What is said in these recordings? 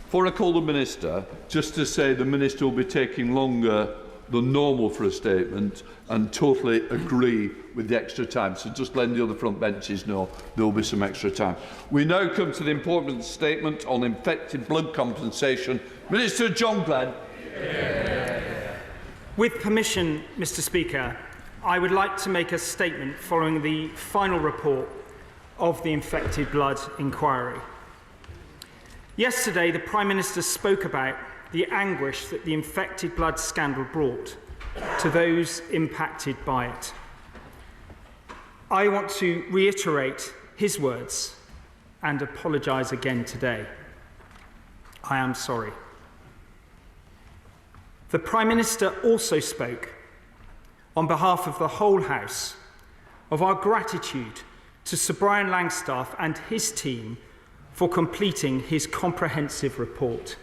Before I call the Minister, just to say the Minister will be taking longer than normal for a statement and totally agree with the extra time. So just letting the other front benches know there will be some extra time. We now come to the important statement on infected blood compensation. Minister John Glen. With permission, Mr Speaker, I would like to make a statement following the final report of the infected blood inquiry. Yesterday, the Prime Minister spoke about the anguish that the infected blood scandal brought to those impacted by it. I want to reiterate his words and apologise again today. I am sorry. The Prime Minister also spoke on behalf of the whole House of our gratitude to Sir Brian Langstaff and his team for completing his comprehensive report.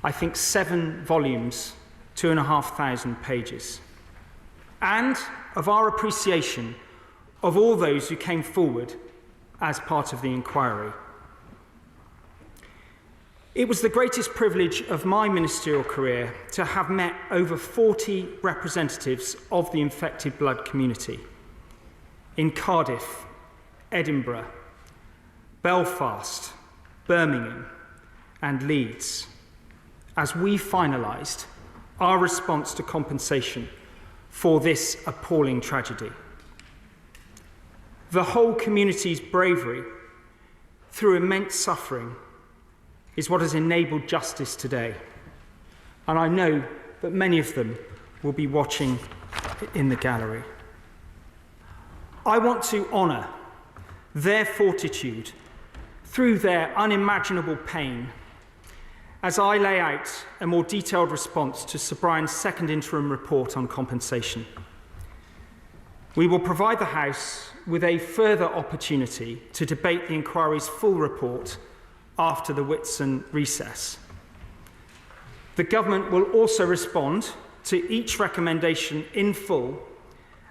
I think 7 volumes, 2,500 pages. And of our appreciation of all those who came forward as part of the inquiry. It was the greatest privilege of my ministerial career to have met over 40 representatives of the infected blood community in Cardiff, Edinburgh, Belfast, Birmingham and Leeds as we finalised our response to compensation for this appalling tragedy. The whole community's bravery through immense suffering is what has enabled justice today. And I know that many of them will be watching in the gallery. I want to honour their fortitude through their unimaginable pain as I lay out a more detailed response to Sir Brian's second interim report on compensation. We will provide the House with a further opportunity to debate the inquiry's full report after the Whitsun recess. The Government will also respond to each recommendation in full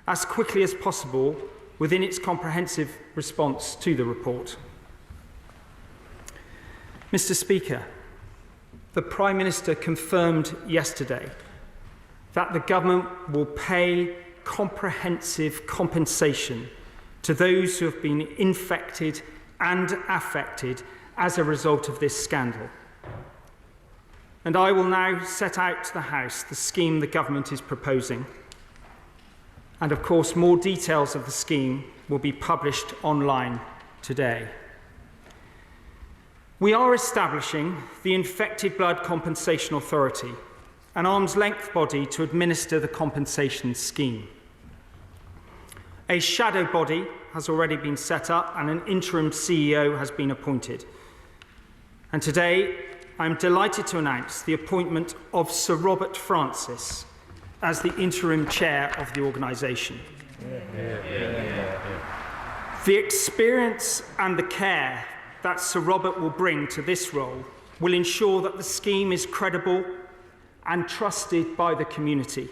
as quickly as possible within its comprehensive response to the report. Mr Speaker, the Prime Minister confirmed yesterday that the Government will pay comprehensive compensation to those who have been infected and affected as a result of this scandal. And I will now set out to the House the scheme the Government is proposing. And of course, more details of the scheme will be published online today. We are establishing the Infected Blood Compensation Authority, an arm's-length body to administer the compensation scheme. A shadow body has already been set up and an interim CEO has been appointed. And today, I'm delighted to announce the appointment of Sir Robert Francis as the interim chair of the organisation. The experience and the care that Sir Robert will bring to this role will ensure that the scheme is credible and trusted by the community.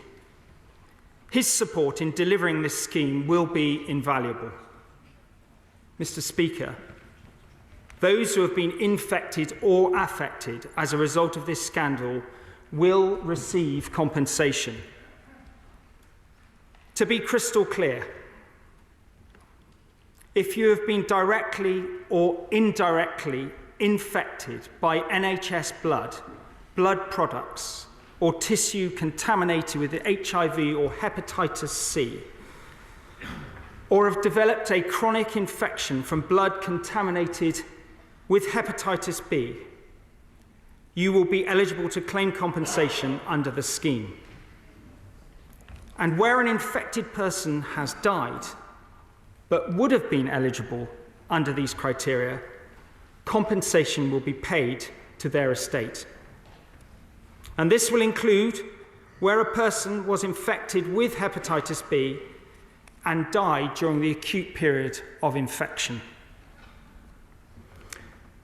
His support in delivering this scheme will be invaluable. Mr Speaker, those who have been infected or affected as a result of this scandal will receive compensation. To be crystal clear, if you have been directly or indirectly infected by NHS blood, blood products, or tissue contaminated with HIV or hepatitis C, or have developed a chronic infection from blood contaminated with hepatitis B, you will be eligible to claim compensation under the scheme. And where an infected person has died, but would have been eligible under these criteria, compensation will be paid to their estate. And this will include where a person was infected with hepatitis B and died during the acute period of infection.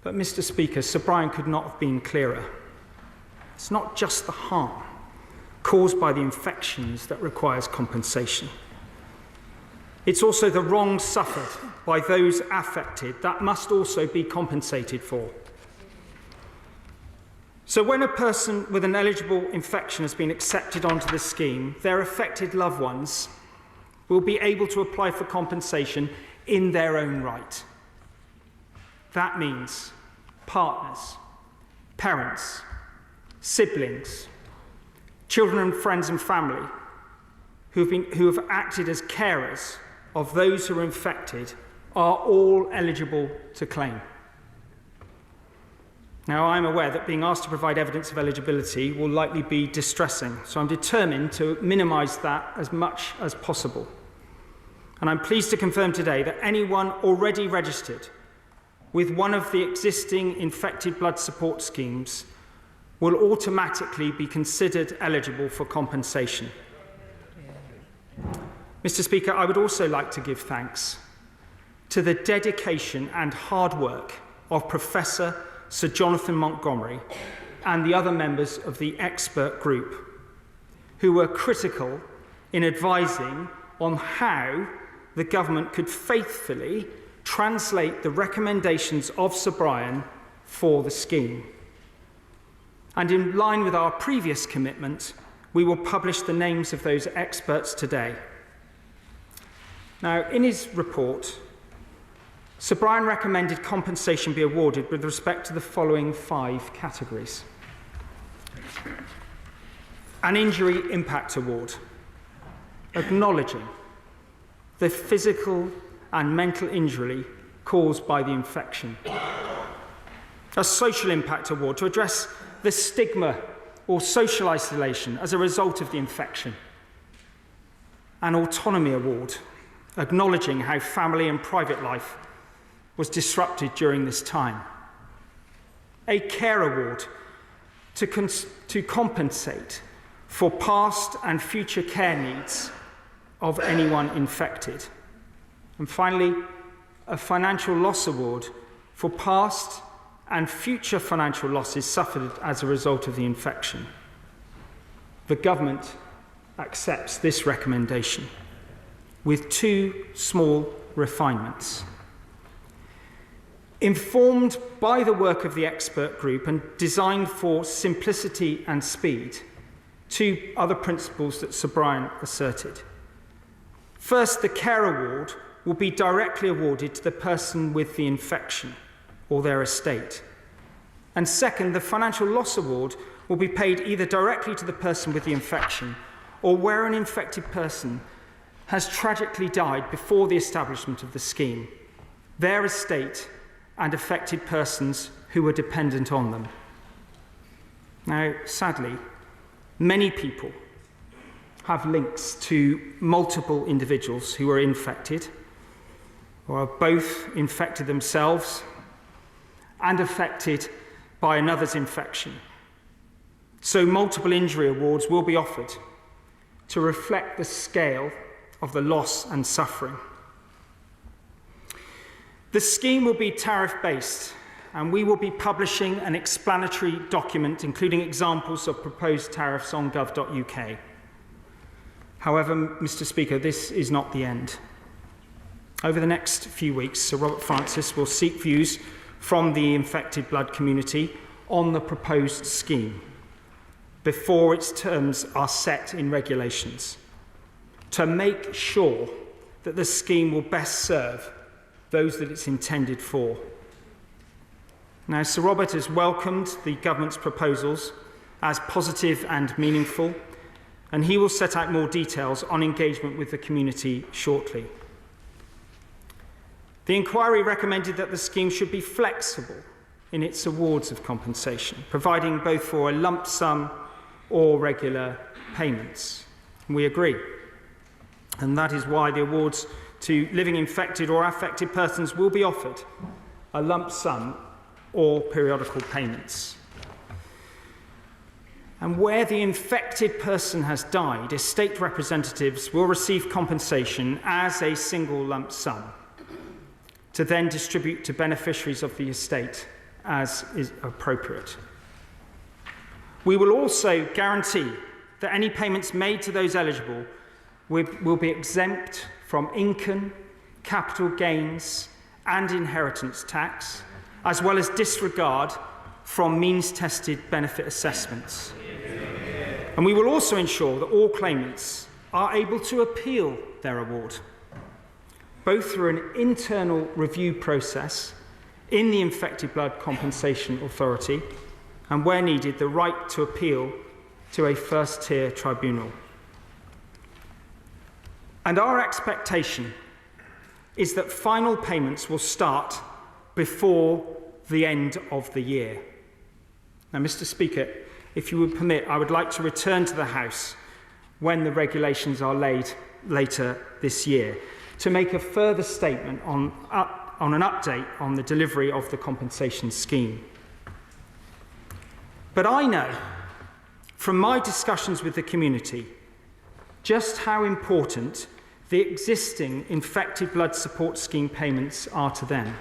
But Mr Speaker, Sir Brian could not have been clearer. It's not just the harm caused by the infections that requires compensation. It's also the wrong suffered by those affected that must also be compensated for. So when a person with an eligible infection has been accepted onto the scheme, their affected loved ones will be able to apply for compensation in their own right. That means partners, parents, siblings, children and friends and family who have acted as carers of those who are infected are all eligible to claim. Now, I'm aware that being asked to provide evidence of eligibility will likely be distressing, so I'm determined to minimise that as much as possible. And I'm pleased to confirm today that anyone already registered with one of the existing infected blood support schemes will automatically be considered eligible for compensation. Mr. Speaker, I would also like to give thanks to the dedication and hard work of Professor Sir Jonathan Montgomery and the other members of the expert group who were critical in advising on how the government could faithfully translate the recommendations of Sir Brian for the scheme. And in line with our previous commitment, we will publish the names of those experts today. Now, in his report, Sir Brian recommended compensation be awarded with respect to the following 5 categories. An injury impact award, acknowledging the physical and mental injury caused by the infection. A social impact award to address the stigma or social isolation as a result of the infection. An autonomy award, acknowledging how family and private life was disrupted during this time. A care award to compensate for past and future care needs of anyone infected. And finally, a financial loss award for past and future financial losses suffered as a result of the infection. The government accepts this recommendation with 2 small refinements. Informed by the work of the expert group and designed for simplicity and speed, 2 other principles that Sir Brian asserted. First, the care award will be directly awarded to the person with the infection or their estate. And second, the financial loss award will be paid either directly to the person with the infection or where an infected person has tragically died before the establishment of the scheme, their estate and affected persons who were dependent on them. Now, sadly, many people have links to multiple individuals who are infected or are both infected themselves and affected by another's infection. So multiple injury awards will be offered to reflect the scale of the loss and suffering. The scheme will be tariff-based, and we will be publishing an explanatory document including examples of proposed tariffs on gov.uk. However, Mr. Speaker, this is not the end. Over the next few weeks, Sir Robert Francis will seek views from the infected blood community on the proposed scheme before its terms are set in regulations to make sure that the scheme will best serve those that it's intended for. Now, Sir Robert has welcomed the government's proposals as positive and meaningful, and he will set out more details on engagement with the community shortly. The inquiry recommended that the scheme should be flexible in its awards of compensation, providing both for a lump sum or regular payments. We agree. And that is why the awards to living infected or affected persons will be offered a lump sum or periodical payments. And where the infected person has died, estate representatives will receive compensation as a single lump sum to then distribute to beneficiaries of the estate as is appropriate. We will also guarantee that any payments made to those eligible will be exempt from income, capital gains and inheritance tax, as well as disregard from means-tested benefit assessments. And we will also ensure that all claimants are able to appeal their award, both through an internal review process in the Infected Blood Compensation Authority and, where needed, the right to appeal to a first-tier tribunal. And our expectation is that final payments will start before the end of the year. Now, Mr. Speaker, if you would permit, I would like to return to the House when the regulations are laid later this year to make a further statement on an update on the delivery of the compensation scheme. But I know from my discussions with the community just how important the existing infected blood support scheme payments are to them.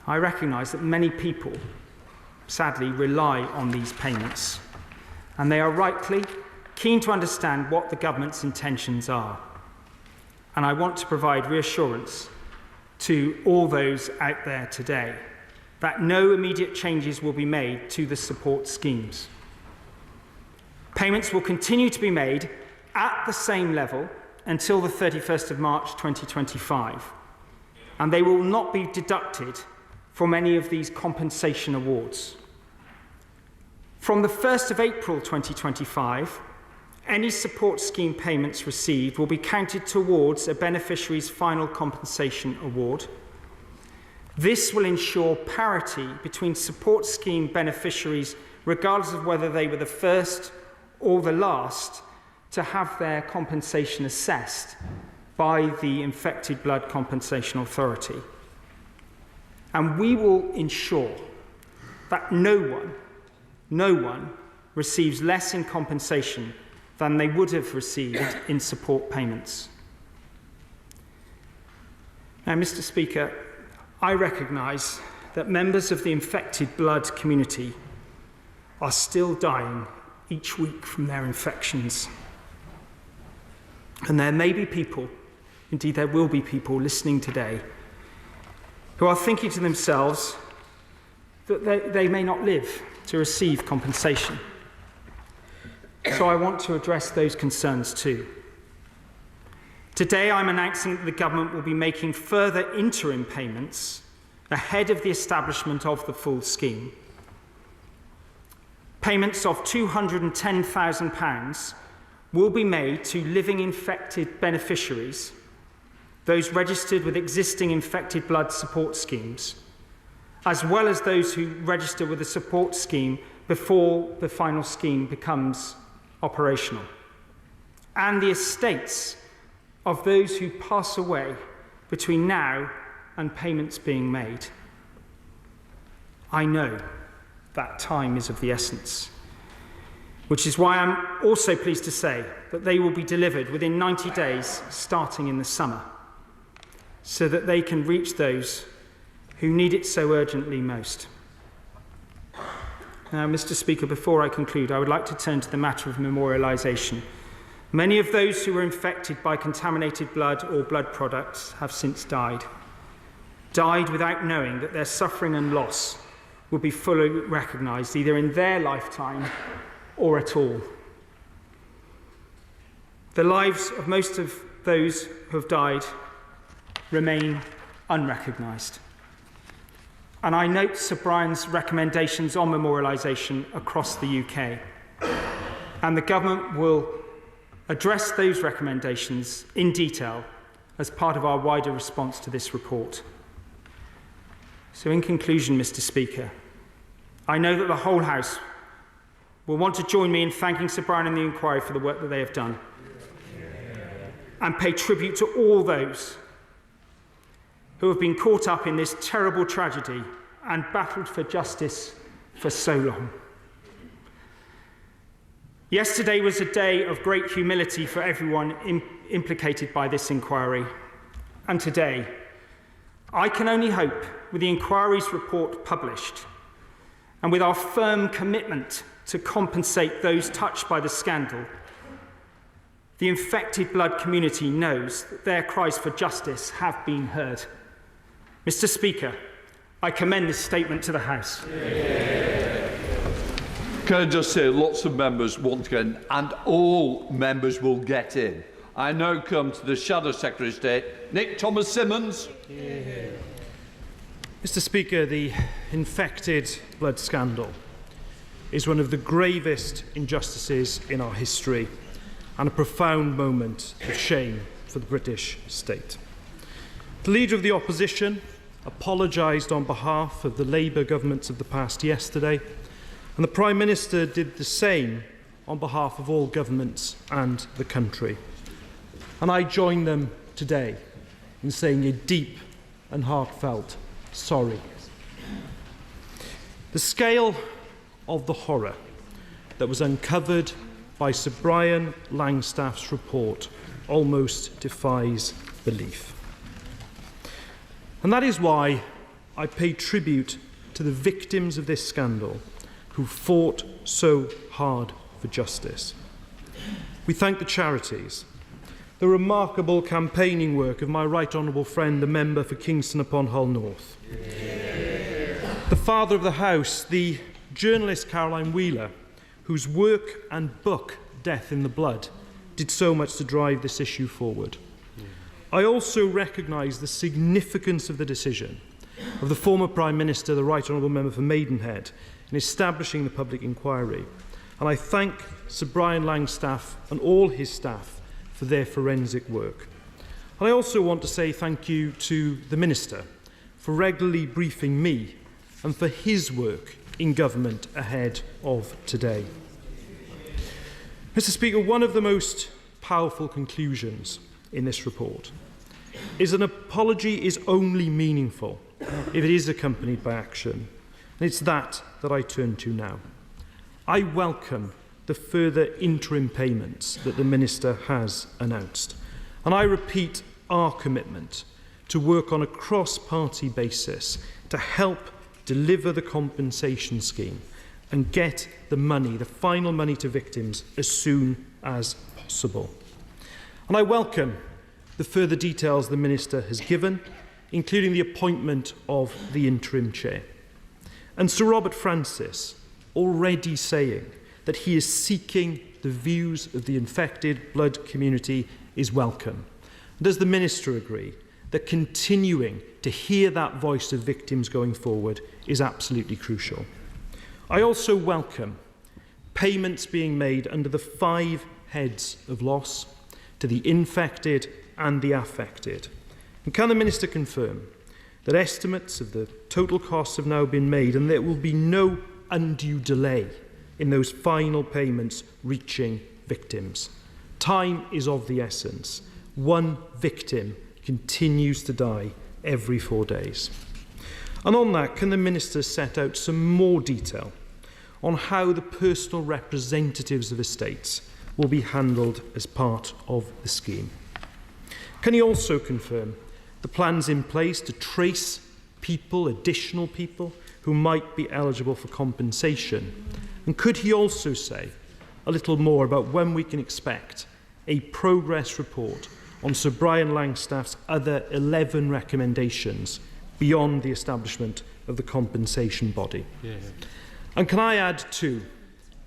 I recognise that many people, sadly, rely on these payments, and they are rightly keen to understand what the government's intentions are. And I want to provide reassurance to all those out there today that no immediate changes will be made to the support schemes. Payments will continue to be made at the same level until the 31st of March 2025, and they will not be deducted from any of these compensation awards. From the 1st of April 2025, any support scheme payments received will be counted towards a beneficiary's final compensation award. This will ensure parity between support scheme beneficiaries, regardless of whether they were the first or the last to have their compensation assessed by the Infected Blood Compensation Authority. And we will ensure that no one receives less in compensation than they would have received in support payments. Now, Mr. Speaker, I recognise that members of the infected blood community are still dying each week from their infections. And there may be people, indeed there will be people listening today, who are thinking to themselves that they may not live to receive compensation. So I want to address those concerns too. Today I'm announcing that the government will be making further interim payments ahead of the establishment of the full scheme. Payments of £210,000 will be made to living infected beneficiaries, those registered with existing infected blood support schemes, as well as those who register with a support scheme before the final scheme becomes operational, and the estates of those who pass away between now and payments being made. I know that time is of the essence, which is why I'm also pleased to say that they will be delivered within 90 days, starting in the summer, so that they can reach those who need it so urgently most. Now, Mr. Speaker, before I conclude, I would like to turn to the matter of memorialisation. Many of those who were infected by contaminated blood or blood products have since died without knowing that their suffering and loss will be fully recognised, either in their lifetime or at all. The lives of most of those who have died remain unrecognised. And I note Sir Brian's recommendations on memorialisation across the UK. And the government will address those recommendations in detail as part of our wider response to this report. So in conclusion, Mr. Speaker, I know that the whole House will want to join me in thanking Sir Brian and the inquiry for the work that they have done, and pay tribute to all those who have been caught up in this terrible tragedy and battled for justice for so long. Yesterday was a day of great humility for everyone implicated by this inquiry, and today, I can only hope, with the inquiry's report published, and with our firm commitment to compensate those touched by the scandal, the infected blood community knows that their cries for justice have been heard. Mr. Speaker, I commend this statement to the House. Can I just say, lots of members want to get in, and all members will get in. I now come to the Shadow Secretary of State, Nick Thomas Simmons. Mr. Speaker, the infected blood scandal is one of the gravest injustices in our history and a profound moment of shame for the British state. The Leader of the Opposition apologised on behalf of the Labour governments of the past yesterday, and the Prime Minister did the same on behalf of all governments and the country. And I join them today in saying a deep and heartfelt sorry. The scale of the horror that was uncovered by Sir Brian Langstaff's report almost defies belief. And that is why I pay tribute to the victims of this scandal who fought so hard for justice. We thank the charities, the remarkable campaigning work of my right honourable friend, the member for Kingston upon Hull North, the Father of the House, the journalist Caroline Wheeler, whose work and book, Death in the Blood, did so much to drive this issue forward. I also recognise the significance of the decision of the former Prime Minister, the Right Honourable Member for Maidenhead, in establishing the public inquiry. And I thank Sir Brian Langstaff and all his staff for their forensic work. And I also want to say thank you to the Minister for regularly briefing me and for his work in government ahead of today. Mr. Speaker, one of the most powerful conclusions in this report is an apology is only meaningful if it is accompanied by action. And it's that I turn to now. I welcome the further interim payments that the Minister has announced. And I repeat our commitment to work on a cross-party basis to help deliver the compensation scheme and get the money, the final money to victims as soon as possible. And I welcome the further details the Minister has given, including the appointment of the interim chair. And Sir Robert Francis already saying that he is seeking the views of the infected blood community is welcome. Does the Minister agree that continuing to hear that voice of victims going forward is absolutely crucial? I also welcome payments being made under the 5 heads of loss to the infected and the affected. And can the Minister confirm that estimates of the total costs have now been made and there will be no undue delay in those final payments reaching victims? Time is of the essence. One victim continues to die every 4 days. And on that, can the Minister set out some more detail on how the personal representatives of estates will be handled as part of the scheme? Can he also confirm the plans in place to trace people, additional people, who might be eligible for compensation? And could he also say a little more about when we can expect a progress report on Sir Brian Langstaff's other 11 recommendations beyond the establishment of the compensation body? And can I add too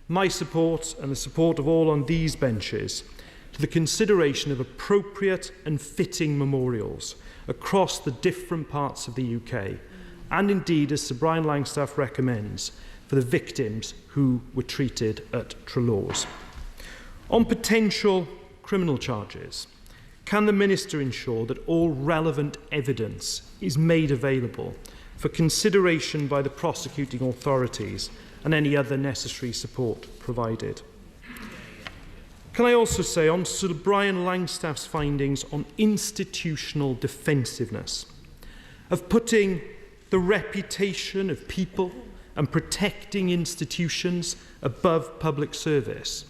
my support and the support of all on these benches to the consideration of appropriate and fitting memorials across the different parts of the UK, and indeed, as Sir Brian Langstaff recommends, for the victims who were treated at Trelaws. On potential criminal charges, can the Minister ensure that all relevant evidence is made available for consideration by the prosecuting authorities and any other necessary support provided? Can I also say on Sir Brian Langstaff's findings on institutional defensiveness, of putting the reputation of people and protecting institutions above public service?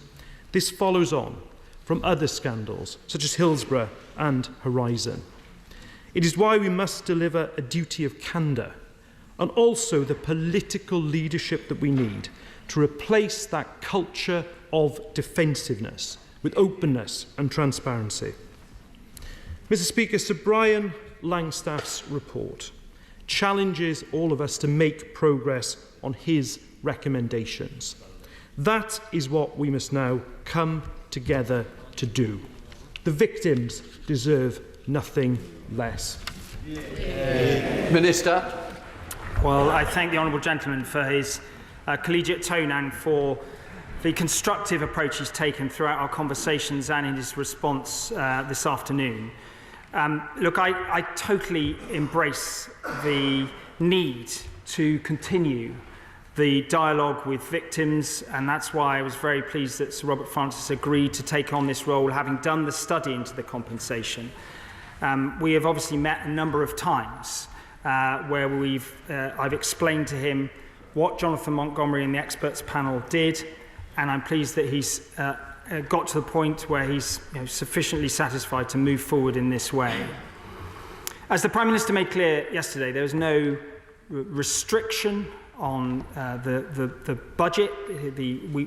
This follows on from other scandals such as Hillsborough and Horizon. It is why we must deliver a duty of candour and also the political leadership that we need to replace that culture of defensiveness with openness and transparency. Mr. Speaker, Sir Brian Langstaff's report challenges all of us to make progress on his recommendations. That is what we must now come together to do. The victims deserve nothing less. Minister. Well, I thank the honourable gentleman for his collegiate tone and for the constructive approach he's taken throughout our conversations and in his response this afternoon. Look, I totally embrace the need to continue the dialogue with victims, and that's why I was very pleased that Sir Robert Francis agreed to take on this role, having done the study into the compensation. We have obviously met a number of times where I've explained to him what Jonathan Montgomery and the experts panel did, and I'm pleased that he's got to the point where he's sufficiently satisfied to move forward in this way. As the Prime Minister made clear yesterday, there is no restriction on the budget.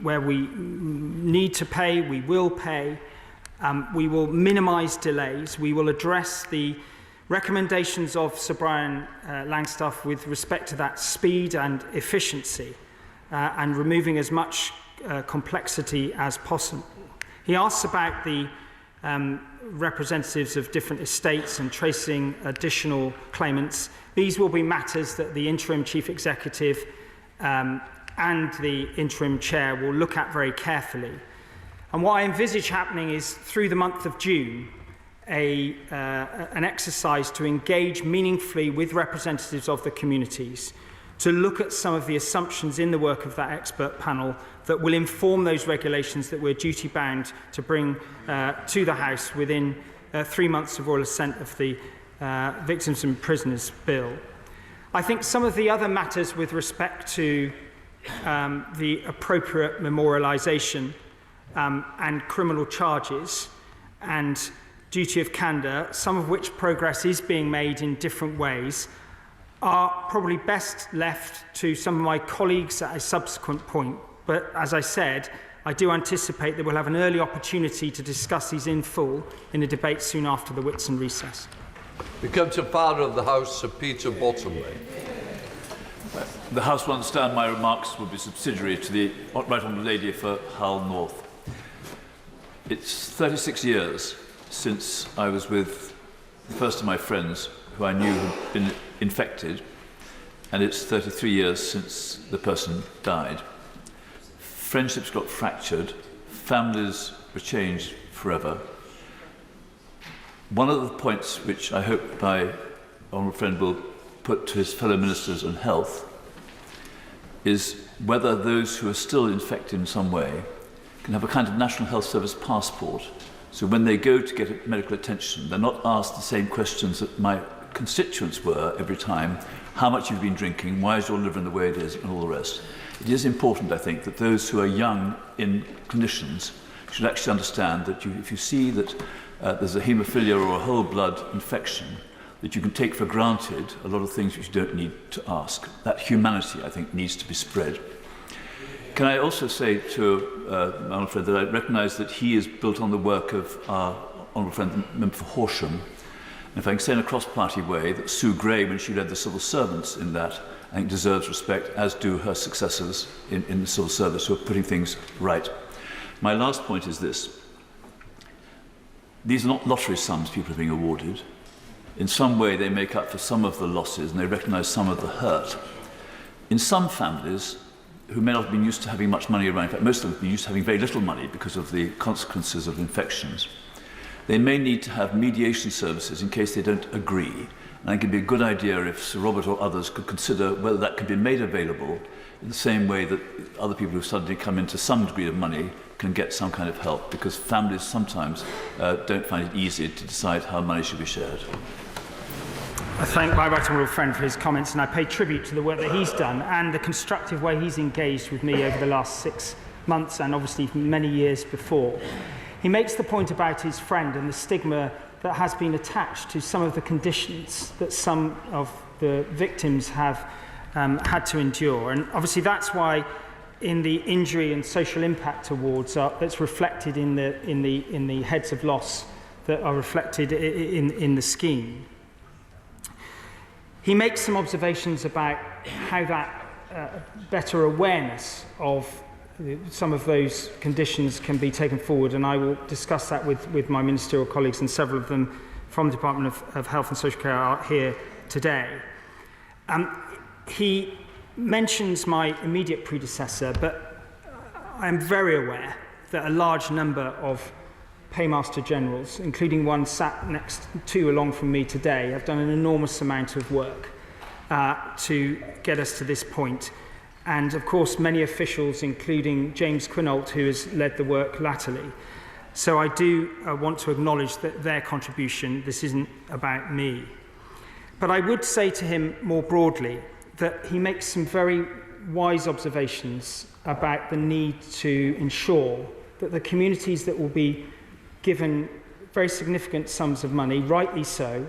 Where we need to pay, we will pay. We will minimise delays. We will address the recommendations of Sir Brian Langstaff with respect to that speed and efficiency and removing as much complexity as possible. He asks about the representatives of different estates and tracing additional claimants. These will be matters that the interim chief executive and the interim chair will look at very carefully. And what I envisage happening is, through the month of June, an exercise to engage meaningfully with representatives of the communities, to look at some of the assumptions in the work of that expert panel that will inform those regulations that we're duty-bound to bring to the House within 3 months of royal assent of the Victims and Prisoners Bill. I think some of the other matters with respect to the appropriate memorialisation and criminal charges and duty of candour, some of which progress is being made in different ways, are probably best left to some of my colleagues at a subsequent point. But as I said, I do anticipate that we'll have an early opportunity to discuss these in full in a debate soon after the Whitsun recess. We come to Father of the House, Sir Peter Bottomley. The House will understand my remarks will be subsidiary to the Right Honourable Lady for Hull North. It's 36 years since I was with the first of my friends who I knew had been infected, and it's 33 years since the person died. Friendships got fractured, families were changed forever. One of the points which I hope my honourable friend will put to his fellow ministers on health is whether those who are still infected in some way can have a kind of National Health Service passport. So when they go to get medical attention, they're not asked the same questions that my constituents were every time. How much you've been drinking, why is your liver in the way it is, and all the rest. It is important, I think, that those who are young in conditions should actually understand that if you see that there's a haemophilia or a whole blood infection, that you can take for granted a lot of things which you don't need to ask. That humanity, I think, needs to be spread. Can I also say to my honourable friend that I recognise that he is built on the work of our honourable friend, the member for Horsham. And if I can say in a cross-party way that Sue Gray, when she led the civil servants in that, I think deserves respect, as do her successors in the civil service who are putting things right. My last point is this. These are not lottery sums people are being awarded. In some way they make up for some of the losses and they recognise some of the hurt. In some families, who may not have been used to having much money around, in fact most of them have been used to having very little money because of the consequences of infections, they may need to have mediation services in case they don't agree. And I think it'd be a good idea if Sir Robert or others could consider whether that could be made available in the same way that other people who suddenly come into some degree of money can get some kind of help, because families sometimes don't find it easy to decide how money should be shared. I thank my right honourable friend for his comments, and I pay tribute to the work that he's done and the constructive way he's engaged with me over the last 6 months and obviously many years before. He makes the point about his friend and the stigma that has been attached to some of the conditions that some of the victims have had to endure. And obviously that's why in the Injury and Social Impact Awards that's reflected in the heads of loss that are reflected in the scheme. He makes some observations about how that better awareness of some of those conditions can be taken forward, and I will discuss that with my ministerial colleagues, and several of them from the Department of Health and Social Care are here today. He mentions my immediate predecessor, but I am very aware that a large number of Paymaster Generals, including one sat next to along from me today, have done an enormous amount of work to get us to this point. And of course, many officials, including James Quinault, who has led the work latterly. So I do want to acknowledge that their contribution, this isn't about me. But I would say to him more broadly that he makes some very wise observations about the need to ensure that the communities that will be given very significant sums of money, rightly so,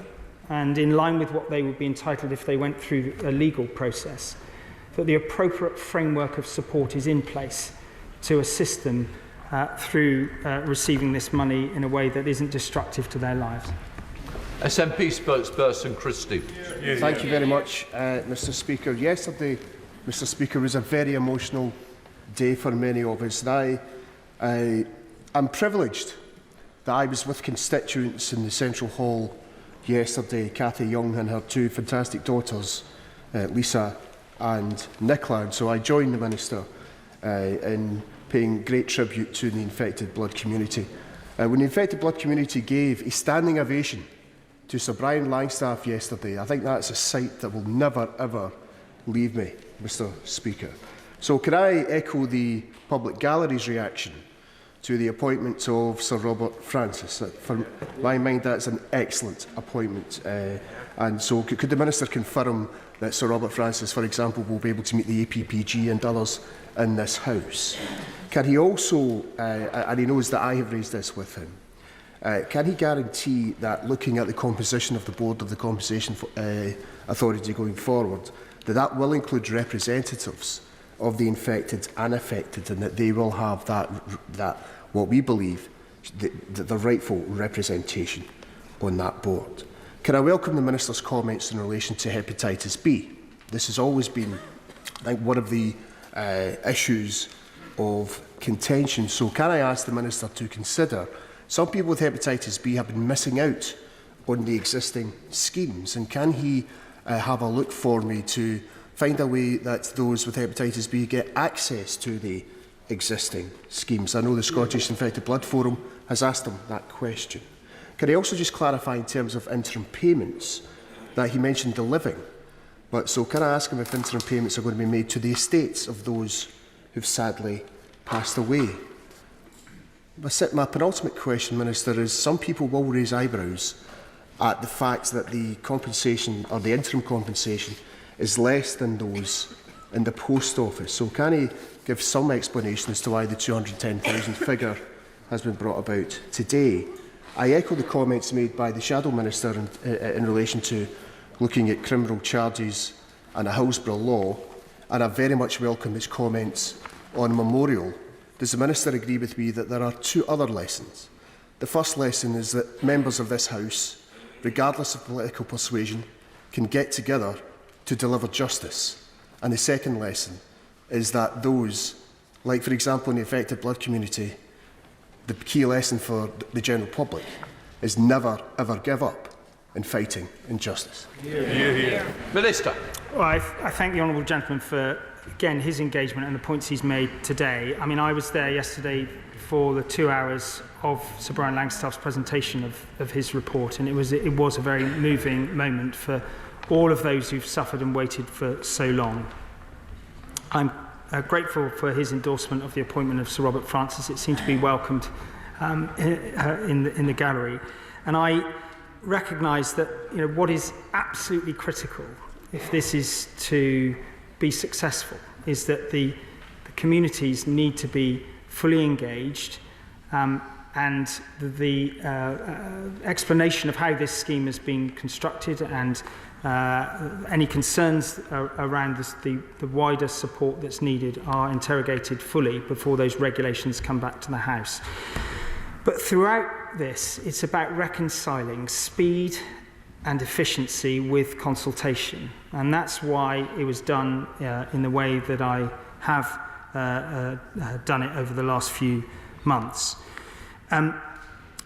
and in line with what they would be entitled if they went through a legal process, that the appropriate framework of support is in place to assist them through receiving this money in a way that isn't destructive to their lives. SNP spokesperson Christie. Thank you very much, Mr. Speaker. Yesterday, Mr. Speaker, was a very emotional day for many of us. And I'm privileged that I was with constituents in the Central Hall yesterday, Cathy Young and her two fantastic daughters, Lisa and Nicola. And so I joined the Minister in paying great tribute to the infected blood community. When the infected blood community gave a standing ovation to Sir Brian Langstaff yesterday, I think that's a sight that will never, ever leave me, Mr. Speaker. So can I echo the public gallery's reaction to the appointment of Sir Robert Francis? For my mind, that's an excellent appointment. And so could the Minister confirm that Sir Robert Francis, for example, will be able to meet the APPG and others in this House? Can he also, and he knows that I have raised this with him, can he guarantee that looking at the composition of the Board of the Compensation Authority going forward, that will include representatives of the infected and affected, and that they will have that what we believe, the rightful representation on that board? Can I welcome the Minister's comments in relation to hepatitis B? This has always been, I think, one of the issues of contention. So can I ask the Minister to consider, some people with hepatitis B have been missing out on the existing schemes, and can he have a look for me to find a way that those with hepatitis B get access to the existing schemes? I know the Scottish Infected Blood Forum has asked him that question. Can he also just clarify in terms of interim payments that he mentioned the living, but so can I ask him if interim payments are going to be made to the estates of those who've sadly passed away? My penultimate question, Minister, is some people will raise eyebrows at the fact that the compensation, or the interim compensation, is less than those in the post office. So can he give some explanation as to why the 210,000 figure has been brought about today? I echo the comments made by the Shadow Minister in relation to looking at criminal charges and a Hillsborough law, and I very much welcome his comments on memorial. Does the Minister agree with me that there are two other lessons? The first lesson is that members of this House, regardless of political persuasion, can get together to deliver justice. And the second lesson is that those, like for example in the affected blood community, the key lesson for the general public is never ever give up in fighting injustice. Minister. Well, I thank the honourable gentleman for, again, his engagement and the points he's made today. I mean, I was there yesterday for the 2 hours of Sir Brian Langstaff's presentation of his report, and it was a very moving moment for all of those who've suffered and waited for so long. I'm grateful for his endorsement of the appointment of Sir Robert Francis. It seemed to be welcomed in the gallery, and I recognise that what is absolutely critical, if this is to be successful, is that the communities need to be fully engaged, and the explanation of how this scheme has been constructed and any concerns around the wider support that's needed are interrogated fully before those regulations come back to the House. But throughout this, it's about reconciling speed and efficiency with consultation. And that's why it was done in the way that I have done it over the last few months.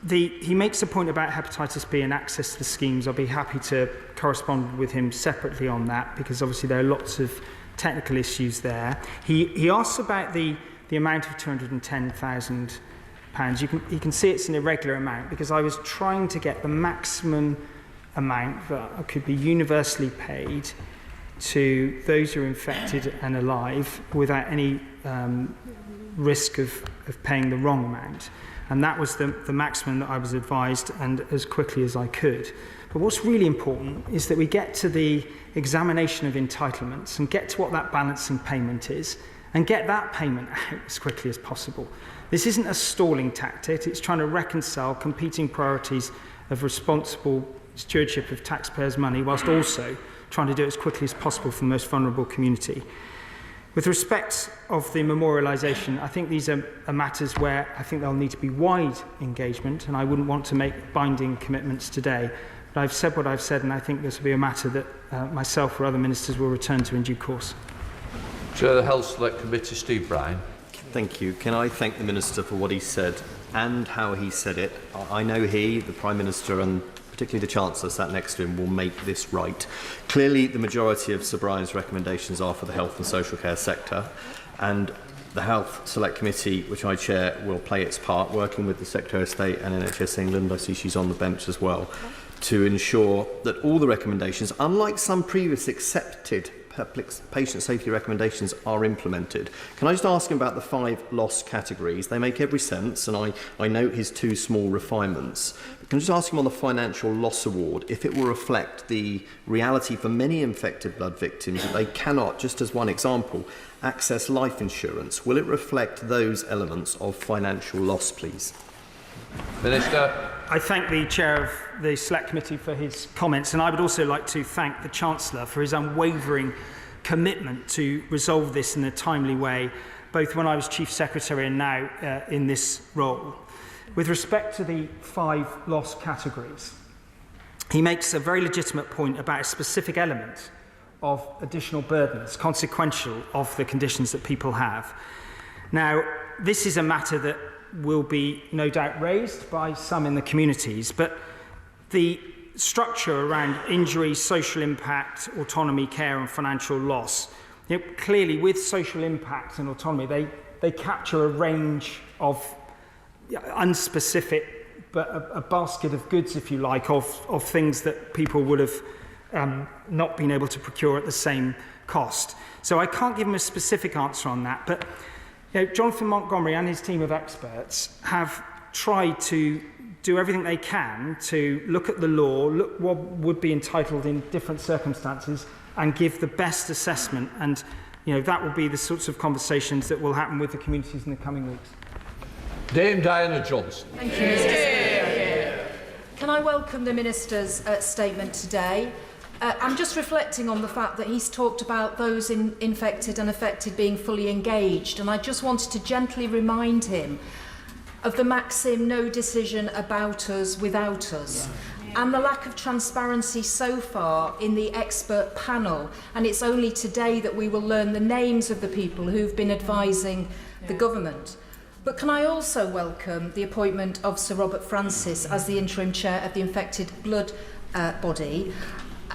He makes a point about hepatitis B and access to the schemes. I'll be happy to correspond with him separately on that, because obviously there are lots of technical issues there. He asks about the amount of £210,000. You can see it's an irregular amount, because I was trying to get the maximum amount that could be universally paid to those who are infected and alive without any risk of paying the wrong amount. And that was the maximum that I was advised, and as quickly as I could. But what's really important is that we get to the examination of entitlements and get to what that balancing payment is, and get that payment out as quickly as possible. This isn't a stalling tactic, it's trying to reconcile competing priorities of responsible stewardship of taxpayers' money, whilst also trying to do it as quickly as possible for the most vulnerable community. With respect of the memorialisation, I think these are matters where I think there'll need to be wide engagement, and I wouldn't want to make binding commitments today. But I've said what I've said, and I think this will be a matter that myself or other ministers will return to in due course. Chair of the Health Select Committee, Steve Bryan. Thank you. Can I thank the Minister for what he said and how he said it? I know he, the Prime Minister, and particularly the Chancellor sat next to him, will make this right. Clearly, the majority of Sir Brian's recommendations are for the health and social care sector, and the Health Select Committee, which I chair, will play its part, working with the Secretary of State and NHS England, I see she's on the bench as well, to ensure that all the recommendations, unlike some previous accepted patient safety recommendations, are implemented. Can I just ask him about the 5 loss categories? They make every sense, and I note his 2 small refinements. But can I just ask him on the financial loss award, if it will reflect the reality for many infected blood victims that they cannot, just as one example, access life insurance? Will it reflect those elements of financial loss, please? Minister. I thank the Chair of the Select Committee for his comments, and I would also like to thank the Chancellor for his unwavering commitment to resolve this in a timely way, both when I was Chief Secretary and now in this role. With respect to the 5 loss categories, he makes a very legitimate point about a specific element of additional burdens, consequential of the conditions that people have. Now, this is a matter that will be no doubt raised by some in the communities, but the structure around injury, social impact, autonomy, care and financial loss, clearly with social impact and autonomy, they capture a range of unspecific, but a basket of goods, if you like, of things that people would have not been able to procure at the same cost. So I can't give him a specific answer on that, but Jonathan Montgomery and his team of experts have tried to do everything they can to look at the law, look what would be entitled in different circumstances, and give the best assessment. And that will be the sorts of conversations that will happen with the communities in the coming weeks. Dame Diana Johnson. Thank you, Mr. Speaker. Can I welcome the Minister's statement today? I'm just reflecting on the fact that he's talked about those infected and affected being fully engaged, and I just wanted to gently remind him of the maxim, no decision about us without us, and the lack of transparency so far in the expert panel, and it's only today that we will learn the names of the people who've been advising the government. But can I also welcome the appointment of Sir Robert Francis as the interim chair of the infected blood body.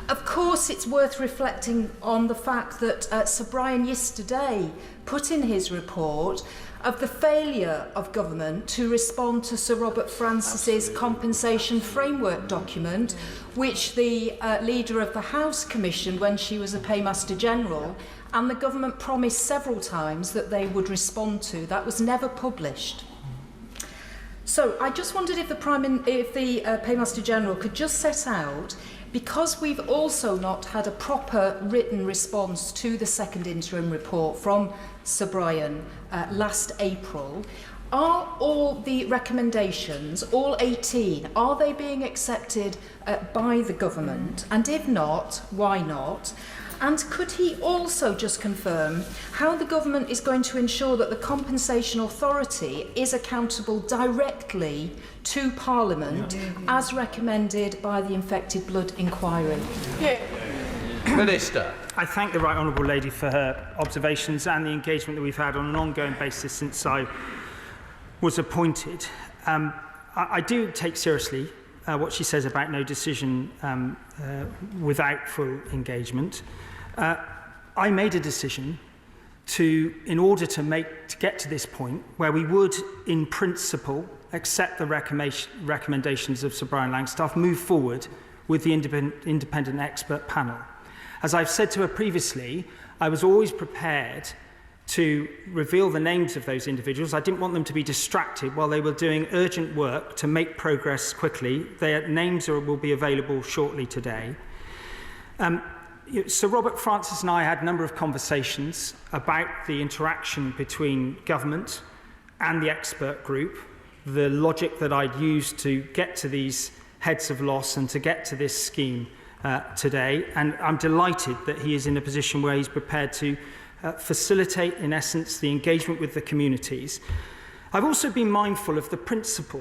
Of course, it's worth reflecting on the fact that Sir Brian yesterday put in his report of the failure of government to respond to Sir Robert Francis's compensation framework document, which the leader of the House commissioned when she was a Paymaster General, and the government promised several times that they would respond to. That was never published. So I just wondered if the Paymaster General could just set out, because we've also not had a proper written response to the second interim report from Sir Brian last April, are all the recommendations, all 18, are they being accepted by the government? And if not, why not? And could he also just confirm how the government is going to ensure that the Compensation Authority is accountable directly to Parliament as recommended by the Infected Blood Inquiry? Minister. I thank the Right Honourable Lady for her observations and the engagement that we've had on an ongoing basis since I was appointed. I do take seriously what she says about no decision without full engagement. I made a decision in order to get to this point where we would, in principle, accept the recommendations of Sir Brian Langstaff, move forward with the independent expert panel. As I've said to her previously, I was always prepared to reveal the names of those individuals. I didn't want them to be distracted while they were doing urgent work to make progress quickly. Their names will be available shortly today. Sir Robert Francis and I had a number of conversations about the interaction between government and the expert group, the logic that I'd used to get to these heads of loss and to get to this scheme today. And I'm delighted that he is in a position where he's prepared to facilitate, in essence, the engagement with the communities. I've also been mindful of the principle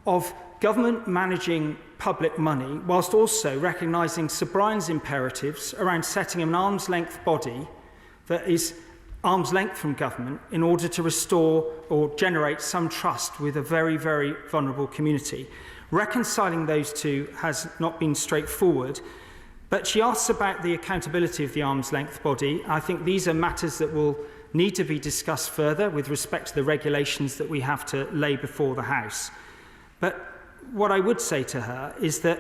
of government managing public money whilst also recognising Sir Brian's imperatives around setting an arm's length body that is arm's length from government in order to restore or generate some trust with a very, very vulnerable community. Reconciling those two has not been straightforward, but she asks about the accountability of the arm's length body. I think these are matters that will need to be discussed further with respect to the regulations that we have to lay before the House. But what I would say to her is that,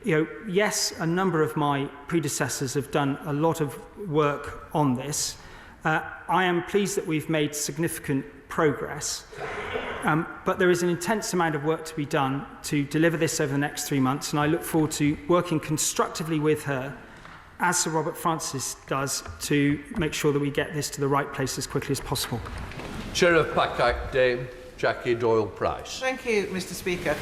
yes, a number of my predecessors have done a lot of work on this. I am pleased that we've made significant progress, but there is an intense amount of work to be done to deliver this over the next 3 months, and I look forward to working constructively with her, as Sir Robert Francis does, to make sure that we get this to the right place as quickly as possible. Chair of PACAC, Dame Jackie Doyle-Price. Thank you, Mr Speaker.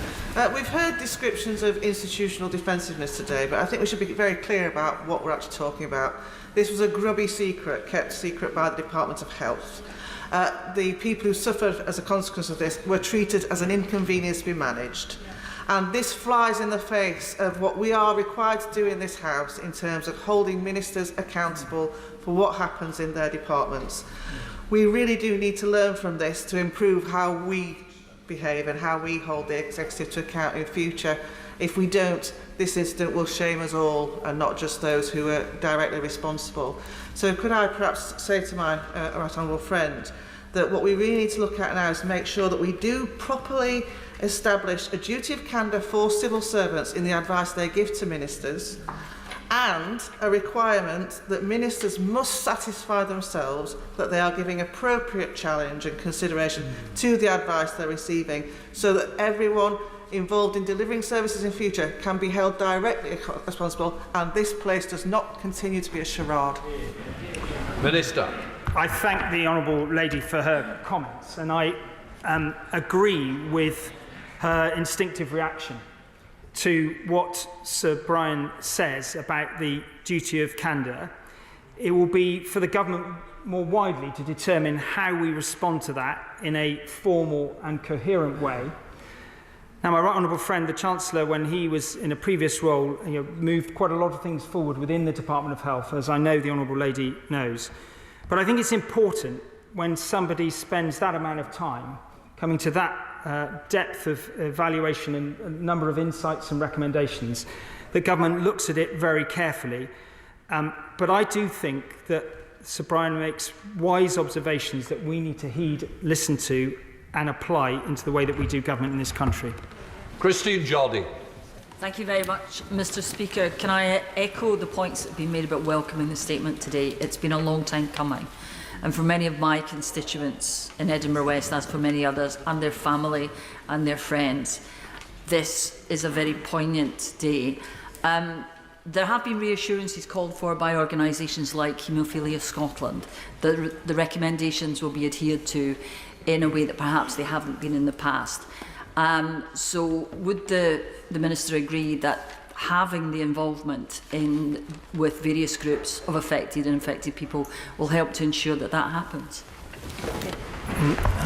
We've heard descriptions of institutional defensiveness today, but I think we should be very clear about what we're actually talking about. This was a grubby secret, kept secret by the Department of Health. The people who suffered as a consequence of this were treated as an inconvenience to be managed. And this flies in the face of what we are required to do in this House in terms of holding ministers accountable for what happens in their departments. We really do need to learn from this to improve how we behave and how we hold the executive to account in future. If we don't, this incident will shame us all and not just those who are directly responsible. So could I perhaps say to my right honourable friend that what we really need to look at now is make sure that we do properly establish a duty of candour for civil servants in the advice they give to ministers, and a requirement that ministers must satisfy themselves that they are giving appropriate challenge and consideration to the advice they're receiving, so that everyone involved in delivering services in future can be held directly responsible, and this place does not continue to be a charade. Minister. I thank the Honourable Lady for her comments, and I agree with her instinctive reaction to what Sir Brian says about the duty of candour. It will be for the government more widely to determine how we respond to that in a formal and coherent way. Now, my right honourable friend, the Chancellor, when he was in a previous role, moved quite a lot of things forward within the Department of Health, as I know the Honourable Lady knows. But I think it's important when somebody spends that amount of time coming to that depth of evaluation and a number of insights and recommendations, the government looks at it very carefully. But I do think that Sir Brian makes wise observations that we need to heed, listen to, and apply into the way that we do government in this country. Christine Jardine. Thank you very much, Mr Speaker. Can I echo the points that have been made about welcoming the statement today? It's been a long time coming. And for many of my constituents in Edinburgh West, as for many others, and their family and their friends, this is a very poignant day. There have been reassurances called for by organisations like Haemophilia Scotland that the recommendations will be adhered to in a way that perhaps they haven't been in the past. So would the Minister agree that having the involvement with various groups of affected and infected people will help to ensure that that happens.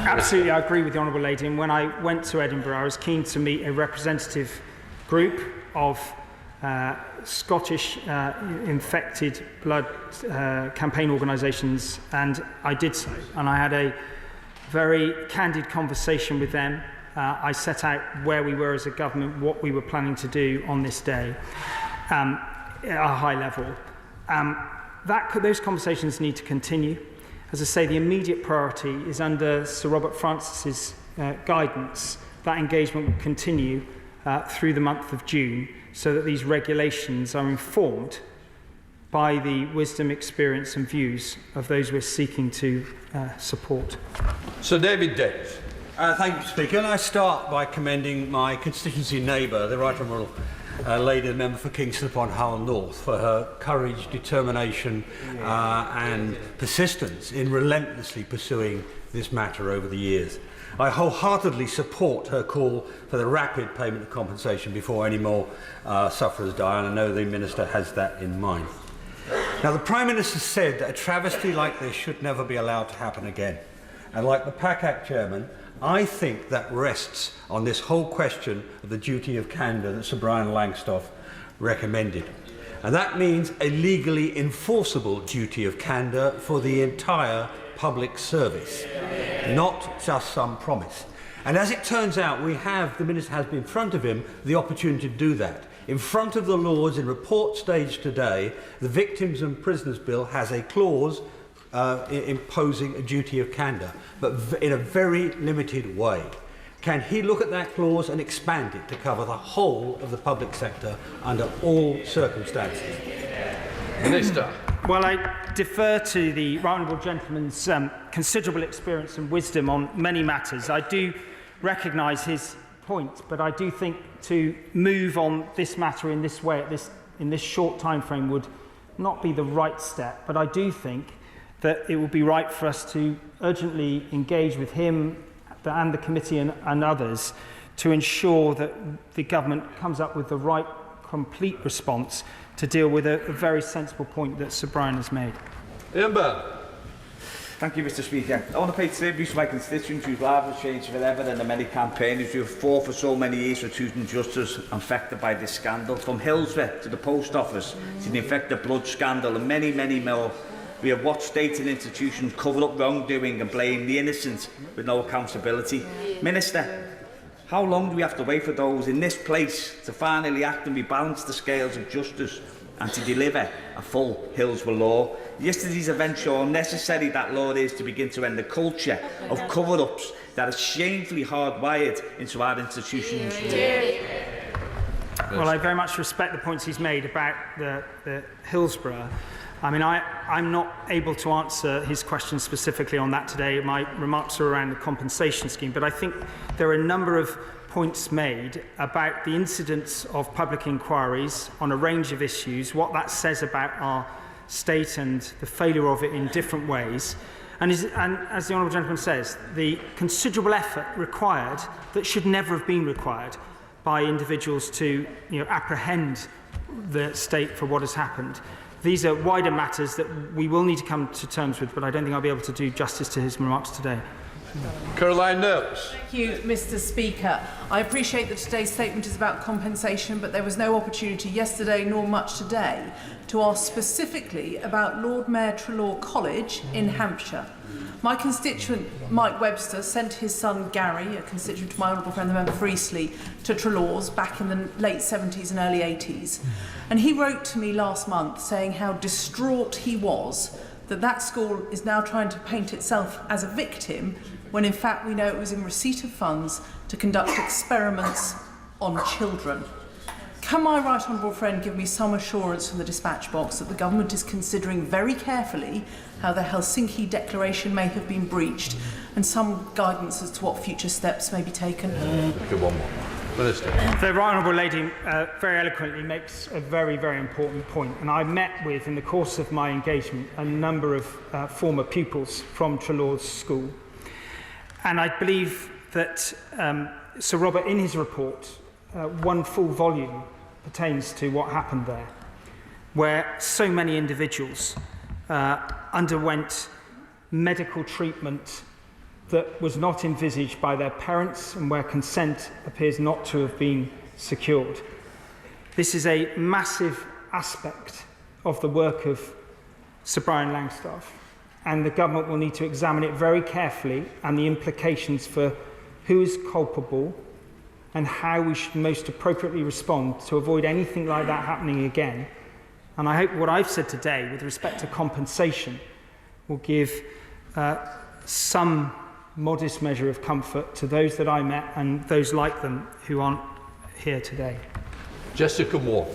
Absolutely, I agree with the Honourable Lady. And when I went to Edinburgh, I was keen to meet a representative group of Scottish infected blood campaign organisations, and I did so. And I had a very candid conversation with them. I set out where we were as a government, what we were planning to do on this day at a high level. Those conversations need to continue. As I say, the immediate priority is under Sir Robert Francis's guidance. That engagement will continue through the month of June, so that these regulations are informed by the wisdom, experience and views of those we're seeking to support. Sir David Davis. Thank you, Speaker. And I start by commending my constituency neighbour, the Right Honourable Lady, the member for Kingston upon Hull North, for her courage, determination and persistence in relentlessly pursuing this matter over the years. I wholeheartedly support her call for the rapid payment of compensation before any more sufferers die, and I know the Minister has that in mind. Now, the Prime Minister said that a travesty like this should never be allowed to happen again. And like the PAC Chairman, I think that rests on this whole question of the duty of candour that Sir Brian Langstoff recommended. And that means a legally enforceable duty of candour for the entire public service, not just some promise. And as it turns out, the Minister has in front of him the opportunity to do that. In front of the Lords, in report stage today, the Victims and Prisoners Bill has a clause imposing a duty of candour, but in a very limited way. Can he look at that clause and expand it to cover the whole of the public sector under all circumstances? Minister. Well, I defer to the Right Honourable Gentleman's considerable experience and wisdom on many matters. I do recognise his point, but I do think to move on this matter in this way, in this short time frame, would not be the right step. But I do think that it would be right for us to urgently engage with him and the committee and others to ensure that the government comes up with the right complete response to deal with a very sensible point that Sir Brian has made. Ian Byrne. Thank you, Mr. Speaker. I want to pay tribute to my constituents whose lives have changed forever, and the many campaigners who have fought for so many years for truth and justice affected by this scandal. From Hillsborough to the post office to the infected blood scandal and many, many more. We have watched state and institutions cover up wrongdoing and blame the innocent with no accountability. Minister, how long do we have to wait for those in this place to finally act and rebalance the scales of justice and to deliver a full Hillsborough law? Yesterday's event showed how necessary that law is to begin to end the culture of cover-ups that is shamefully hardwired into our institutions. Well, I very much respect the points he's made about the Hillsborough. I mean, I'm not able to answer his question specifically on that today. My remarks are around the compensation scheme, but I think there are a number of points made about the incidence of public inquiries on a range of issues, what that says about our state and the failure of it in different ways. And as the Honourable Gentleman says, the considerable effort required that should never have been required by individuals to apprehend the state for what has happened. These are wider matters that we will need to come to terms with, but I don't think I'll be able to do justice to his remarks today. Caroline Knowles. Thank you, Mr. Speaker. I appreciate that today's statement is about compensation, but there was no opportunity yesterday nor much today to ask specifically about Lord Mayor Treloar College in Hampshire. My constituent, Mike Webster, sent his son Gary, a constituent of my honourable friend, the member for Eastleigh, to Treloar's back in the late 70s and early 80s. And he wrote to me last month saying how distraught he was that that school is now trying to paint itself as a victim when in fact we know it was in receipt of funds to conduct experiments on children. Can my right honourable friend give me some assurance from the dispatch box that the government is considering very carefully how the Helsinki Declaration may have been breached and some guidance as to what future steps may be taken? Okay, one more. Minister. The Right Honourable Lady very eloquently makes a very, very important point. And I met with, in the course of my engagement, a number of former pupils from Treloar's school. And I believe that Sir Robert, in his report, one full volume, pertains to what happened there, where so many individuals underwent medical treatment that was not envisaged by their parents and where consent appears not to have been secured. This is a massive aspect of the work of Sir Brian Langstaff, and the government will need to examine it very carefully and the implications for who is culpable and how we should most appropriately respond to avoid anything like that happening again. And I hope what I've said today with respect to compensation will give some modest measure of comfort to those that I met and those like them who aren't here today. Jessica Moore.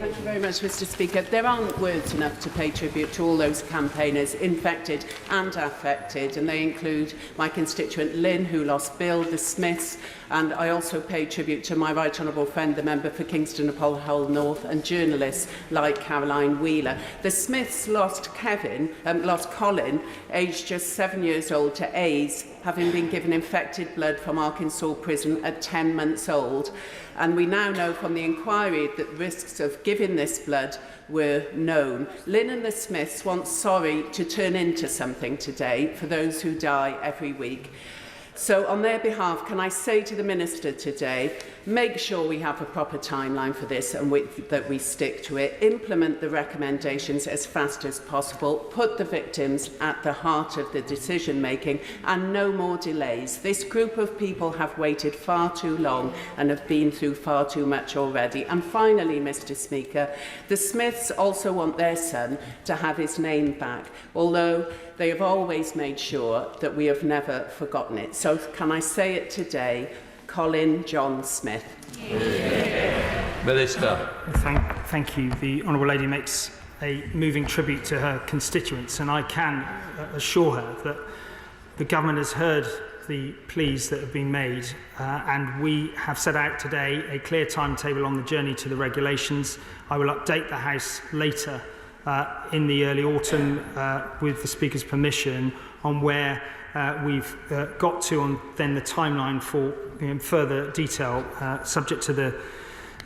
Thank you very much, Mr. Speaker. There aren't words enough to pay tribute to all those campaigners infected and affected, and they include my constituent Lynn, who lost Bill, the Smiths, and I also pay tribute to my right honourable friend, the member for Kingston upon Hull North, and journalists like Caroline Wheeler. The Smiths lost Colin, aged just 7 years old, to AIDS, having been given infected blood from Arkansas prison at 10 months old. And we now know from the inquiry that risks of giving this blood were known. Lynn and the Smiths want sorry to turn into something today for those who die every week. So on their behalf, can I say to the Minister today, make sure we have a proper timeline for this and that we stick to it, implement the recommendations as fast as possible, put the victims at the heart of the decision making, and no more delays. This group of people have waited far too long and have been through far too much already. And finally, Mr. Speaker, the Smiths also want their son to have his name back, although they have always made sure that we have never forgotten it. So can I say it today? Colin John Smith. Minister. Thank you. The Honourable Lady makes a moving tribute to her constituents, and I can assure her that the government has heard the pleas that have been made, and we have set out today a clear timetable on the journey to the regulations. I will update the House later in the early autumn with the Speaker's permission on where we've got to on then the timeline for further detail subject to the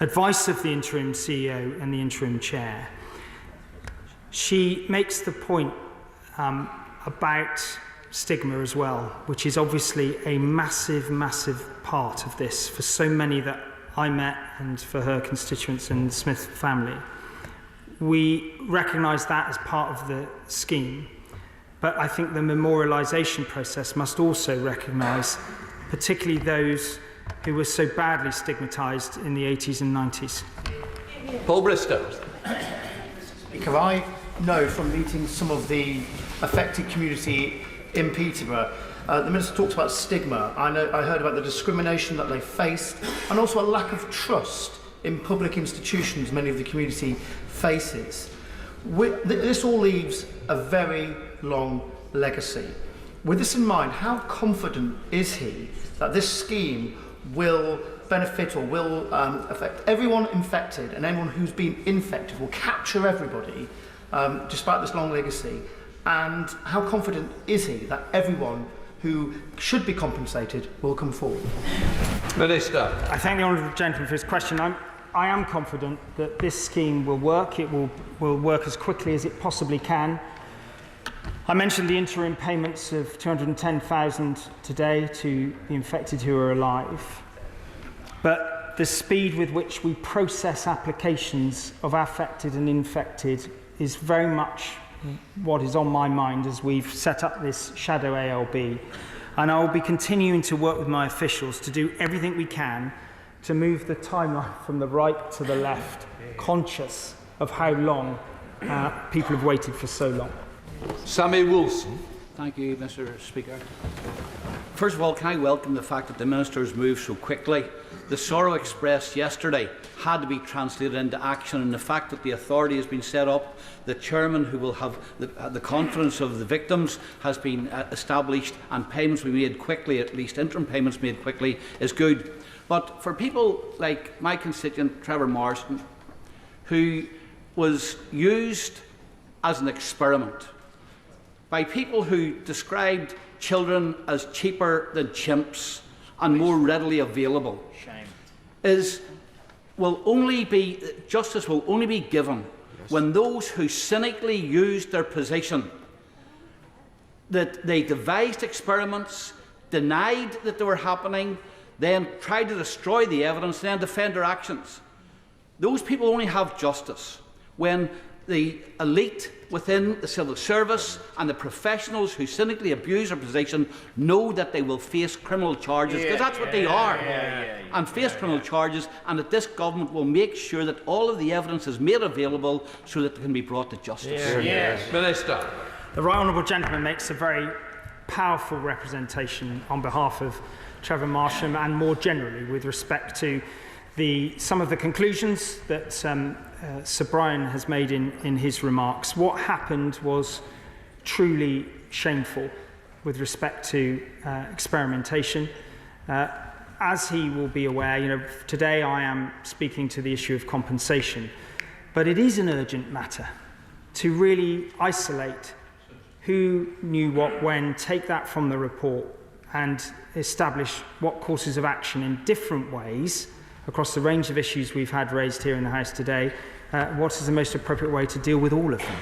advice of the interim CEO and the interim chair. She makes the point about stigma as well, which is obviously a massive, massive part of this for so many that I met and for her constituents and the Smith family. We recognise that as part of the scheme, but I think the memorialisation process must also recognise particularly those who were so badly stigmatised in the 80s and 90s. Paul Bristow. Speaker, I know from meeting some of the affected community in Peterborough, the Minister talked about stigma. I heard about the discrimination that they faced and also a lack of trust in public institutions many of the community faces. This all leaves a very long legacy. With this in mind, how confident is he that this scheme will benefit or will affect everyone infected, and anyone who's been infected will capture everybody despite this long legacy? And how confident is he that everyone who should be compensated will come forward? Minister. I thank the honourable gentleman for his question. I am confident that this scheme will work. It will work as quickly as it possibly can. I mentioned the interim payments of $210,000 today to the infected who are alive. But the speed with which we process applications of affected and infected is very much what is on my mind as we've set up this shadow ALB. And I will be continuing to work with my officials to do everything we can to move the timeline from the right to the left, conscious of how long people have waited for so long. Sammy Wilson. Thank you, Mr. Speaker. First of all, can I welcome the fact that the Minister has moved so quickly. The sorrow expressed yesterday had to be translated into action, and the fact that the authority has been set up, the chairman who will have the confidence of the victims has been established, and payments will be made quickly, at least interim payments made quickly, is good. But for people like my constituent Trevor Morrison, who was used as an experiment by people who described children as cheaper than chimps and more readily available, will only be justice will only be given when those who cynically used their position, that they devised experiments, denied that they were happening, then tried to destroy the evidence, then defend their actions. Those people only have justice when the elite within the civil service and the professionals who cynically abuse their position know that they will face criminal charges, because that's what they are, and face criminal charges, and that this government will make sure that all of the evidence is made available so that they can be brought to justice. Minister. The right honourable gentleman makes a very powerful representation on behalf of Trevor Marsham and more generally with respect to some of the conclusions that Sir Brian has made in his remarks. What happened was truly shameful with respect to experimentation. As he will be aware, today I am speaking to the issue of compensation, but it is an urgent matter to really isolate who knew what when, take that from the report and establish what courses of action in different ways across the range of issues we've had raised here in the House today, what is the most appropriate way to deal with all of them.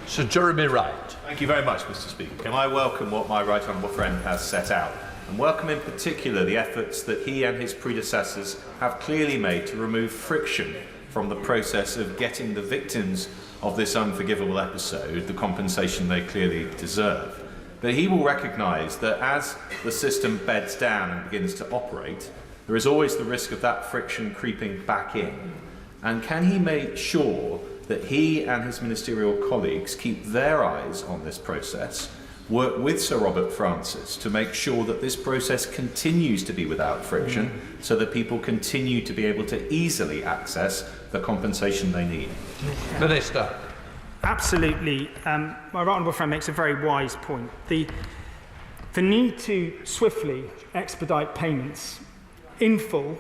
Sir Jeremy Wright. Thank you very much, Mr. Speaker. Can I welcome what my right honourable friend has set out, and welcome in particular the efforts that he and his predecessors have clearly made to remove friction from the process of getting the victims of this unforgivable episode the compensation they clearly deserve. But he will recognise that as the system beds down and begins to operate, there is always the risk of that friction creeping back in. And can he make sure that he and his ministerial colleagues keep their eyes on this process, work with Sir Robert Francis to make sure that this process continues to be without friction, so that people continue to be able to easily access the compensation they need? Minister. Absolutely. My right honourable friend makes a very wise point. The need to swiftly expedite payments in full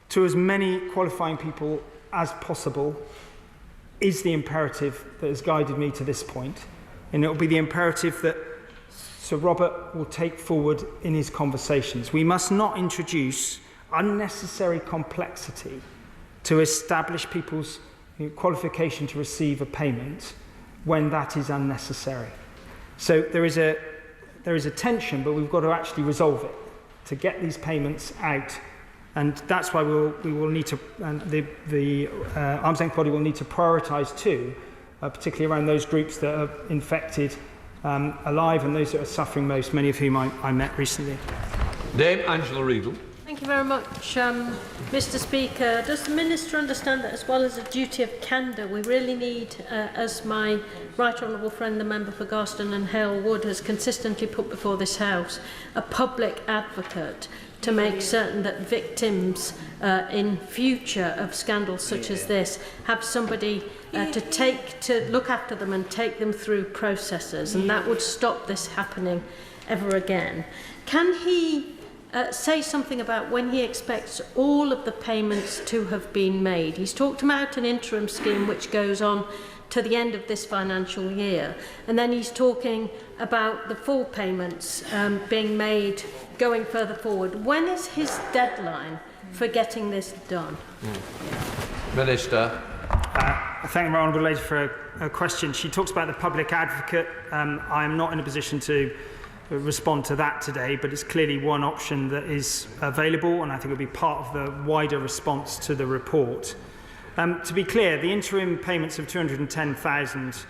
to as many qualifying people as possible is the imperative that has guided me to this point, and it will be the imperative that Sir Robert will take forward in his conversations. We must not introduce unnecessary complexity to establish people's qualification to receive a payment when that is unnecessary. So there is a tension, but we've got to actually resolve it to get these payments out, and that's why we will need to, and the arm's length body will need to prioritise too, particularly around those groups that are infected alive and those that are suffering most, many of whom I met recently. Dame Angela Riedel. Thank you very much, Mr. Speaker. Does the Minister understand that as well as a duty of candour, we really need, as my right honourable friend, the member for Garston and Hale Wood, has consistently put before this House, a public advocate to make certain that victims in future of scandals such as this have somebody to look after them and take them through processes, and that would stop this happening ever again. Can he say something about when he expects all of the payments to have been made? He's talked about an interim scheme which goes on to the end of this financial year, and then he's talking about the full payments being made going further forward. When is his deadline for getting this done? Minister. I thank the Honourable Lady for a question. She talks about the public advocate. I am not in a position to respond to that today, but it's clearly one option that is available, and I think will be part of the wider response to the report. To be clear, the interim payments of $210,000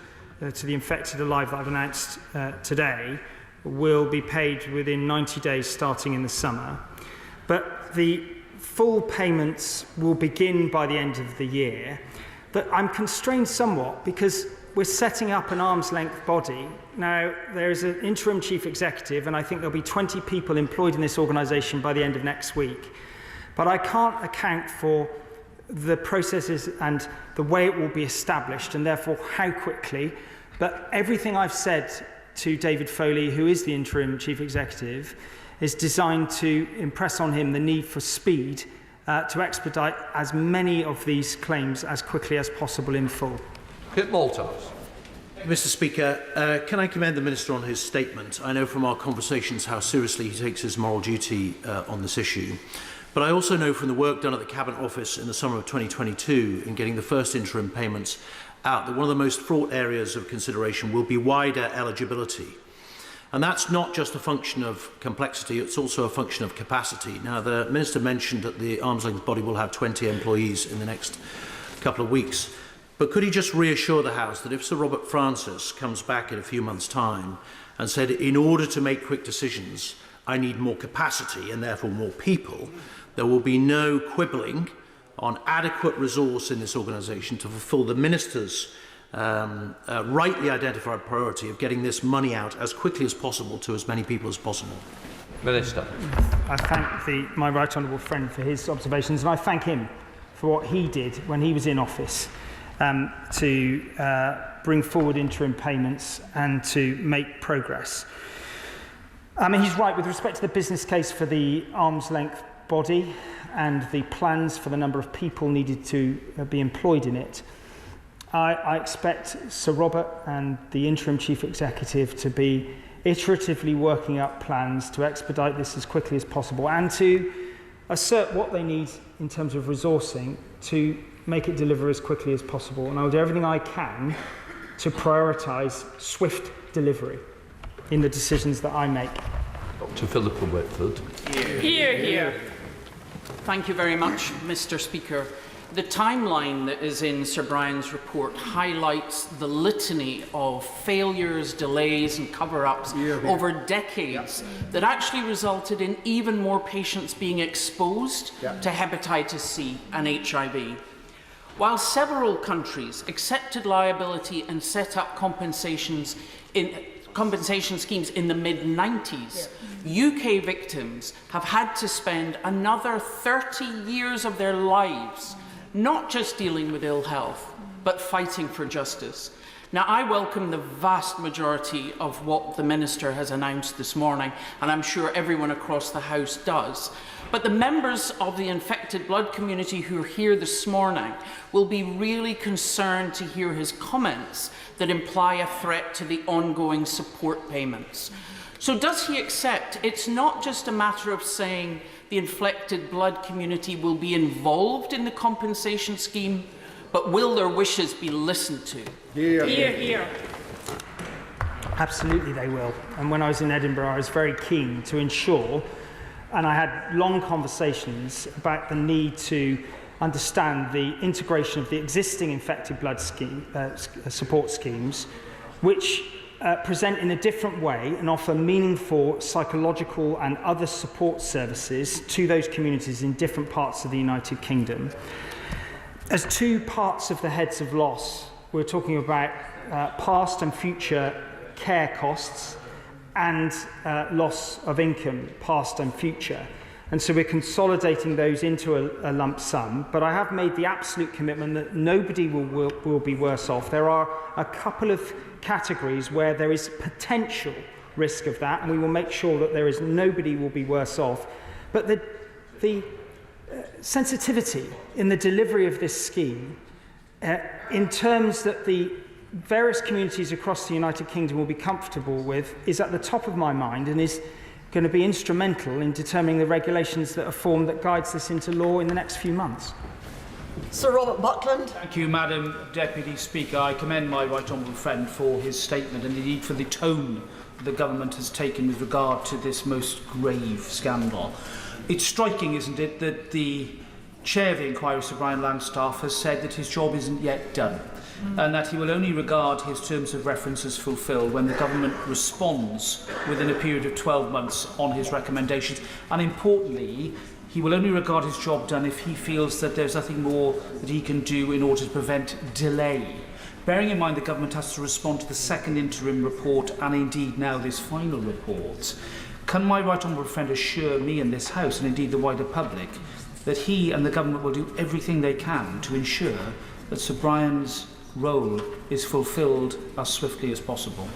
to the infected alive that I've announced today will be paid within 90 days starting in the summer, but the full payments will begin by the end of the year. But I'm constrained somewhat because we're setting up an arm's length body. Now, there is an interim chief executive, and I think there'll be 20 people employed in this organisation by the end of next week. But I can't account for the processes and the way it will be established, and therefore how quickly. But everything I've said to David Foley, who is the interim chief executive, is designed to impress on him the need for speed to expedite as many of these claims as quickly as possible in full. Kit Malthouse. Mr. Speaker, can I commend the Minister on his statement? I know from our conversations how seriously he takes his moral duty on this issue. But I also know from the work done at the Cabinet Office in the summer of 2022 in getting the first interim payments out that one of the most fraught areas of consideration will be wider eligibility. And that's not just a function of complexity, it's also a function of capacity. Now, the Minister mentioned that the arm's length body will have 20 employees in the next couple of weeks. But could he just reassure the House that if Sir Robert Francis comes back in a few months' time and said, in order to make quick decisions, I need more capacity and therefore more people, there will be no quibbling on adequate resource in this organisation to fulfil the Minister's rightly identified priority of getting this money out as quickly as possible to as many people as possible. Minister. I thank my right honourable friend for his observations, and I thank him for what he did when he was in office to bring forward interim payments and to make progress. I mean, he's right with respect to the business case for the arm's length body and the plans for the number of people needed to be employed in it. I expect Sir Robert and the interim chief executive to be iteratively working up plans to expedite this as quickly as possible and to assert what they need in terms of resourcing to make it deliver as quickly as possible. And I'll do everything I can to prioritise swift delivery in the decisions that I make. Dr. Philippa Whitford. Hear, hear. Thank you very much, Mr. Speaker. The timeline that is in Sir Brian's report highlights the litany of failures, delays and cover-ups over decades that actually resulted in even more patients being exposed to hepatitis C and HIV. While several countries accepted liability and set up compensation schemes in the mid-90s, UK victims have had to spend another 30 years of their lives not just dealing with ill health, but fighting for justice. Now, I welcome the vast majority of what the Minister has announced this morning, and I'm sure everyone across the House does. But the members of the infected blood community who are here this morning will be really concerned to hear his comments that imply a threat to the ongoing support payments. So does he accept it's not just a matter of saying the infected blood community will be involved in the compensation scheme, but will their wishes be listened to? Hear, hear. Absolutely they will. And when I was in Edinburgh, I was very keen to ensure, and I had long conversations about the need to understand the integration of the existing infected blood scheme, support schemes, which present in a different way and offer meaningful psychological and other support services to those communities in different parts of the United Kingdom. As two parts of the heads of loss, we're talking about past and future care costs and loss of income, past and future. And so we're consolidating those into a lump sum, but I have made the absolute commitment that nobody will be worse off. There are a couple of categories where there is potential risk of that, and we will make sure that nobody will be worse off. But the sensitivity in the delivery of this scheme, in terms that the various communities across the United Kingdom will be comfortable with, is at the top of my mind and is going to be instrumental in determining the regulations that are formed that guides this into law in the next few months. Sir Robert Buckland. Thank you, Madam Deputy Speaker. I commend my right honourable friend for his statement and indeed for the tone the government has taken with regard to this most grave scandal. It's striking, isn't it, that the chair of the inquiry, Sir Brian Langstaff, has said that his job isn't yet done and that he will only regard his terms of reference as fulfilled when the government responds within a period of 12 months on his recommendations. And importantly, he will only regard his job done if he feels that there's nothing more that he can do in order to prevent delay. Bearing in mind the government has to respond to the second interim report and indeed now this final report, can my right honourable friend assure me and this House and indeed the wider public that he and the government will do everything they can to ensure that Sir Brian's role is fulfilled as swiftly as possible?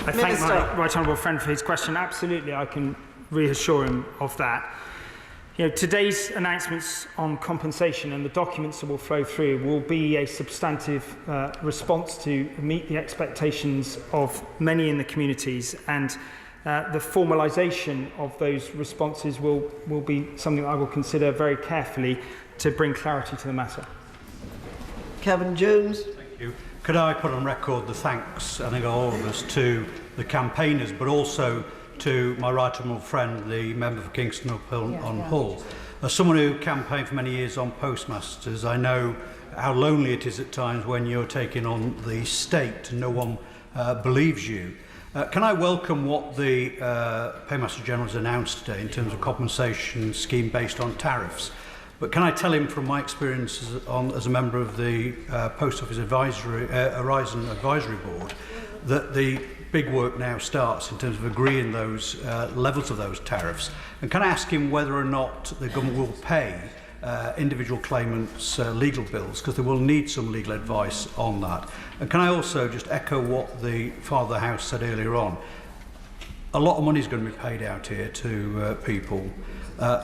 I thank my right honourable friend for his question. Absolutely, I can reassure him of that. You know, today's announcements on compensation and the documents that will flow through will be a substantive response to meet the expectations of many in the communities, and The formalisation of those responses will be something I will consider very carefully to bring clarity to the matter. Kevin Jones. Thank you. Could I put on record the thanks, I think, all of us, to the campaigners, but also to my right honourable friend, the member for Kingston on Hull. As someone who campaigned for many years on postmasters, I know how lonely it is at times when you're taking on the state and no one believes you. Can I welcome what the Paymaster General has announced today in terms of compensation scheme based on tariffs? But can I tell him from my experience as a member of the Post Office Horizon Advisory Board that the big work now starts in terms of agreeing those levels of those tariffs. And can I ask him whether or not the government will pay individual claimants' legal bills, because they will need some legal advice on that. And can I also just echo what the Father of the House said earlier on? A lot of money is going to be paid out here to people.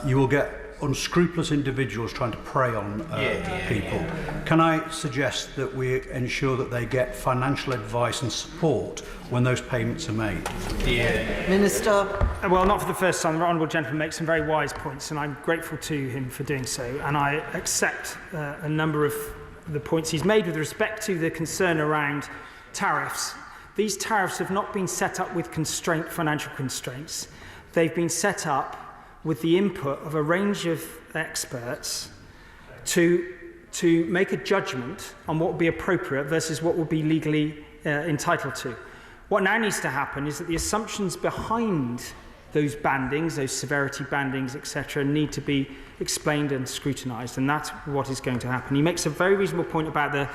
You will get unscrupulous individuals trying to prey on people. Can I suggest that we ensure that they get financial advice and support when those payments are made? Minister. Well, not for the first time. The Honourable Gentleman makes some very wise points, and I'm grateful to him for doing so. And I accept a number of the points he's made with respect to the concern around tariffs. These tariffs have not been set up with financial constraints. They've been set up with the input of a range of experts to make a judgment on what would be appropriate versus what would be legally entitled to. What now needs to happen is that the assumptions behind those bandings, those severity bandings, etc., need to be explained and scrutinised, and that's what is going to happen. He makes a very reasonable point about the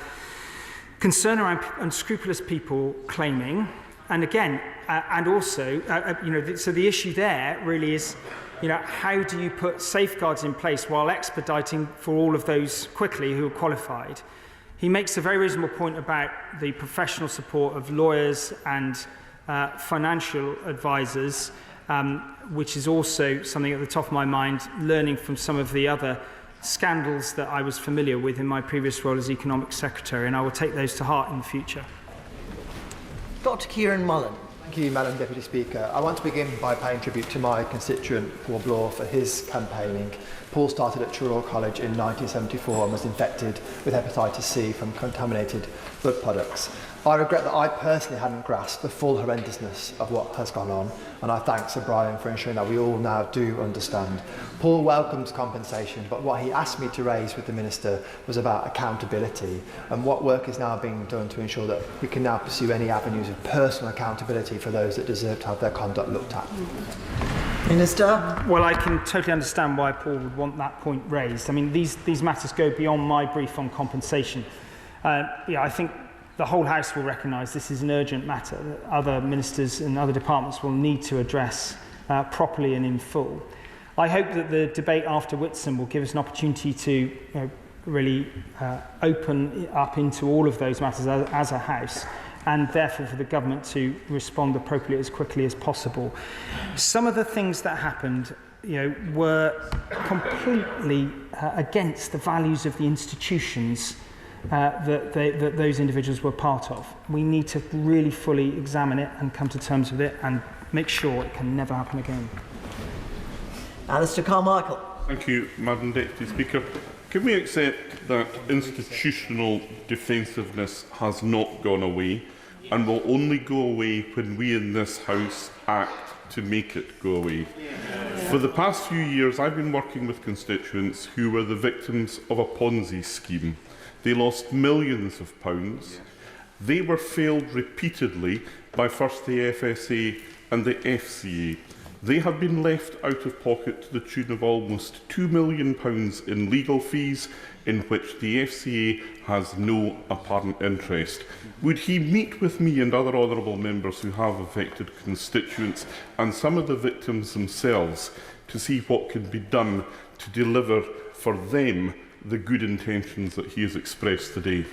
concern around unscrupulous people claiming, and again, and also, so the issue there really is, how do you put safeguards in place while expediting for all of those quickly who are qualified? He makes a very reasonable point about the professional support of lawyers and financial advisors, which is also something at the top of my mind, learning from some of the other scandals that I was familiar with in my previous role as Economic Secretary, and I will take those to heart in the future. Dr. Kieran Mullen. Thank you, Madam Deputy Speaker. I want to begin by paying tribute to my constituent, Paul Bloor, for his campaigning. Paul started at Truro College in 1974 and was infected with hepatitis C from contaminated blood products. I regret that I personally hadn't grasped the full horrendousness of what has gone on, and I thank Sir Brian for ensuring that we all now do understand. Paul welcomes compensation, but what he asked me to raise with the Minister was about accountability and what work is now being done to ensure that we can now pursue any avenues of personal accountability for those that deserve to have their conduct looked at. Minister. Well, I can totally understand why Paul would want that point raised. I mean, these matters go beyond my brief on compensation. I think the whole House will recognise this is an urgent matter that other ministers and other departments will need to address properly and in full. I hope that the debate after Whitsun will give us an opportunity to really open up into all of those matters as a House, and therefore for the government to respond appropriately as quickly as possible. Some of the things that happened were completely against the values of the institutions that those individuals were part of. We need to really fully examine it and come to terms with it and make sure it can never happen again. Alistair Carmichael. Thank you, Madam Deputy Speaker. Can we accept that institutional defensiveness has not gone away and will only go away when we in this House act to make it go away? For the past few years, I've been working with constituents who were the victims of a Ponzi scheme. They lost millions of pounds. They were failed repeatedly by first the FSA and the FCA. They have been left out of pocket to the tune of almost £2 million in legal fees, in which the FCA has no apparent interest. Would he meet with me and other honourable members who have affected constituents and some of the victims themselves to see what can be done to deliver for them the good intentions that he has expressed today?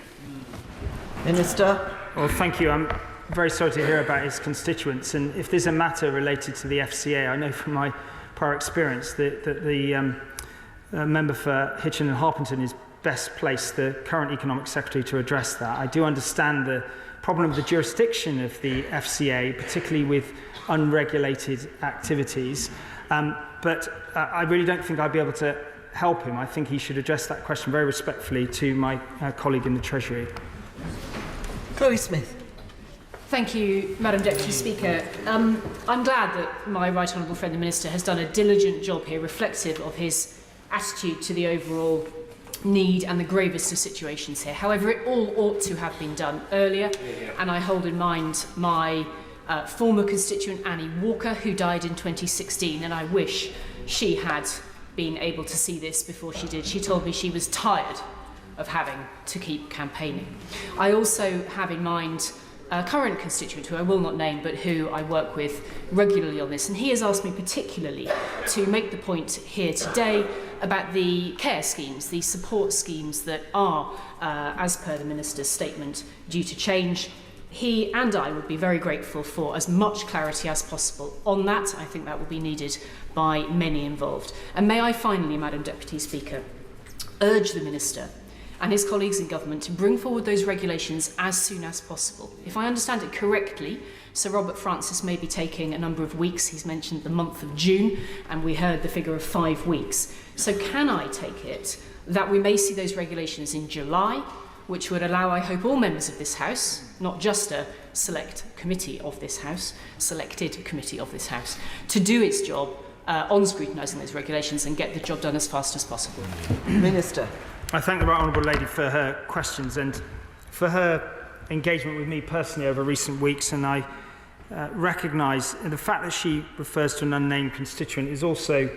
Minister. Well, thank you. I'm very sorry to hear about his constituents, and if there's a matter related to the FCA, I know from my prior experience that the member for Hitchin and Harpington is best placed, the current Economic Secretary, to address that. I do understand the problem of the jurisdiction of the FCA, particularly with unregulated activities, but I really don't think I'd be able to help him. I think he should address that question very respectfully to my colleague in the Treasury. Chloe Smith. Thank you, Madam Deputy Speaker. I'm glad that my right honourable friend the Minister has done a diligent job here, reflective of his attitude to the overall need and the gravest of situations here. However, it all ought to have been done earlier, and I hold in mind my former constituent Annie Walker, who died in 2016, and I wish she had been able to see this before she did. She told me she was tired of having to keep campaigning. I also have in mind a current constituent who I will not name, but who I work with regularly on this, and he has asked me particularly to make the point here today about the care schemes, the support schemes that are, as per the Minister's statement, due to change. He and I would be very grateful for as much clarity as possible on that. I think that will be needed by many involved. And may I finally, Madam Deputy Speaker, urge the Minister and his colleagues in government to bring forward those regulations as soon as possible. If I understand it correctly, Sir Robert Francis may be taking a number of weeks. He's mentioned the month of June, and we heard the figure of 5 weeks. So can I take it that we may see those regulations in July, which would allow, I hope, all members of this House, not just a select committee of this House, selected committee of this House, to do its job on scrutinising those regulations and get the job done as fast as possible. Minister. I thank the right honourable lady for her questions and for her engagement with me personally over recent weeks, and I recognise the fact that she refers to an unnamed constituent is also,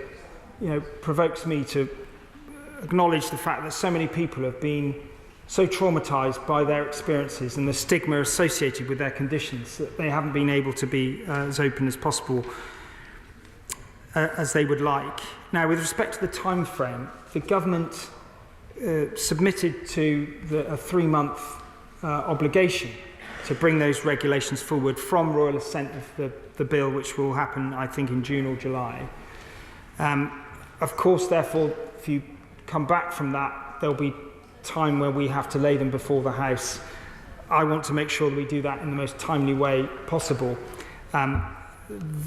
provokes me to acknowledge the fact that so many people have been so traumatised by their experiences and the stigma associated with their conditions that they haven't been able to be as open as possible as they would like. Now, with respect to the time frame, the government submitted to a 3-month obligation to bring those regulations forward from royal assent of the bill, which will happen, I think, in June or July. Of course, therefore, if you come back from that, there'll be time where we have to lay them before the House. I want to make sure that we do that in the most timely way possible.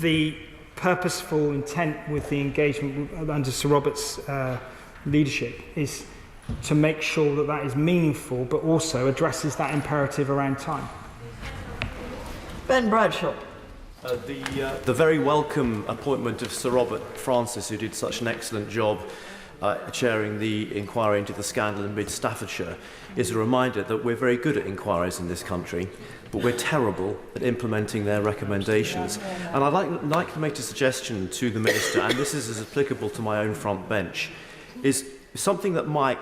The purposeful intent with the engagement under Sir Robert's leadership is to make sure that that is meaningful, but also addresses that imperative around time. Ben Bradshaw. The very welcome appointment of Sir Robert Francis, who did such an excellent job chairing the inquiry into the scandal in mid-Staffordshire, is a reminder that we're very good at inquiries in this country, but we're terrible at implementing their recommendations. And I'd like to make a suggestion to the Minister, and this is as applicable to my own front bench, is something that might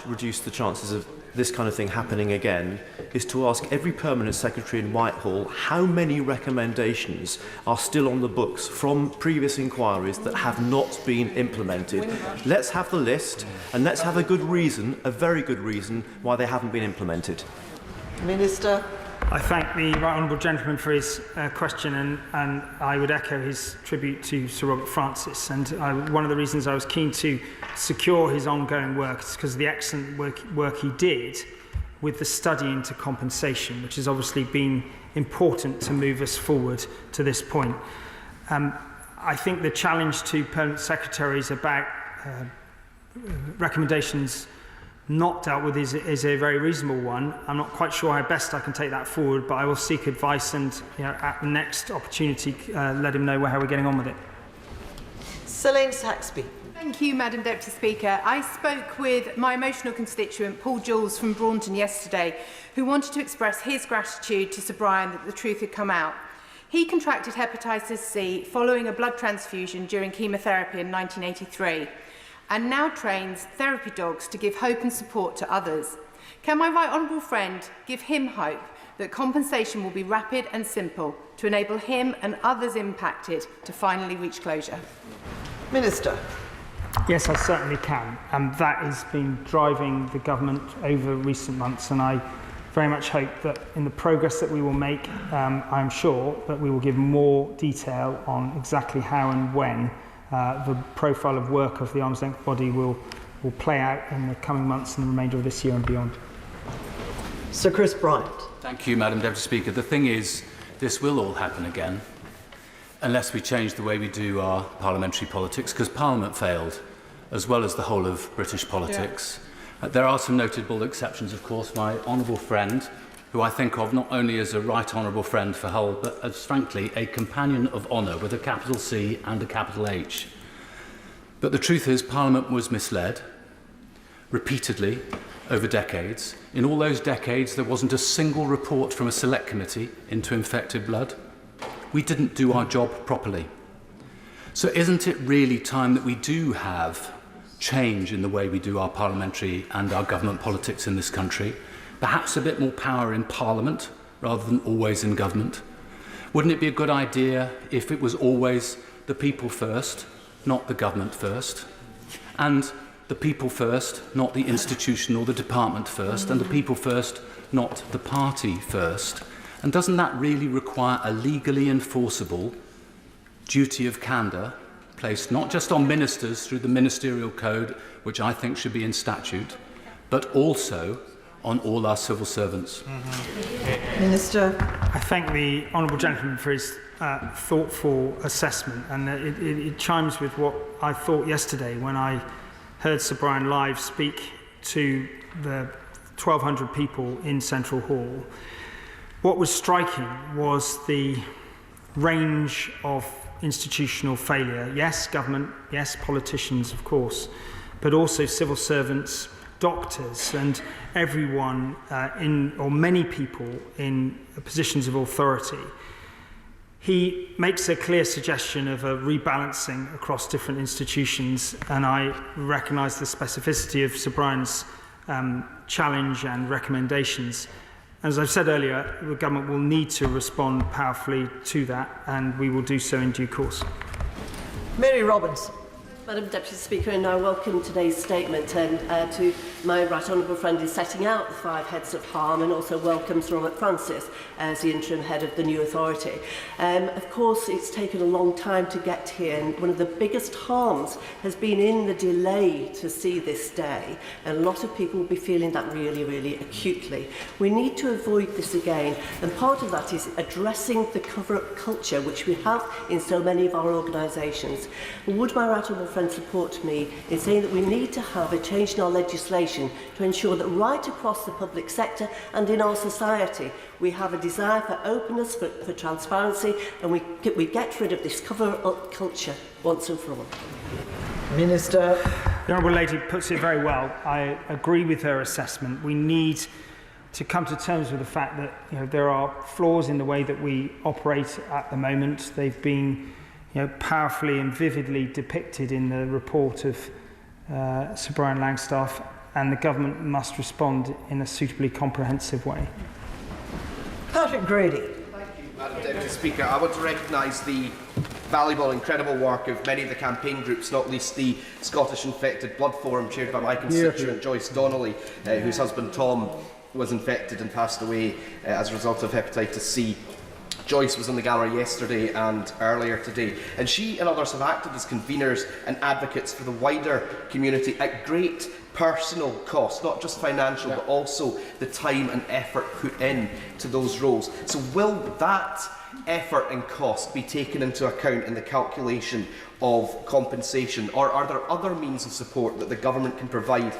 reduce the chances of this kind of thing happening again, is to ask every permanent secretary in Whitehall how many recommendations are still on the books from previous inquiries that have not been implemented. Let's have the list, and let's have a good reason, a very good reason, why they haven't been implemented. Minister. I thank the right honourable gentleman for his question, and I would echo his tribute to Sir Robert Francis. And one of the reasons I was keen to secure his ongoing work is because of the excellent work he did with the study into compensation, which has obviously been important to move us forward to this point. I think the challenge to permanent secretaries about recommendations not dealt with is a very reasonable one. I'm not quite sure how best I can take that forward, but I will seek advice and at the next opportunity let him know how we're getting on with it. Celine Saxby. Thank you, Madam Deputy Speaker. I spoke with my emotional constituent, Paul Jules from Braunton yesterday, who wanted to express his gratitude to Sir Brian that the truth had come out. He contracted hepatitis C following a blood transfusion during chemotherapy in 1983. And now trains therapy dogs to give hope and support to others. Can my right honourable friend give him hope that compensation will be rapid and simple to enable him and others impacted to finally reach closure? Minister. Yes, I certainly can. That has been driving the government over recent months, and I very much hope that in the progress that we will make, I'm sure that we will give more detail on exactly how and when the profile of work of the arm's length body will will play out in the coming months and the remainder of this year and beyond. Sir Chris Bryant. Thank you, Madam Deputy Speaker. The thing is, this will all happen again unless we change the way we do our parliamentary politics, because Parliament failed, as well as the whole of British politics. There are some notable exceptions, of course. My honourable friend, who I think of not only as a right honourable friend for Hull, but as, frankly, a companion of honour with a capital C and a capital H. But the truth is, Parliament was misled repeatedly over decades. In all those decades, there wasn't a single report from a select committee into infected blood. We didn't do our job properly. So isn't it really time that we do have change in the way we do our parliamentary and our government politics in this country? Perhaps a bit more power in Parliament rather than always in government? Wouldn't it be a good idea if it was always the people first, not the government first? And the people first, not the institution or the department first, and the people first, not the party first. And doesn't that really require a legally enforceable duty of candour placed not just on ministers through the ministerial code, which I think should be in statute, but also on all our civil servants? Minister. I thank the honourable gentleman for his thoughtful assessment, and it chimes with what I thought yesterday when I heard Sir Brian live speak to the 1,200 people in Central Hall. What was striking was the range of institutional failure. Yes, government, yes, politicians, of course, but also civil servants, doctors, and everyone or many people in positions of authority. He makes a clear suggestion of a rebalancing across different institutions, and I recognise the specificity of Sir Brian's challenge and recommendations. As I've said earlier, the government will need to respond powerfully to that, and we will do so in due course. Mary Robinson. Madam Deputy Speaker, and I welcome today's statement, and to my right honourable friend in setting out the 5 heads of harm, and also welcome Sir Robert Francis as the interim head of the new authority. Of course, it's taken a long time to get here, and one of the biggest harms has been in the delay to see this day, and a lot of people will be feeling that really, really acutely. We need to avoid this again, and part of that is addressing the cover-up culture which we have in so many of our organisations. Would my right honourable friend support me in saying that we need to have a change in our legislation to ensure that right across the public sector and in our society we have a desire for openness, for transparency, and we get rid of this cover-up culture once and for all. Minister. The Honourable Lady puts it very well. I agree with her assessment. We need to come to terms with the fact that there are flaws in the way that we operate at the moment. They've been powerfully and vividly depicted in the report of Sir Brian Langstaff, and the government must respond in a suitably comprehensive way. Patrick Grady. Thank you, Madam Deputy Speaker. I want to recognise the valuable, incredible work of many of the campaign groups, not least the Scottish Infected Blood Forum, chaired by my constituent Joyce Donnelly, whose husband Tom was infected and passed away as a result of hepatitis C. Joyce was in the gallery yesterday and earlier today, and she and others have acted as conveners and advocates for the wider community at great personal cost, not just financial, but also the time and effort put in to those roles. So will that effort and cost be taken into account in the calculation of compensation, or are there other means of support that the government can provide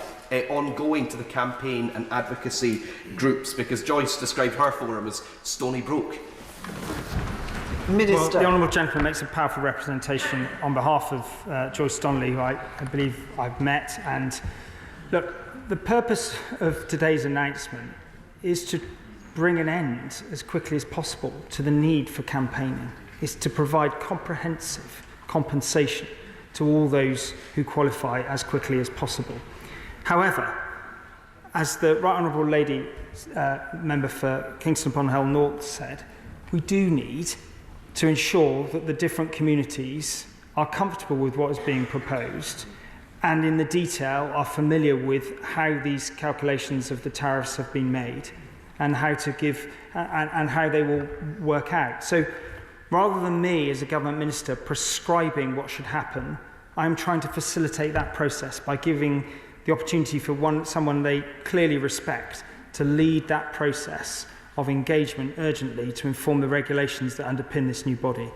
ongoing to the campaign and advocacy groups? Because Joyce described her forum as Stony Broke. Minister. Well, the honourable gentleman makes a powerful representation on behalf of Joyce Donnelly, who I believe I've met. And look, the purpose of today's announcement is to bring an end as quickly as possible to the need for campaigning, is to provide comprehensive compensation to all those who qualify as quickly as possible. However, as the Right Honourable Lady member for Kingston upon Hull North said, we do need to ensure that the different communities are comfortable with what is being proposed and in the detail are familiar with how these calculations of the tariffs have been made and how to give and how they will work out. So rather than me as a government minister prescribing what should happen, I'm trying to facilitate that process by giving the opportunity for someone they clearly respect to lead that process of engagement urgently to inform the regulations that underpin this new body.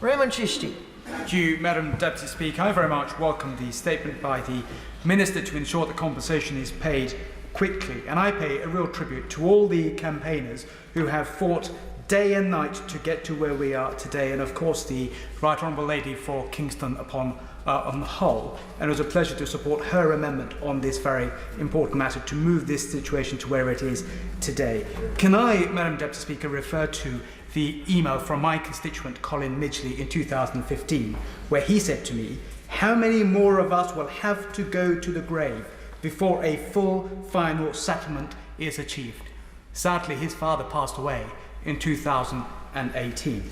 Raymond Chishti. Thank you, Madam Deputy Speaker. I very much welcome the statement by the Minister to ensure that compensation is paid quickly. And I pay a real tribute to all the campaigners who have fought day and night to get to where we are today, and of course the Right Honourable Lady for Kingston upon Hull. And it was a pleasure to support her amendment on this very important matter to move this situation to where it is today. Can I, Madam Deputy Speaker, refer to the email from my constituent Colin Midgley in 2015, where he said to me, "How many more of us will have to go to the grave before a full final settlement is achieved?" Sadly, his father passed away in 2018.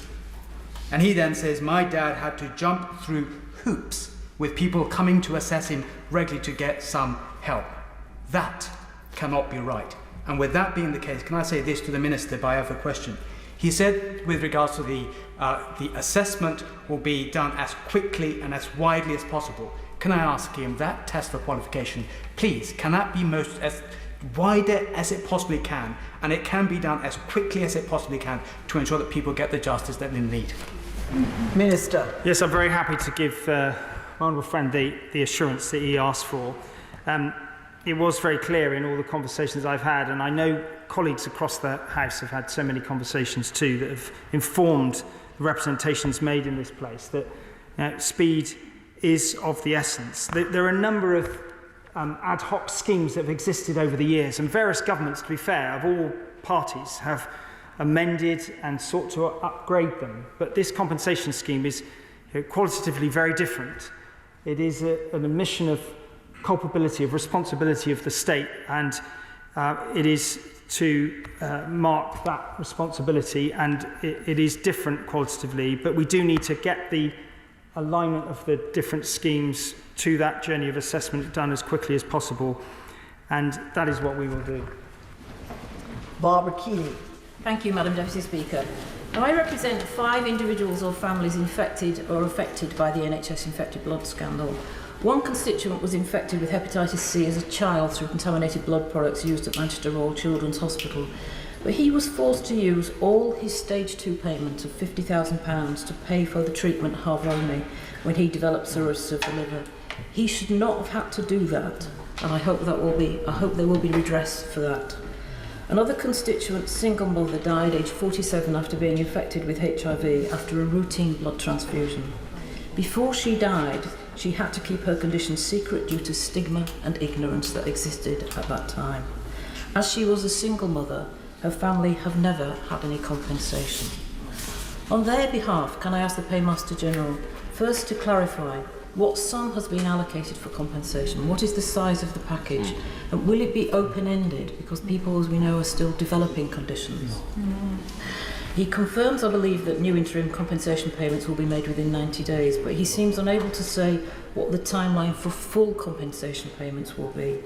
And he then says, "My dad had to jump through hoops with people coming to assess him regularly to get some help." That cannot be right. And with that being the case, can I say this to the Minister by other question? He said with regards to the assessment will be done as quickly and as widely as possible. Can I ask him that test for qualification, please, can that be as wider as it possibly can, and it can be done as quickly as it possibly can to ensure that people get the justice that they need? Minister. Yes, I'm very happy to give my honourable friend the assurance that he asked for. It was very clear in all the conversations I've had, and I know colleagues across the House have had so many conversations too that have informed the representations made in this place, that speed is of the essence. There are a number of ad hoc schemes that have existed over the years, and various governments, to be fair, of all parties have amended and sought to upgrade them. But this compensation scheme is qualitatively very different. It is an admission of culpability, of responsibility of the state, and it is to mark that responsibility, and it is different qualitatively, but we do need to get the alignment of the different schemes to that journey of assessment done as quickly as possible, and that is what we will do. Barbara Keeley. Thank you, Madam Deputy Speaker. Now, I represent 5 individuals or families infected or affected by the NHS infected blood scandal. One constituent was infected with hepatitis C as a child through contaminated blood products used at Manchester Royal Children's Hospital, but he was forced to use all his stage 2 payment of £50,000 to pay for the treatment Harvoni when he developed cirrhosis of the liver. He should not have had to do that, and I hope there will be redress for that. Another constituent, single mother, died aged 47 after being infected with HIV after a routine blood transfusion. Before she died, she had to keep her condition secret due to stigma and ignorance that existed at that time. As she was a single mother, her family have never had any compensation. On their behalf, can I ask the Paymaster General first to clarify what sum has been allocated for compensation? What is the size of the package? And will it be open-ended? Because people, as we know, are still developing conditions. He confirms, I believe, that new interim compensation payments will be made within 90 days, but he seems unable to say what the timeline for full compensation payments will be.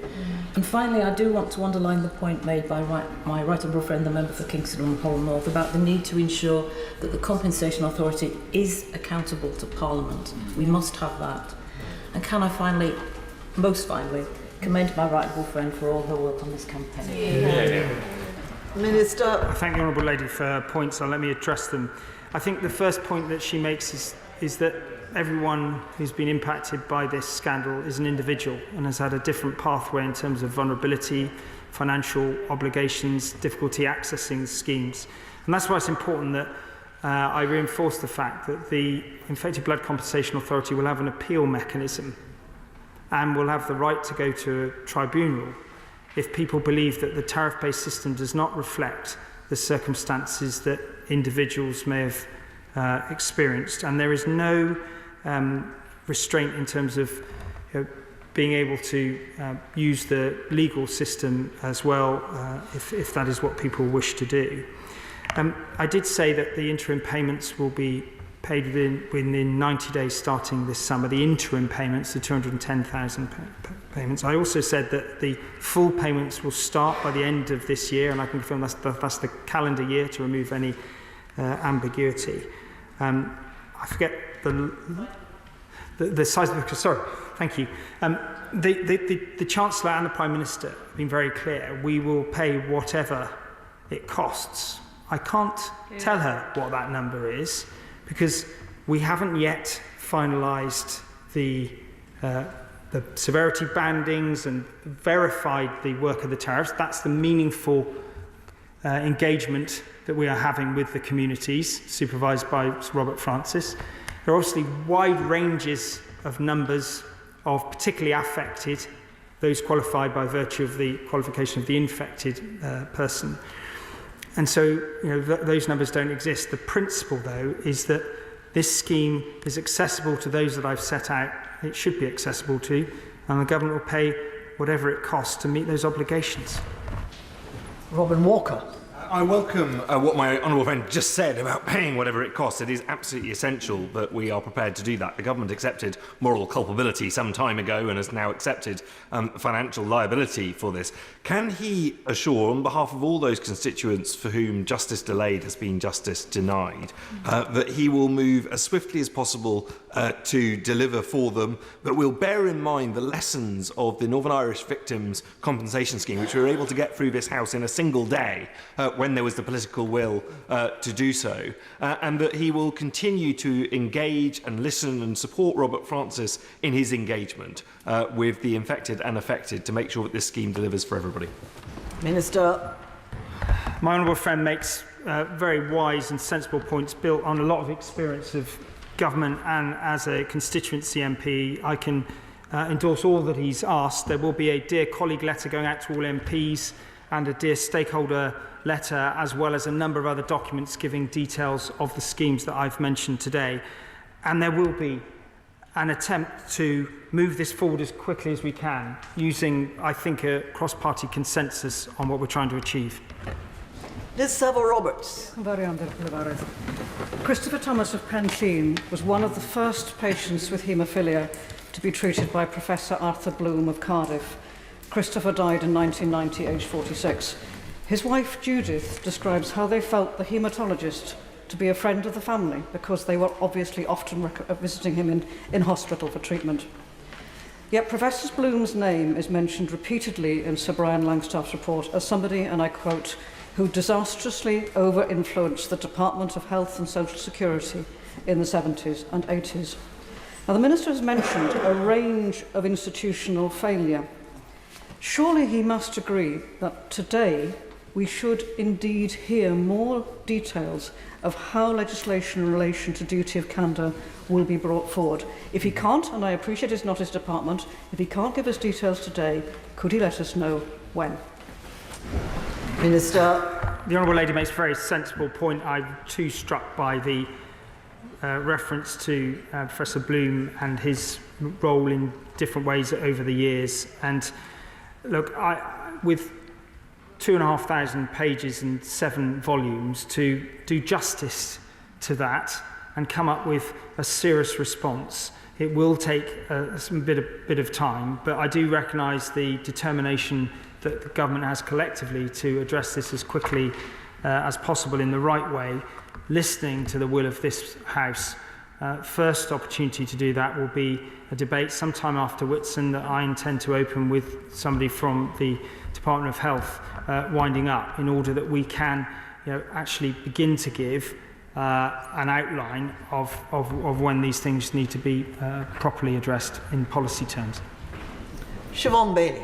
And finally, I do want to underline the point made by my right honourable friend, the member for Kingston and Hull North, about the need to ensure that the Compensation Authority is accountable to Parliament. We must have that. And can I finally, most finally, commend my right honourable friend for all her work on this campaign. Minister. I thank the Honourable Lady for her points, and let me address them. I think the first point that she makes is that everyone who's been impacted by this scandal is an individual and has had a different pathway in terms of vulnerability, financial obligations, difficulty accessing schemes. And that's why it's important that I reinforce the fact that the Infected Blood Compensation Authority will have an appeal mechanism and will have the right to go to a tribunal if people believe that the tariff-based system does not reflect the circumstances that individuals may have experienced. And there is no restraint in terms of being able to use the legal system as well, if that is what people wish to do. I did say that the interim payments will be paid within 90 days starting this summer, the interim payments, the 210,000 payments. I also said that the full payments will start by the end of this year, and I can confirm that's the calendar year to remove any ambiguity. I forget the the size of the... Sorry, thank you. The Chancellor and the Prime Minister have been very clear. We will pay whatever it costs. I can't tell her what that number is because we haven't yet finalised the severity bandings and verified the work of the tariffs. That's the meaningful engagement that we are having with the communities, supervised by Robert Francis. There are obviously wide ranges of numbers of particularly affected, those qualified by virtue of the qualification of the infected person. And so, those numbers don't exist. The principle, though, is that this scheme is accessible to those that I've set out. It should be accessible to, and the government will pay whatever it costs to meet those obligations. Robin Walker. I welcome what my honourable friend just said about paying whatever it costs. It is absolutely essential that we are prepared to do that. The government accepted moral culpability some time ago and has now accepted financial liability for this. Can he assure, on behalf of all those constituents for whom justice delayed has been justice denied, that he will move as swiftly as possible to deliver for them, but we'll bear in mind the lessons of the Northern Irish Victims Compensation Scheme, which we were able to get through this House in a single day when there was the political will to do so, and that he will continue to engage and listen and support Robert Francis in his engagement with the infected and affected to make sure that this scheme delivers for everybody. Minister. My honourable friend makes very wise and sensible points built on a lot of experience of government, and as a constituency MP, I can endorse all that he's asked. There will be a Dear Colleague letter going out to all MPs and a Dear Stakeholder letter, as well as a number of other documents giving details of the schemes that I've mentioned today. And there will be an attempt to move this forward as quickly as we can, using, I think, a cross-party consensus on what we're trying to achieve. Liz Savile Roberts. Christopher Thomas of Penllyn was one of the first patients with haemophilia to be treated by Professor Arthur Bloom of Cardiff. Christopher died in 1990, aged 46. His wife Judith describes how they felt the haematologist to be a friend of the family because they were obviously often visiting him in hospital for treatment. Yet Professor Bloom's name is mentioned repeatedly in Sir Brian Langstaff's report as somebody, and I quote, who disastrously over-influenced the Department of Health and Social Security in the 70s and 80s. Now, the Minister has mentioned a range of institutional failure. Surely he must agree that today we should indeed hear more details of how legislation in relation to duty of candour will be brought forward. If he can't, and I appreciate it's not his department, if he can't give us details today, could he let us know when? Minister. The Honourable Lady makes a very sensible point. I'm too struck by the reference to Professor Bloom and his role in different ways over the years. And look, with 2,500 pages and 7 volumes, to do justice to that and come up with a serious response, it will take a bit of time, but I do recognise the determination that the government has collectively to address this as quickly as possible in the right way, listening to the will of this House. First opportunity to do that will be a debate sometime after Whitsun that I intend to open with somebody from the Department of Health winding up, in order that we can actually begin to give an outline of when these things need to be properly addressed in policy terms. Siobhan Bailey.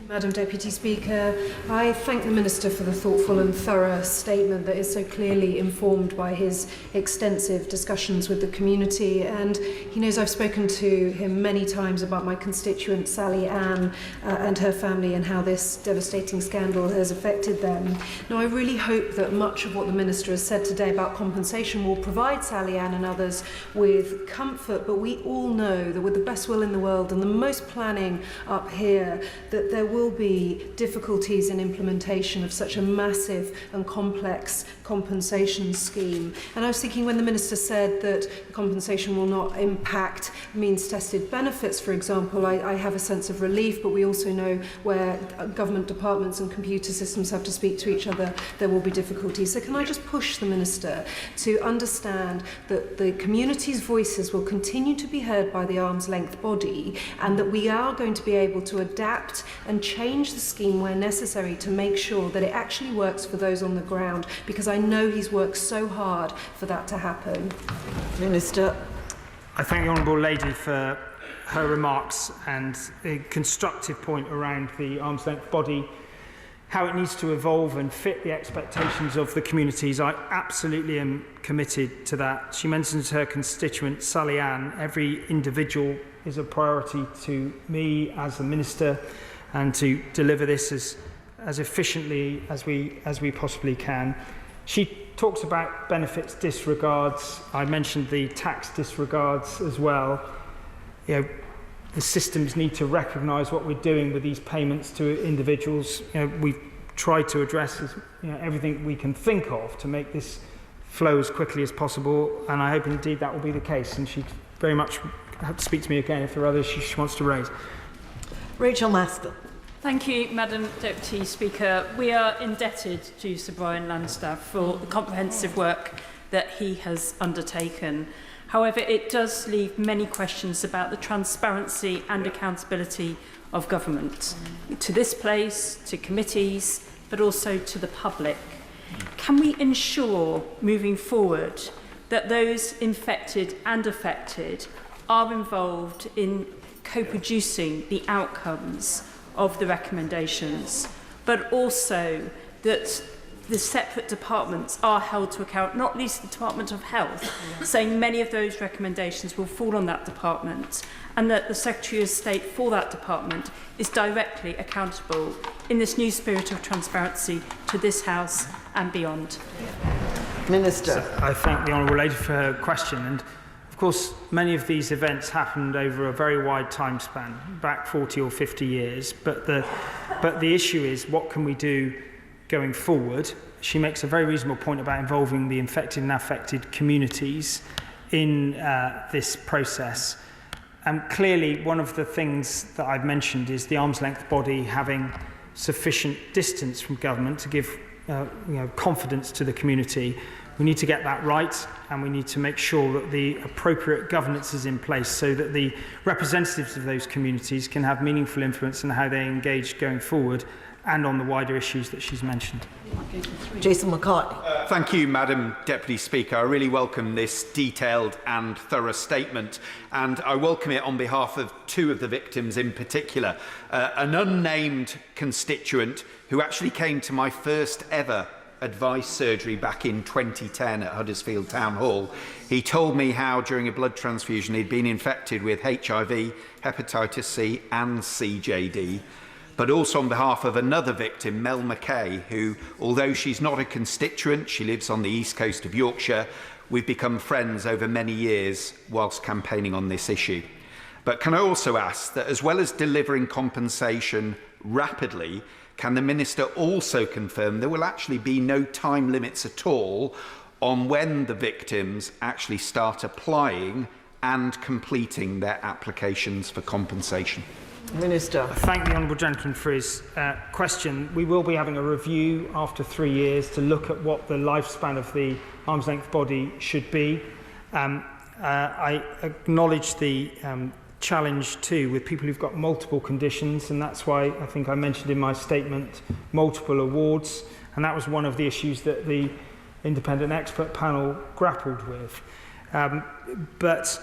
Madam Deputy Speaker, I thank the Minister for the thoughtful and thorough statement that is so clearly informed by his extensive discussions with the community, and he knows I've spoken to him many times about my constituent Sally Ann and her family and how this devastating scandal has affected them. Now, I really hope that much of what the Minister has said today about compensation will provide Sally Ann and others with comfort, but we all know that with the best will in the world and the most planning up here, that there will will be difficulties in implementation of such a massive and complex compensation scheme. And I was thinking, when the Minister said that the compensation will not impact means-tested benefits, for example, I have a sense of relief, but we also know where government departments and computer systems have to speak to each other, there will be difficulties. So can I just push the Minister to understand that the community's voices will continue to be heard by the arm's length body, and that we are going to be able to adapt and change the scheme where necessary to make sure that it actually works for those on the ground, because I know he's worked so hard for that to happen. Minister. I thank the Honourable Lady for her remarks and a constructive point around the arm's length body, how it needs to evolve and fit the expectations of the communities. I absolutely am committed to that. She mentions her constituent, Sally Ann. Every individual is a priority to me as the Minister, and to deliver this as efficiently as we possibly can. She talks about benefits disregards. I mentioned the tax disregards as well. You know, the systems need to recognise what we're doing with these payments to individuals. You know, we've tried to address everything we can think of to make this flow as quickly as possible, and I hope indeed that will be the case. And she very much have to speak to me again if there are others she wants to raise. Rachel Maskell. Thank you, Madam Deputy Speaker. We are indebted to Sir Brian Landstaff for the comprehensive work that he has undertaken. However, it does leave many questions about the transparency and accountability of government, to this place, to committees, but also to the public. Can we ensure, moving forward, that those infected and affected are involved in co-producing the outcomes of the recommendations, but also that the separate departments are held to account, not least the Department of Health, saying many of those recommendations will fall on that department, and that the Secretary of State for that department is directly accountable in this new spirit of transparency to this House and beyond. Minister. So I thank the Honourable Lady for her question. And of course, many of these events happened over a very wide time span, back 40 or 50 years. But the issue is, what can we do going forward? She makes a very reasonable point about involving the infected and affected communities in this process. And clearly, one of the things that I've mentioned is the arm's length body having sufficient distance from government to give confidence to the community. We need to get that right, and we need to make sure that the appropriate governance is in place so that the representatives of those communities can have meaningful influence in how they engage going forward and on the wider issues that she's mentioned. Jason McCartney. Thank you, Madam Deputy Speaker. I really welcome this detailed and thorough statement, and I welcome it on behalf of two of the victims in particular. An unnamed constituent who actually came to my first ever advice surgery back in 2010 at Huddersfield Town Hall. He told me how during a blood transfusion he'd been infected with HIV, hepatitis C and CJD. But also on behalf of another victim, Mel McKay, who, although she's not a constituent, she lives on the east coast of Yorkshire, we've become friends over many years whilst campaigning on this issue. But can I also ask that, as well as delivering compensation rapidly, can the Minister also confirm there will actually be no time limits at all on when the victims actually start applying and completing their applications for compensation? Minister. I thank the Honourable Gentleman for his question. We will be having a review after 3 years to look at what the lifespan of the arm's length body should be. I acknowledge the challenge too with people who've got multiple conditions, and that's why I think I mentioned in my statement multiple awards, and that was one of the issues that the independent expert panel grappled with. But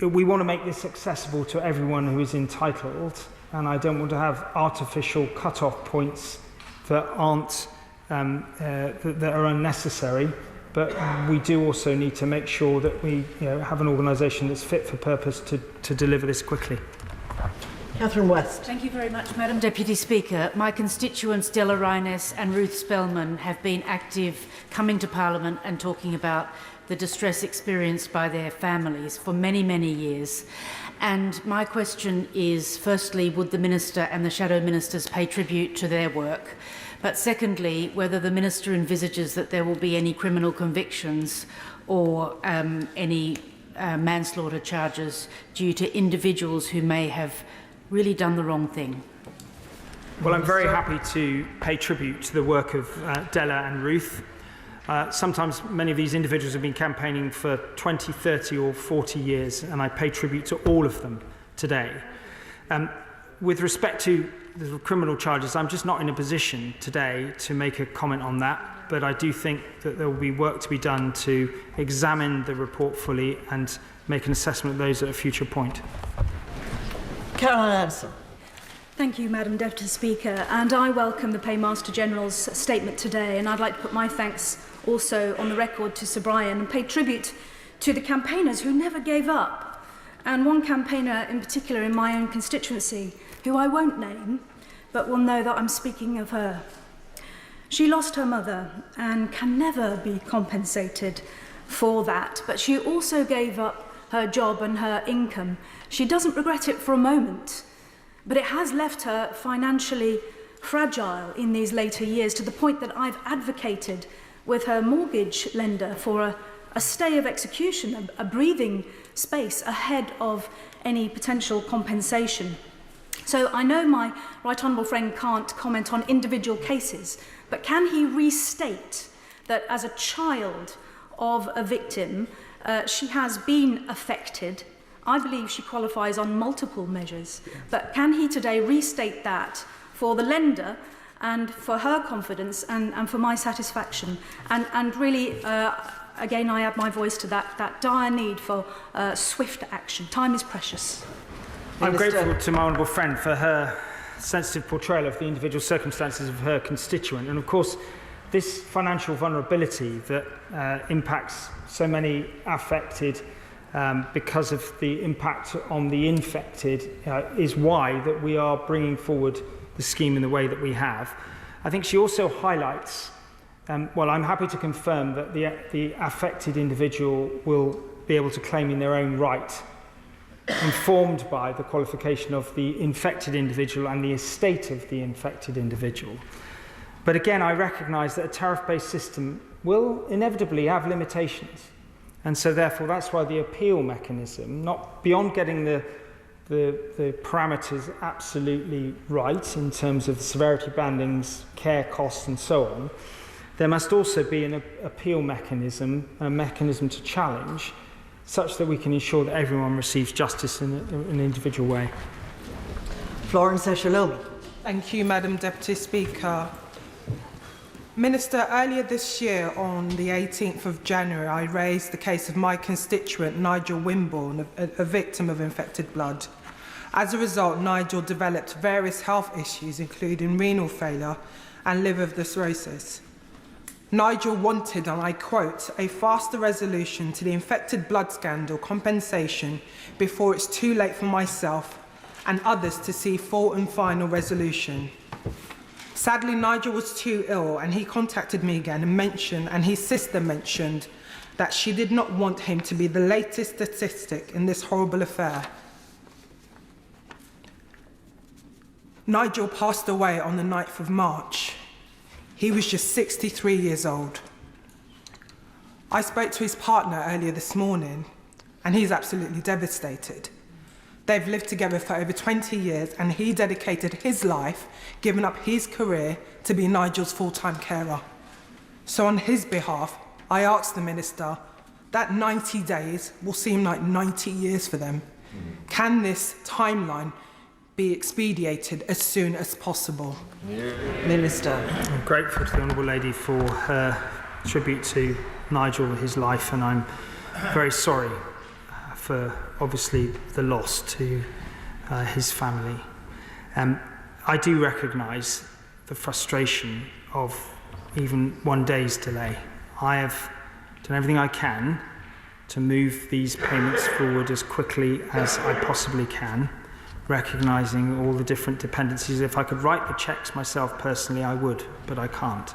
we want to make this accessible to everyone who is entitled, and I don't want to have artificial cut-off points that aren't that are unnecessary. But we do also need to make sure that we have an organisation that's fit for purpose to deliver this quickly. Catherine West. Thank you very much, Madam Deputy Speaker. My constituents Della Rines and Ruth Spellman have been active coming to Parliament and talking about the distress experienced by their families for many, many years. And my question is, firstly, would the Minister and the Shadow Ministers pay tribute to their work? But secondly, whether the Minister envisages that there will be any criminal convictions or any manslaughter charges due to individuals who may have really done the wrong thing. Well, I'm very happy to pay tribute to the work of Della and Ruth. Sometimes many of these individuals have been campaigning for 20, 30 or 40 years, and I pay tribute to all of them today. With respect to the criminal charges, I'm just not in a position today to make a comment on that, but I do think that there will be work to be done to examine the report fully and make an assessment of those at a future point. Caroline Anderson. Thank you, Madam Deputy Speaker, and I welcome the Paymaster General's statement today, and I'd like to put my thanks also on the record to Sir Brian and pay tribute to the campaigners who never gave up, and one campaigner in particular in my own constituency, who I won't name, but will know that I'm speaking of her. She lost her mother and can never be compensated for that, but she also gave up her job and her income. She doesn't regret it for a moment, but it has left her financially fragile in these later years, to the point that I've advocated with her mortgage lender for a stay of execution, a breathing space ahead of any potential compensation. So I know my right honourable friend can't comment on individual cases, but can he restate that as a child of a victim, she has been affected? I believe she qualifies on multiple measures, but can he today restate that for the lender and for her confidence and for my satisfaction? And really, again, I add my voice to that dire need for swift action. Time is precious. I'm grateful to my honourable friend for her sensitive portrayal of the individual circumstances of her constituent. And of course, this financial vulnerability that impacts so many affected because of the impact on the infected is why that we are bringing forward the scheme in the way that we have. I think she also highlights, well, I'm happy to confirm that the affected individual will be able to claim in their own right, informed by the qualification of the infected individual and the estate of the infected individual. But again, I recognise that a tariff-based system will inevitably have limitations. And so therefore, that's why the appeal mechanism, not beyond getting the parameters absolutely right in terms of severity bandings, care costs and so on, there must also be an appeal mechanism, a mechanism to challenge, such that we can ensure that everyone receives justice in an individual way. Florence Eshalomi. Thank you, Madam Deputy Speaker. Minister, earlier this year, on the 18th of January, I raised the case of my constituent, Nigel Wimborne, a victim of infected blood. As a result, Nigel developed various health issues, including renal failure and liver cirrhosis. Nigel wanted, and I quote, a faster resolution to the infected blood scandal compensation before it's too late for myself and others to see full and final resolution. Sadly, Nigel was too ill, and he contacted me again and his sister mentioned that she did not want him to be the latest statistic in this horrible affair. Nigel passed away on the 9th of March. He was just 63 years old. I spoke to his partner earlier this morning, and he's absolutely devastated. They've lived together for over 20 years, and he dedicated his life, giving up his career to be Nigel's full-time carer. So on his behalf, I asked the Minister, that 90 days will seem like 90 years for them. Can this timeline be expedited as soon as possible? Minister. I'm grateful to the Honourable Lady for her tribute to Nigel, his life, and I'm very sorry for obviously the loss to his family. I do recognise the frustration of even one day's delay. I have done everything I can to move these payments forward as quickly as I possibly can, recognising all the different dependencies. If I could write the cheques myself personally, I would, but I can't.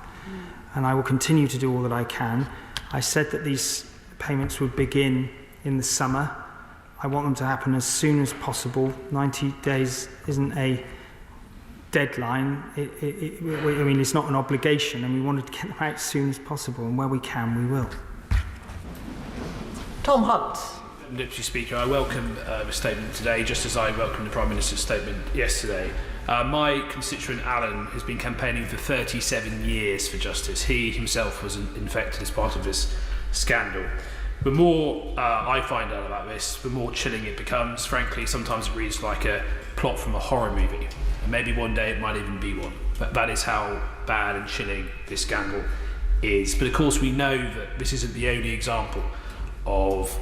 And I will continue to do all that I can. I said that these payments would begin in the summer. I want them to happen as soon as possible. 90 days isn't a deadline. I mean, it's not an obligation, and we wanted to get them out as soon as possible, and where we can, we will. Tom Hunt. Deputy Speaker, I welcome the statement today, just as I welcome the Prime Minister's statement yesterday. My constituent Alan has been campaigning for 37 years for justice. He himself was infected as part of this scandal. The more I find out about this, the more chilling it becomes. Frankly, sometimes it reads like a plot from a horror movie. And maybe one day it might even be one. But that is how bad and chilling this scandal is. But of course we know that this isn't the only example of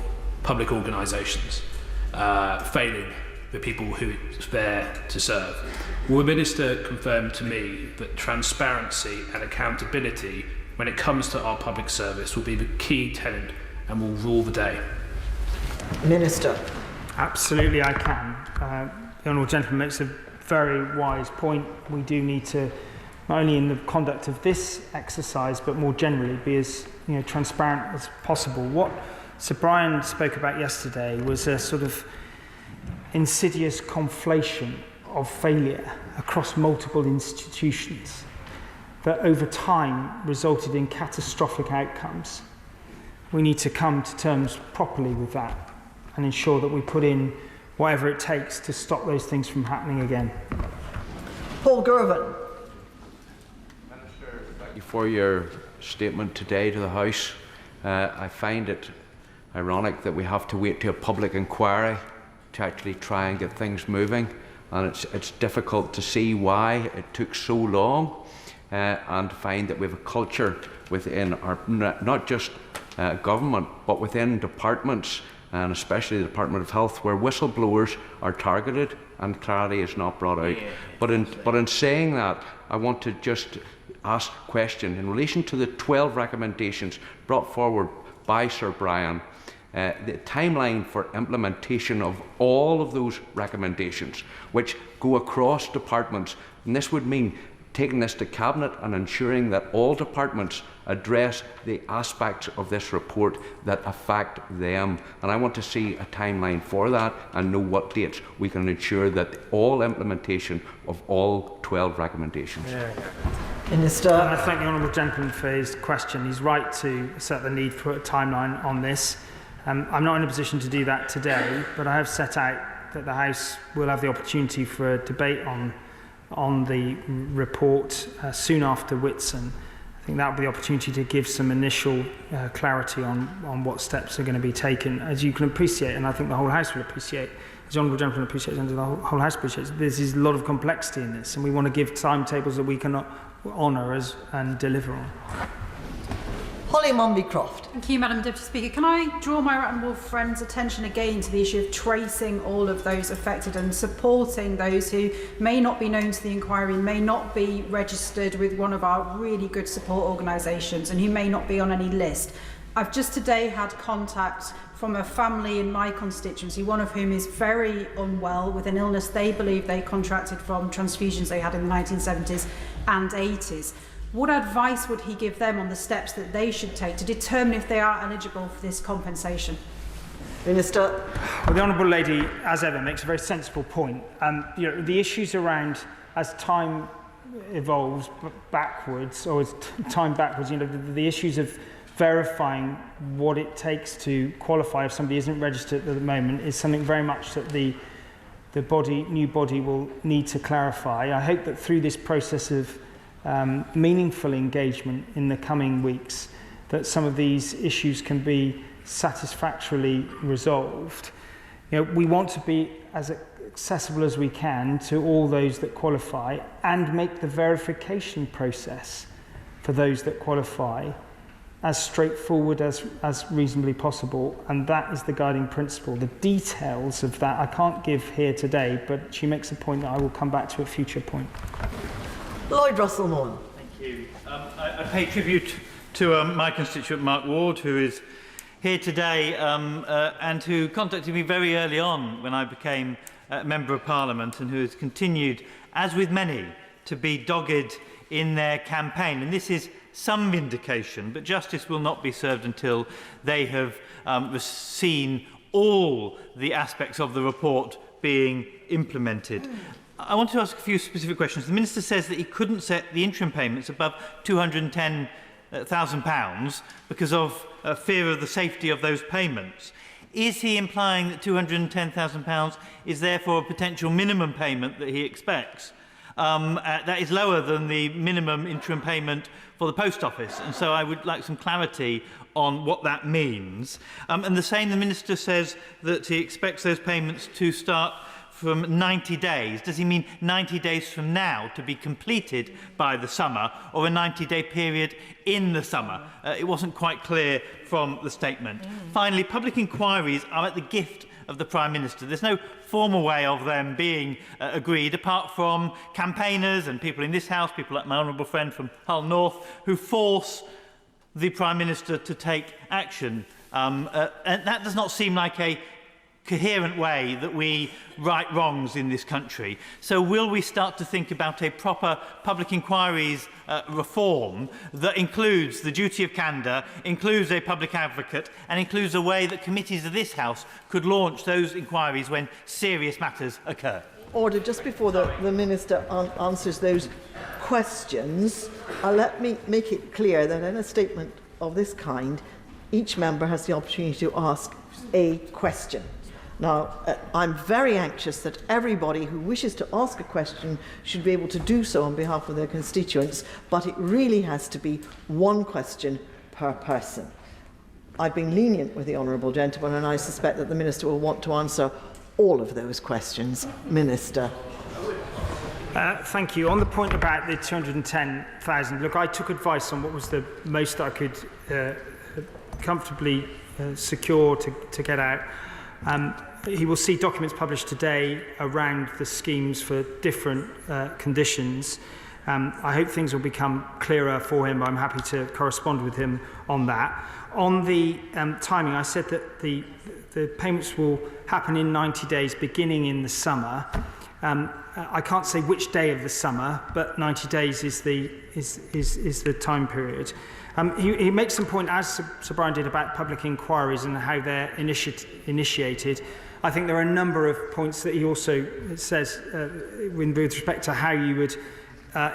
public organisations failing the people who it's there to serve. Will the Minister confirm to me that transparency and accountability when it comes to our public service will be the key tenet and will rule the day? Minister. Absolutely, I can. The honourable gentleman makes a very wise point. We do need to, not only in the conduct of this exercise, but more generally, be as transparent as possible. What Sir Brian spoke about yesterday was a sort of insidious conflation of failure across multiple institutions that over time resulted in catastrophic outcomes. We need to come to terms properly with that and ensure that we put in whatever it takes to stop those things from happening again. Paul Gervin. Minister, thank you for your statement today to the House. I find it ironic that we have to wait to a public inquiry to actually try and get things moving, and it's difficult to see why it took so long, and find that we have a culture within our, not just government, but within departments, and especially the Department of Health, where whistleblowers are targeted and clarity is not brought out. But in saying that, I want to just ask a question in relation to the 12 recommendations brought forward by Sir Brian. The timeline for implementation of all of those recommendations, which go across departments, and this would mean taking this to Cabinet and ensuring that all departments address the aspects of this report that affect them. And I want to see a timeline for that and know what dates we can ensure that all implementation of all 12 recommendations. Minister. I thank the honourable gentleman for his question. He's right to set the need for a timeline on this. I'm not in a position to do that today, but I have set out that the House will have the opportunity for a debate on the report soon after Whitsun. I think that will be the opportunity to give some initial clarity on what steps are going to be taken. As you can appreciate, and I think the whole House will appreciate, as the honourable gentleman appreciates, and the whole House appreciates, there's a lot of complexity in this, and we want to give timetables that we can honour and deliver on. Holly Mumby-Croft. Thank you, Madam Deputy Speaker. Can I draw my right honourable friend's attention again to the issue of tracing all of those affected and supporting those who may not be known to the inquiry, may not be registered with one of our really good support organisations, and who may not be on any list. I've just today had contact from a family in my constituency, one of whom is very unwell with an illness they believe they contracted from transfusions they had in the 1970s and 80s. What advice would he give them on the steps that they should take to determine if they are eligible for this compensation? Minister. Well, the honourable lady, as ever, makes a very sensible point. The issues around, as time evolves backwards, or as time backwards, the issues of verifying what it takes to qualify if somebody isn't registered at the moment is something very much that the new body will need to clarify. I hope that through this process of meaningful engagement in the coming weeks, that some of these issues can be satisfactorily resolved. We want to be as accessible as we can to all those that qualify and make the verification process for those that qualify as straightforward as reasonably possible, and that is the guiding principle. The details of that I can't give here today, but she makes a point that I will come back to at a future point. Lloyd Russell-Moore. Thank you. I pay tribute to my constituent Mark Ward, who is here today and who contacted me very early on when I became Member of Parliament, and who has continued, as with many, to be dogged in their campaign. And this is some vindication, but justice will not be served until they have seen all the aspects of the report being implemented. I want to ask a few specific questions. The Minister says that he couldn't set the interim payments above £210,000 because of fear of the safety of those payments. Is he implying that £210,000 is therefore a potential minimum payment that he expects? That is lower than the minimum interim payment for the Post Office, and so I would like some clarity on what that means. And the Minister says that he expects those payments to start from 90 days. Does he mean 90 days from now to be completed by the summer, or a 90-day period in the summer? It wasn't quite clear from the statement. Finally, public inquiries are at the gift of the Prime Minister. There's no formal way of them being agreed, apart from campaigners and people in this House, people like my honourable friend from Hull North, who force the Prime Minister to take action. And that does not seem like a coherent way that we right wrongs in this country. So will we start to think about a proper public inquiries reform that includes the duty of candour, includes a public advocate, and includes a way that committees of this House could launch those inquiries when serious matters occur? Order. Just before the Minister answers those questions, let me make it clear that in a statement of this kind, each member has the opportunity to ask a question. Now, I'm very anxious that everybody who wishes to ask a question should be able to do so on behalf of their constituents, but it really has to be one question per person. I've been lenient with the honourable gentleman, and I suspect that the Minister will want to answer all of those questions. Minister. Thank you. On the point about the 210,000, look, I took advice on what was the most I could comfortably secure to get out. He will see documents published today around the schemes for different conditions. I hope things will become clearer for him. I'm happy to correspond with him on that. On the timing, I said that the payments will happen in 90 days, beginning in the summer. I can't say which day of the summer, but 90 days is the time period. He makes some point, as Sir Brian did, about public inquiries and how they're initiated. I think there are a number of points that he also says with respect to how you would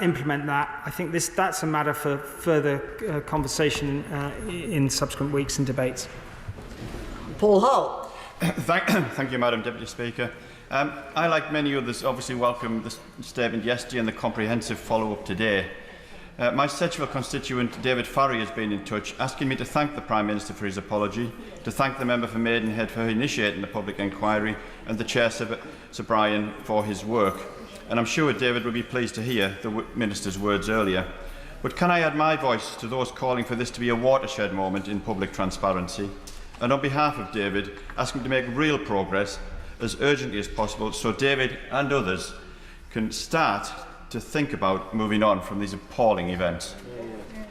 implement that. I think that's a matter for further conversation in subsequent weeks and debates. Paul Hull. Thank you, Madam Deputy Speaker. I, like many others, obviously welcome the statement yesterday and the comprehensive follow-up today. My Sedgefield constituent David Farry has been in touch, asking me to thank the Prime Minister for his apology, to thank the member for Maidenhead for initiating the public inquiry, and the Chair, Sir Brian, for his work. And I'm sure David will be pleased to hear the Minister's words earlier. But can I add my voice to those calling for this to be a watershed moment in public transparency? And on behalf of David, ask him to make real progress as urgently as possible, so David and others can start to think about moving on from these appalling events.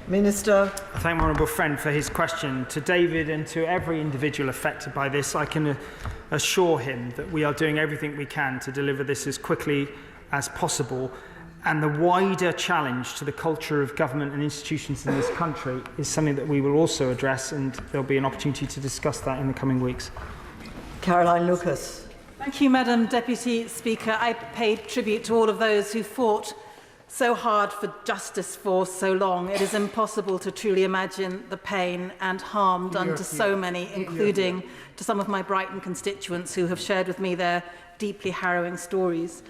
Minister. I thank my honourable friend for his question. To David and to every individual affected by this, I can assure him that we are doing everything we can to deliver this as quickly as possible. And the wider challenge to the culture of government and institutions in this country is something that we will also address, and there'll be an opportunity to discuss that in the coming weeks. Caroline Lucas. Thank you, Madam Deputy Speaker. I paid tribute to all of those who fought so hard for justice for so long. It is impossible to truly imagine the pain and harm done to so many, including to some of my Brighton constituents who have shared with me their deeply harrowing stories.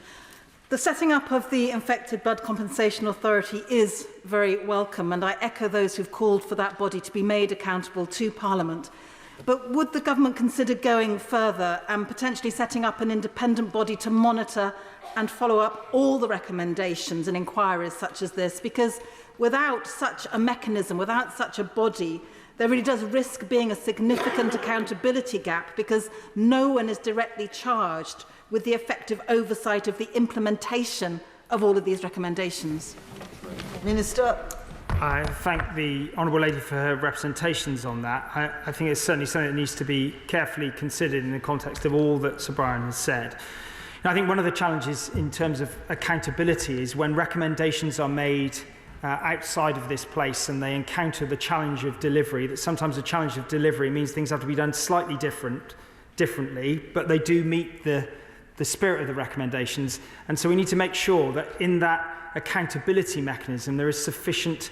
The setting up of the Infected Blood Compensation Authority is very welcome, and I echo those who've called for that body to be made accountable to Parliament. But would the government consider going further and potentially setting up an independent body to monitor and follow up all the recommendations and inquiries such as this? Because without such a mechanism, without such a body, there really does risk being a significant accountability gap, because no one is directly charged with the effective oversight of the implementation of all of these recommendations. Minister. I thank the Honourable Lady for her representations on that. I think it's certainly something that needs to be carefully considered in the context of all that Sir Brian has said. And I think one of the challenges in terms of accountability is when recommendations are made outside of this place and they encounter the challenge of delivery, that sometimes the challenge of delivery means things have to be done slightly different differently, but they do meet the spirit of the recommendations. And so we need to make sure that in that accountability mechanism there is sufficient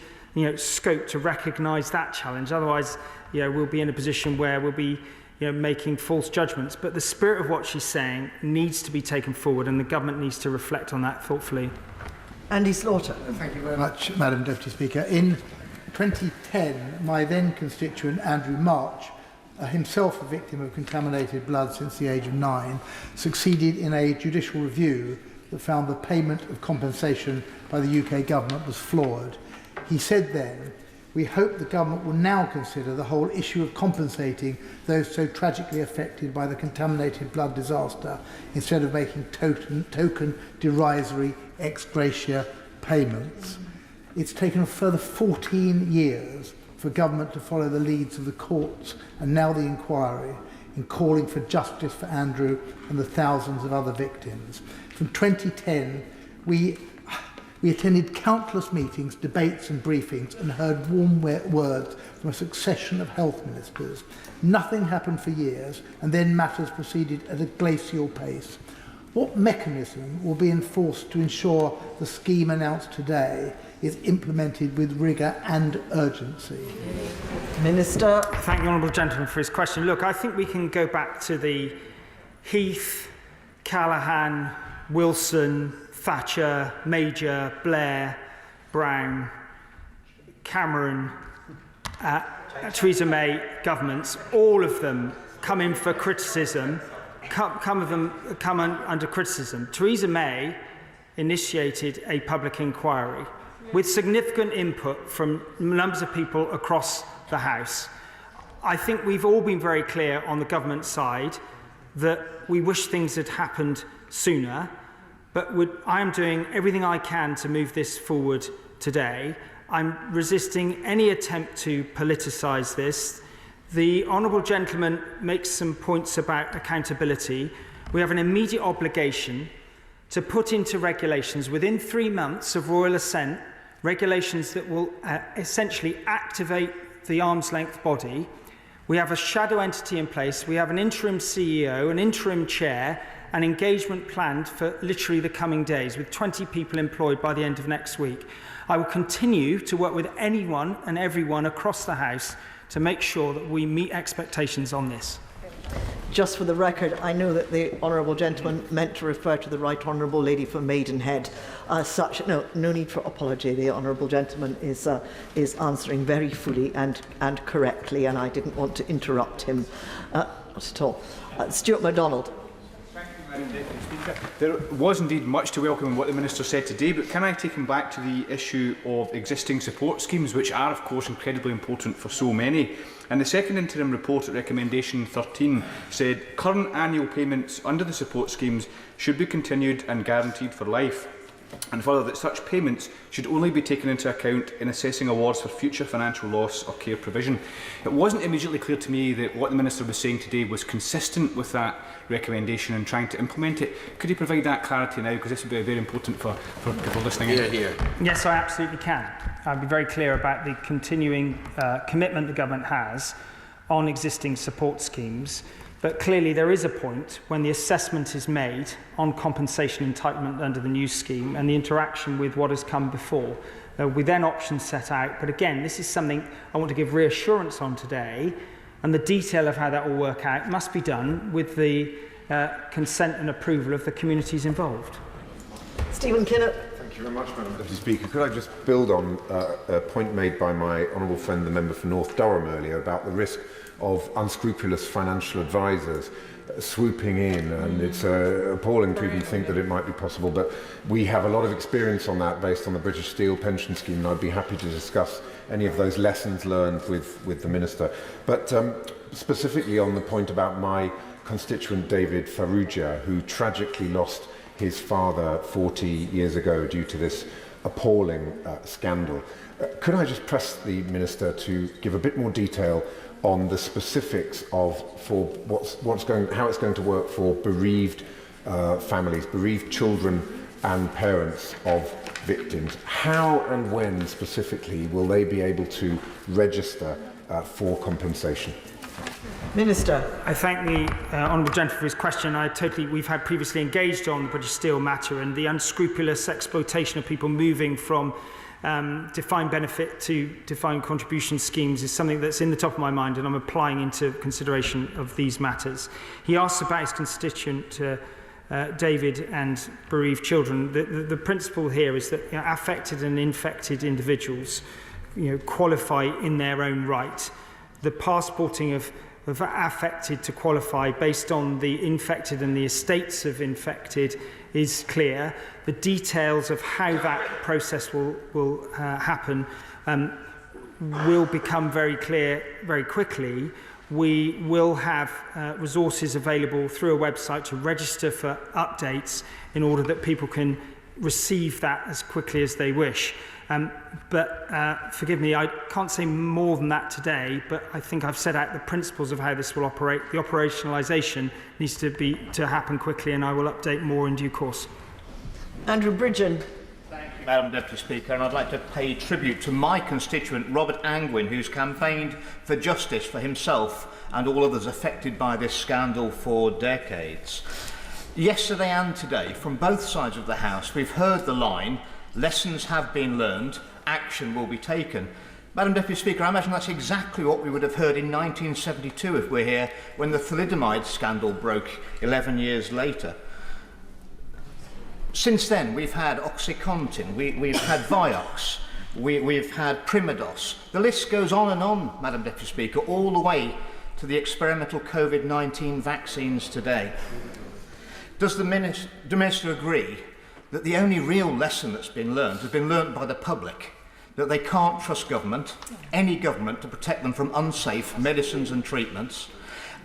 scope to recognise that challenge. Otherwise, we'll be in a position where we'll be making false judgments. But the spirit of what she's saying needs to be taken forward, and the government needs to reflect on that thoughtfully. Andy Slaughter. Thank you very much, Madam Deputy Speaker. In 2010, my then constituent Andrew March, himself a victim of contaminated blood since the age of 9, succeeded in a judicial review that found the payment of compensation by the UK government was flawed. He said then, "We hope the government will now consider the whole issue of compensating those so tragically affected by the contaminated blood disaster instead of making token derisory ex gratia payments." It's taken a further 14 years for government to follow the leads of the courts and now the inquiry in calling for justice for Andrew and the thousands of other victims. From 2010, we attended countless meetings, debates and briefings and heard warm words from a succession of health ministers. Nothing happened for years, and then matters proceeded at a glacial pace. What mechanism will be enforced to ensure the scheme announced today is implemented with rigour and urgency? Minister. Thank the honourable gentleman for his question. Look, I think we can go back to the Heath, Callaghan, Wilson, Thatcher, Major, Blair, Brown, Cameron, Theresa May governments. All of them come in for criticism. Come under criticism. Theresa May initiated a public inquiry with significant input from numbers of people across the House. I think we've all been very clear on the government side that we wish things had happened sooner, but I am doing everything I can to move this forward today. I'm resisting any attempt to politicise this. The honourable gentleman makes some points about accountability. We have an immediate obligation to put into regulations within 3 months of royal assent, regulations that will essentially activate the arm's length body. We have a shadow entity in place. We have an interim CEO, an interim chair, an engagement planned for literally the coming days with 20 people employed by the end of next week. I will continue to work with anyone and everyone across the House to make sure that we meet expectations on this. Just for the record, I know that the honourable gentleman meant to refer to the Right Honourable Lady for Maidenhead. No need for apology. The honourable gentleman is answering very fully and correctly, and I didn't want to interrupt him not at all. Stuart MacDonald. There was indeed much to welcome in what the Minister said today, but can I take him back to the issue of existing support schemes, which are, of course, incredibly important for so many. And the second interim report at recommendation 13 said current annual payments under the support schemes should be continued and guaranteed for life, and further that such payments should only be taken into account in assessing awards for future financial loss or care provision. It wasn't immediately clear to me that what the Minister was saying today was consistent with that recommendation and trying to implement it. Could you provide that clarity now, because this would be very important for people listening in? Yes, I absolutely can. I'll be very clear about the continuing commitment the government has on existing support schemes. But clearly there is a point when the assessment is made on compensation entitlement under the new scheme and the interaction with what has come before. With then options set out. But again, this is something I want to give reassurance on today, and the detail of how that will work out must be done with the consent and approval of the communities involved. Stephen Kinnett. Thank you very much, Madam Deputy Speaker. Could I just build on a point made by my honourable friend, the member for North Durham earlier, about the risk of unscrupulous financial advisors swooping in, and it's appalling to even think that it might be possible, but we have a lot of experience on that based on the British Steel pension scheme, and I'd be happy to discuss any of those lessons learned with the Minister. But specifically on the point about my constituent David Farrugia, who tragically lost his father 40 years ago due to this appalling scandal. Could I just press the Minister to give a bit more detail on the specifics of how it's going to work for bereaved families, bereaved children and parents of victims? How and when specifically will they be able to register for compensation? Minister. I thank the honourable gentleman for his question. We've had previously engaged on the British Steel matter, and the unscrupulous exploitation of people moving from defined benefit to defined contribution schemes is something that's in the top of my mind, and I'm applying into consideration of these matters. He asks about his constituent David and bereaved children. The principle here is that affected and infected individuals qualify in their own right. The passporting of affected to qualify based on the infected and the estates of infected is clear. The details of how that process will happen will become very clear very quickly. We will have resources available through a website to register for updates in order that people can receive that as quickly as they wish. But forgive me, I can't say more than that today, but I think I've set out the principles of how this will operate. The operationalisation needs to happen quickly, and I will update more in due course. Andrew Bridgen. Thank you, Madam Deputy Speaker, and I'd like to pay tribute to my constituent Robert Angwin, who's campaigned for justice for himself and all others affected by this scandal for decades. Yesterday and today, from both sides of the House, we've heard the line, lessons have been learned, action will be taken. Madam Deputy Speaker, I imagine that's exactly what we would have heard in 1972 if we're here when the thalidomide scandal broke 11 years later. Since then, we've had OxyContin, we've had Vioxx, we've had Primados. The list goes on, Madam Deputy Speaker, all the way to the experimental COVID-19 vaccines today. Does the Minister agree that the only real lesson that's been learned has been learned by the public, that they can't trust government, any government, to protect them from unsafe medicines and treatments,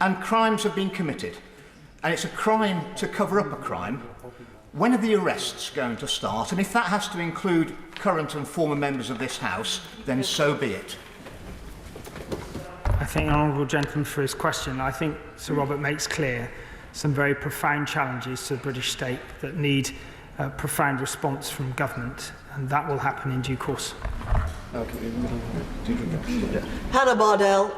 and crimes have been committed, and it's a crime to cover up a crime? When are the arrests going to start? And if that has to include current and former members of this House, then so be it. I thank the honourable gentleman for his question. I think Sir Robert makes clear some very profound challenges to the British state that need a profound response from government, and that will happen in due course. Hannah Bardell.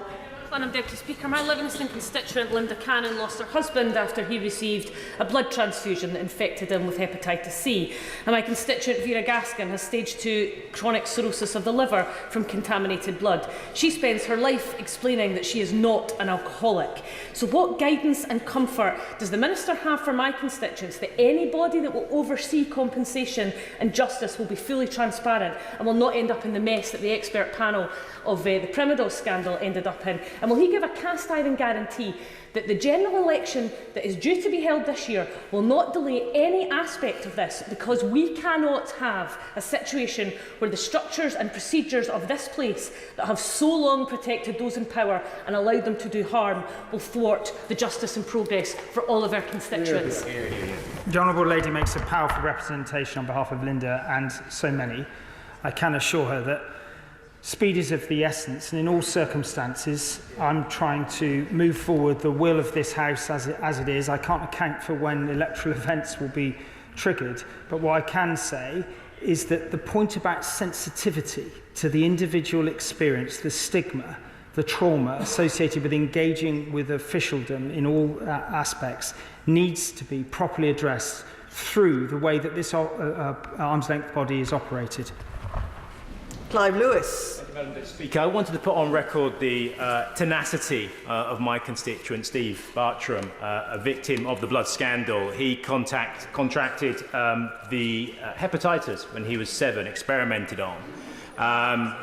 Madam Deputy Speaker, my Livingston constituent Linda Cannon lost her husband after he received a blood transfusion that infected him with hepatitis C. And my constituent Vera Gaskin has stage 2 chronic cirrhosis of the liver from contaminated blood. She spends her life explaining that she is not an alcoholic. So what guidance and comfort does the Minister have for my constituents that any body that will oversee compensation and justice will be fully transparent and will not end up in the mess that the expert panel of the Primados scandal ended up in? And will he give a cast-iron guarantee that the general election that is due to be held this year will not delay any aspect of this, because we cannot have a situation where the structures and procedures of this place that have so long protected those in power and allowed them to do harm will thwart the justice and progress for all of our constituents. The Honourable Lady makes a powerful representation on behalf of Linda and so many. I can assure her that speed is of the essence, and in all circumstances I'm trying to move forward the will of this House as it is. I can't account for when electoral events will be triggered, but what I can say is that the point about sensitivity to the individual experience, the stigma, the trauma associated with engaging with officialdom in all aspects needs to be properly addressed through the way that this arm's length body is operated. Clive Lewis. Thank you, Madam Deputy Speaker. I wanted to put on record the tenacity of my constituent Steve Bartram, a victim of the blood scandal. He contracted the hepatitis when he was 7, experimented on.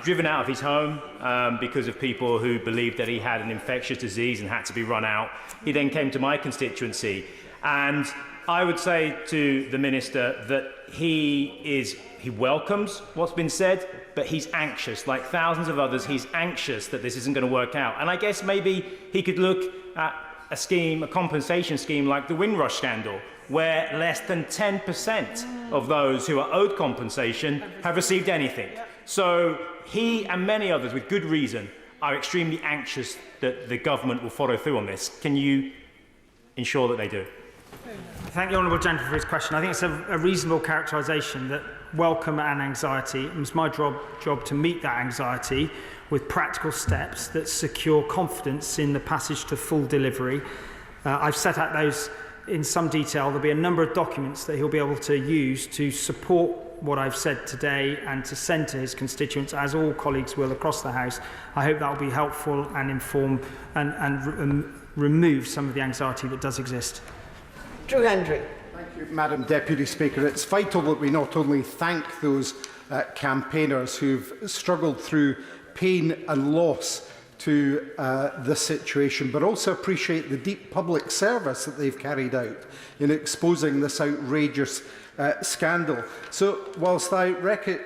Driven out of his home because of people who believed that he had an infectious disease and had to be run out. He then came to my constituency, and I would say to the Minister that he welcomes what's been said, but he's anxious. Like thousands of others, he's anxious that this isn't going to work out. And I guess maybe he could look at a compensation scheme like the Windrush scandal, where less than 10% of those who are owed compensation have received anything. So he and many others, with good reason, are extremely anxious that the government will follow through on this. Can you ensure that they do? Thank the honourable gentleman for his question. I think it's a reasonable characterisation that welcome and anxiety. It was my job to meet that anxiety. with practical steps that secure confidence in the passage to full delivery. I've set out those in some detail. There'll be a number of documents that he'll be able to use to support what I've said today and to send to his constituents, as all colleagues will across the House. I hope that will be helpful and inform and remove some of the anxiety that does exist. Drew Hendry. Thank you, Madam Deputy Speaker. It's vital that we not only thank those campaigners who've struggled through pain and loss to this situation, but also appreciate the deep public service that they've carried out in exposing this outrageous scandal. So, whilst I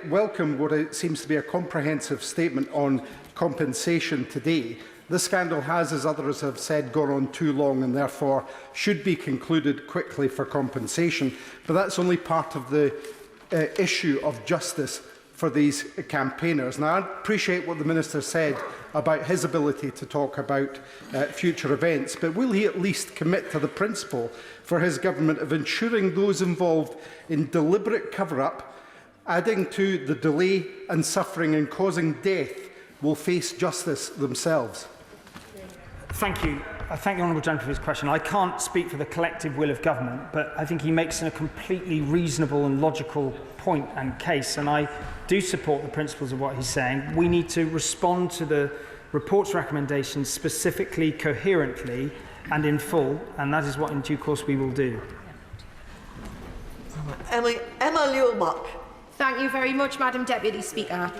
welcome what it seems to be a comprehensive statement on compensation today, this scandal has, as others have said, gone on too long and therefore should be concluded quickly for compensation. But that's only part of the issue of justice for these campaigners. Now, I appreciate what the Minister said about his ability to talk about future events, but will he at least commit to the principle for his government of ensuring those involved in deliberate cover-up, adding to the delay and suffering and causing death, will face justice themselves? Thank you. I thank the Honourable Gentleman for his question. I can't speak for the collective will of government, but I think he makes a completely reasonable and logical point and case, and I do support the principles of what he's saying. We need to respond to the report's recommendations specifically, coherently and in full, and that is what in due course we will do. Emma Leulmark. Thank you very much, Madam Deputy Speaker.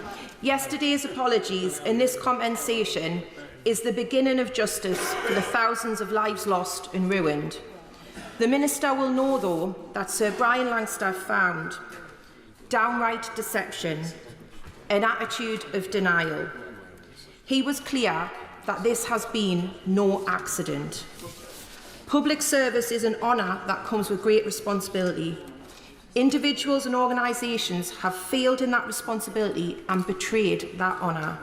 Yesterday's apologies and this compensation is the beginning of justice for the thousands of lives lost and ruined. The Minister will know, though, that Sir Brian Langstaff found downright deception, an attitude of denial. He was clear that this has been no accident. Public service is an honour that comes with great responsibility. Individuals and organisations have failed in that responsibility and betrayed that honour.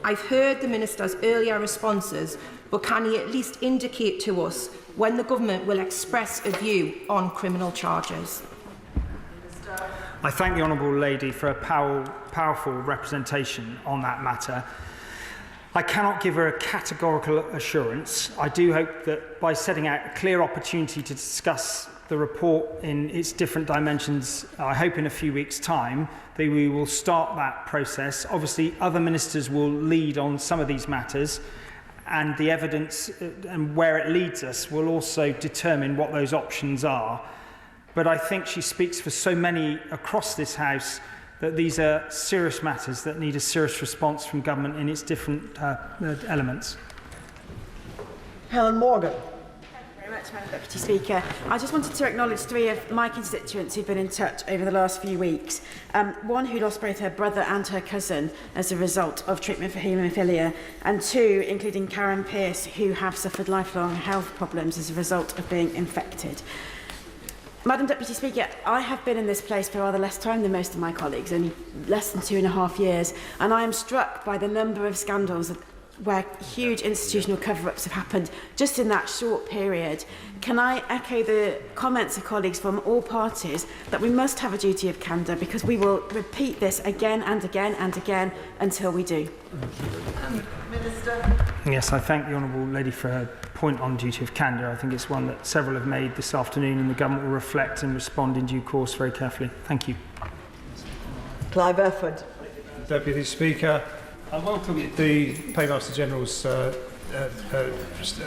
I've heard the Minister's earlier responses, but can he at least indicate to us when the Government will express a view on criminal charges? I thank the Honourable Lady for a powerful representation on that matter. I cannot give her a categorical assurance. I do hope that by setting out a clear opportunity to discuss the report in its different dimensions, I hope in a few weeks' time, that we will start that process. Obviously, other ministers will lead on some of these matters, and the evidence and where it leads us will also determine what those options are. But I think she speaks for so many across this House that these are serious matters that need a serious response from government in its different elements. Helen Morgan. Thank you very much, Madam Deputy Speaker. I just wanted to acknowledge three of my constituents who've been in touch over the last few weeks. One who lost both her brother and her cousin as a result of treatment for haemophilia, and two, including Karen Pearce, who have suffered lifelong health problems as a result of being infected. Madam Deputy Speaker, I have been in this place for rather less time than most of my colleagues, only less than 2.5 years, and I am struck by the number of scandals where huge institutional cover-ups have happened just in that short period. Can I echo the comments of colleagues from all parties that we must have a duty of candour, because we will repeat this again and again and again until we do. Minister. Yes, I thank the Honourable Lady for her point on duty of candour. I think it's one that several have made this afternoon, and the government will reflect and respond in due course very carefully. Thank you. Clive Efford. Deputy Speaker, I welcome the Paymaster General's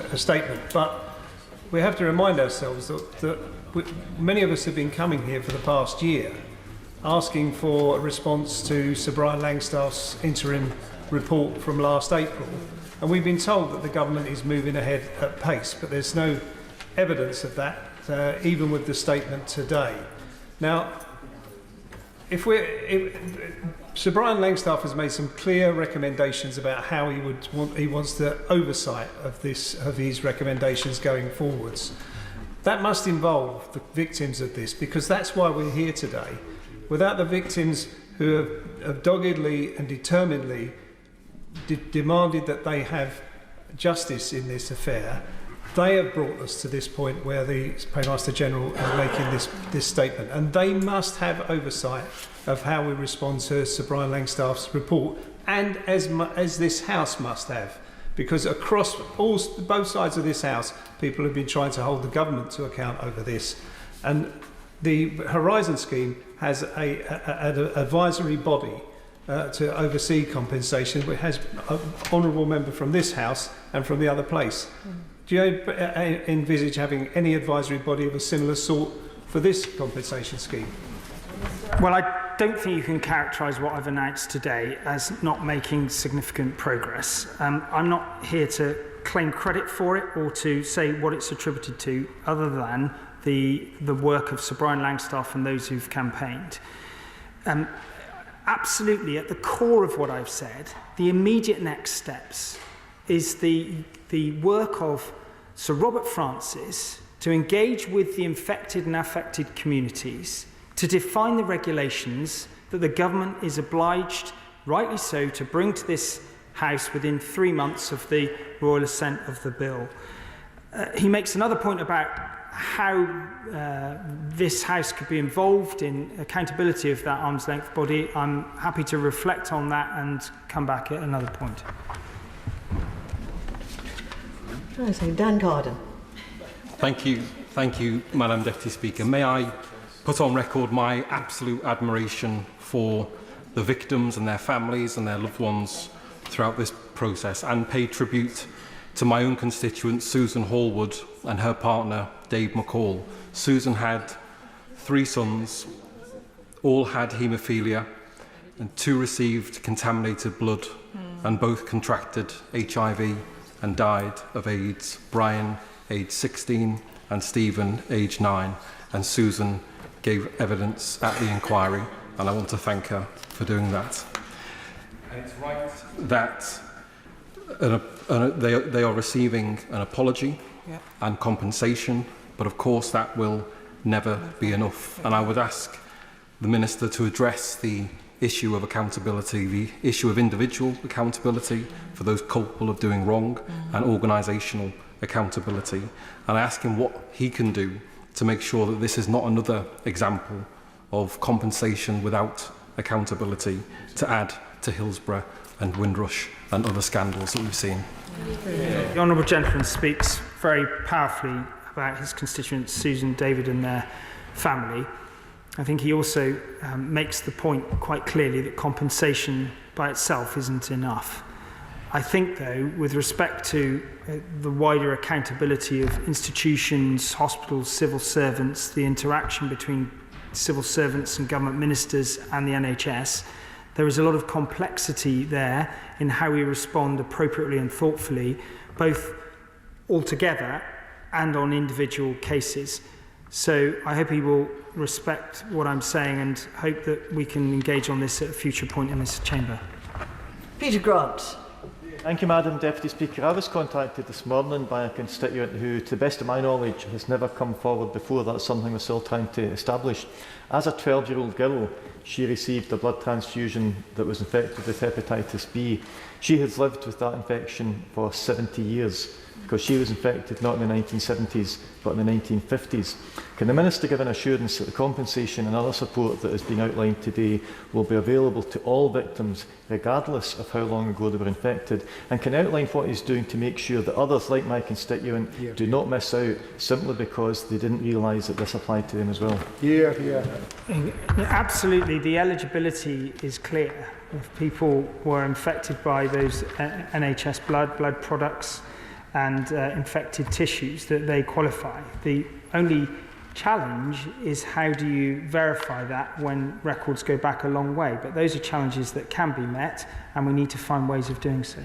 statement, but we have to remind ourselves that many of us have been coming here for the past year asking for a response to Sir Brian Langstaff's interim report from last April, and we've been told that the government is moving ahead at pace, but there's no evidence of that, even with the statement today. Now, Sir Brian Langstaff has made some clear recommendations about how he wants the oversight of his recommendations going forwards. That must involve the victims of this, because that's why we're here today. Without the victims who have doggedly and determinedly demanded that they have justice in this affair, they have brought us to this point where the Paymaster General is making this statement, and they must have oversight of how we respond to Sir Brian Langstaff's report and as this House must have, because across both sides of this House, people have been trying to hold the government to account over this. And the Horizon scheme has an advisory body to oversee compensation, which has an honourable member from this House and from the other place. Do you envisage having any advisory body of a similar sort for this compensation scheme? Well, I don't think you can characterise what I've announced today as not making significant progress. I'm not here to claim credit for it or to say what it's attributed to, other than the work of Sir Brian Langstaff and those who've campaigned. Absolutely, at the core of what I've said, the immediate next steps is the work of Sir Robert Francis to engage with the infected and affected communities, to define the regulations that the government is obliged, rightly so, to bring to this House within 3 months of the royal assent of the bill. He makes another point about how this House could be involved in accountability of that arm's length body. I'm happy to reflect on that and come back at another point. Dan Garden. Thank you, Madam Deputy Speaker. May I put on record my absolute admiration for the victims and their families and their loved ones throughout this process, and pay tribute to my own constituent Susan Hallwood and her partner Dave McCall. Susan had 3 sons, all had haemophilia, and 2 received contaminated blood, and both contracted HIV and died of AIDS. Brian, aged 16, and Stephen, aged 9. And Susan gave evidence at the inquiry, and I want to thank her for doing that. And it's right that they are receiving an apology and compensation, but of course that will never be enough. And I would ask the Minister to address the issue of accountability, the issue of individual accountability for those culpable of doing wrong, and organisational accountability. And I ask him what he can do to make sure that this is not another example of compensation without accountability to add to Hillsborough and Windrush and other scandals that we've seen. The Honourable Gentleman speaks very powerfully about his constituents Susan, David and their family. I think he also makes the point quite clearly that compensation by itself isn't enough. I think, though, with respect to the wider accountability of institutions, hospitals, civil servants, the interaction between civil servants and government ministers and the NHS, there is a lot of complexity there in how we respond appropriately and thoughtfully, both altogether and on individual cases. So I hope he will respect what I'm saying and hope that we can engage on this at a future point in this chamber. Peter Grant. Thank you, Madam Deputy Speaker. I was contacted this morning by a constituent who, to the best of my knowledge, has never come forward before. That's something we're still trying to establish. As a 12-year-old girl, she received a blood transfusion that was infected with hepatitis B. She has lived with that infection for 70 years because she was infected not in the 1970s but in the 1950s. Can the Minister give an assurance that the compensation and other support that has been outlined today will be available to all victims regardless of how long ago they were infected, and can outline what he's doing to make sure that others like my constituent do not miss out simply because they didn't realise that this applied to them as well? Absolutely, the eligibility is clear. If people were infected by those NHS blood products and infected tissues, that they qualify. The only challenge is how do you verify that when records go back a long way, but those are challenges that can be met and we need to find ways of doing so.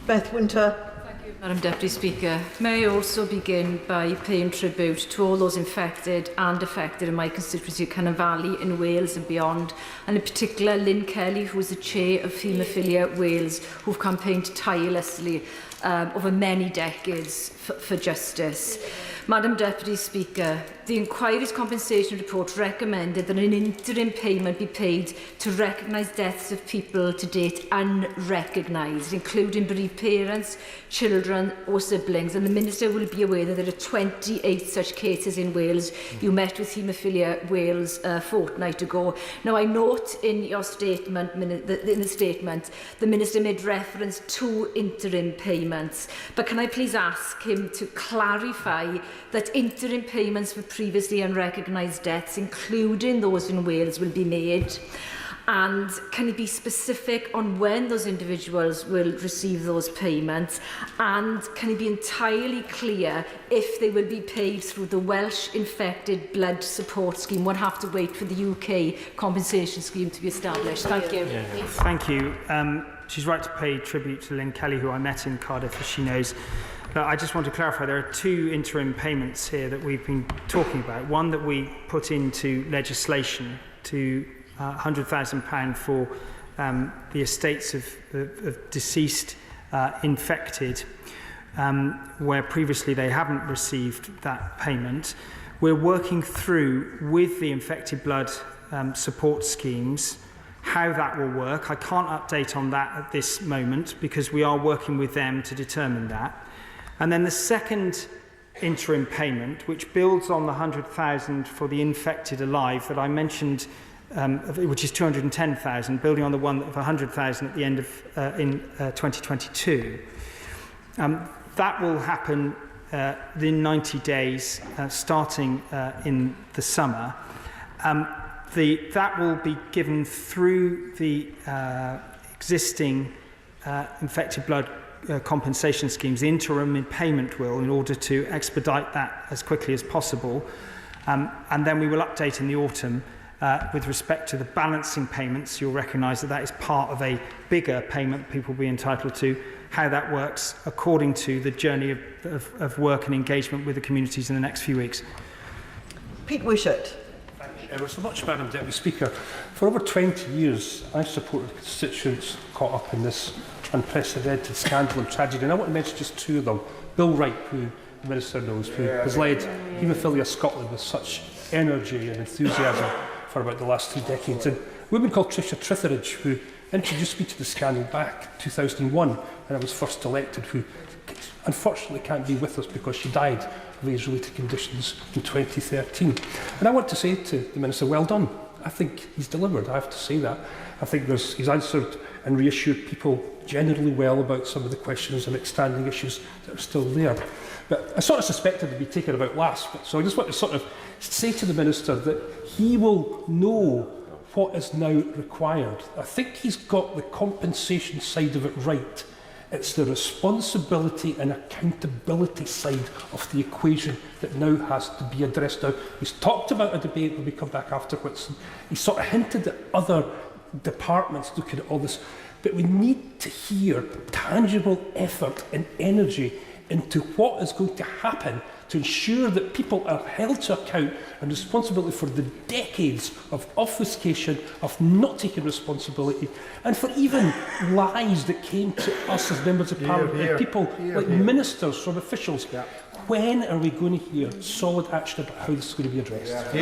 Beth Winter. Thank you, Madam Deputy Speaker. May I also begin by paying tribute to all those infected and affected in my constituency, Cynon Valley in Wales and beyond, and in particular Lynn Kelly, who is the chair of Haemophilia Wales, who've campaigned tirelessly over many decades for justice. Madam Deputy Speaker, The inquiry's compensation report recommended that an interim payment be paid to recognise deaths of people to date unrecognised, including bereaved parents, children or siblings. And the Minister will be aware that there are 28 such cases in Wales. You met with Haemophilia Wales a fortnight ago. Now, I note in your statement, the Minister made reference to interim payments. But can I please ask him to clarify that interim payments for previously unrecognised deaths, including those in Wales, will be made? And can he be specific on when those individuals will receive those payments? And can he be entirely clear if they will be paid through the Welsh Infected Blood Support Scheme? We'll have to wait for the UK compensation scheme to be established. Thank you. Thank you. She's right to pay tribute to Lynn Kelly, who I met in Cardiff, as she knows. But I just want to clarify, there are two interim payments here that we've been talking about. One that we put into legislation to £100,000 for the estates of deceased infected, where previously they haven't received that payment. We're working through with the infected blood support schemes how that will work. I can't update on that at this moment because we are working with them to determine that. And then the second interim payment, which builds on the 100,000 for the infected alive that I mentioned, which is 210,000, building on the one of 100,000 at the end of in 2022. That will happen in 90 days, starting in the summer. That will be given through the existing infected blood compensation schemes. The interim payment will, in order to expedite that as quickly as possible. And then we will update in the autumn with respect to the balancing payments. You'll recognise that that is part of a bigger payment people will be entitled to, how that works according to the journey of work and engagement with the communities in the next few weeks. Pete Wishart. Thank you ever so much, Madam Deputy Speaker. For over 20 years, I've supported constituents caught up in this unprecedented scandal and tragedy, and I want to mention just two of them. Bill Wright, who the Minister knows, who has led Haemophilia Scotland with such energy and enthusiasm for about the last 2 decades, and a woman called Tricia Tritheridge, who introduced me to the scandal back in 2001 when I was first elected, who unfortunately can't be with us because she died of age-related conditions in 2013. And I want to say to the Minister, well done. I think he's delivered, I have to say that. I think he's answered and reassured people generally well about some of the questions and outstanding issues that are still there. But I sort of suspected they'd be taken about last, so I just want to sort of say to the Minister that he will know what is now required. I think he's got the compensation side of it right. It's the responsibility and accountability side of the equation that now has to be addressed. Now, he's talked about a debate when we come back afterwards. He sort of hinted at other departments looking at all this, but we need to hear tangible effort and energy into what is going to happen to ensure that people are held to account and responsibility for the decades of obfuscation, of not taking responsibility, and for even lies that came to us as members of Parliament, and people like ministers from officials. When are we going to hear solid action about how this is going to be addressed?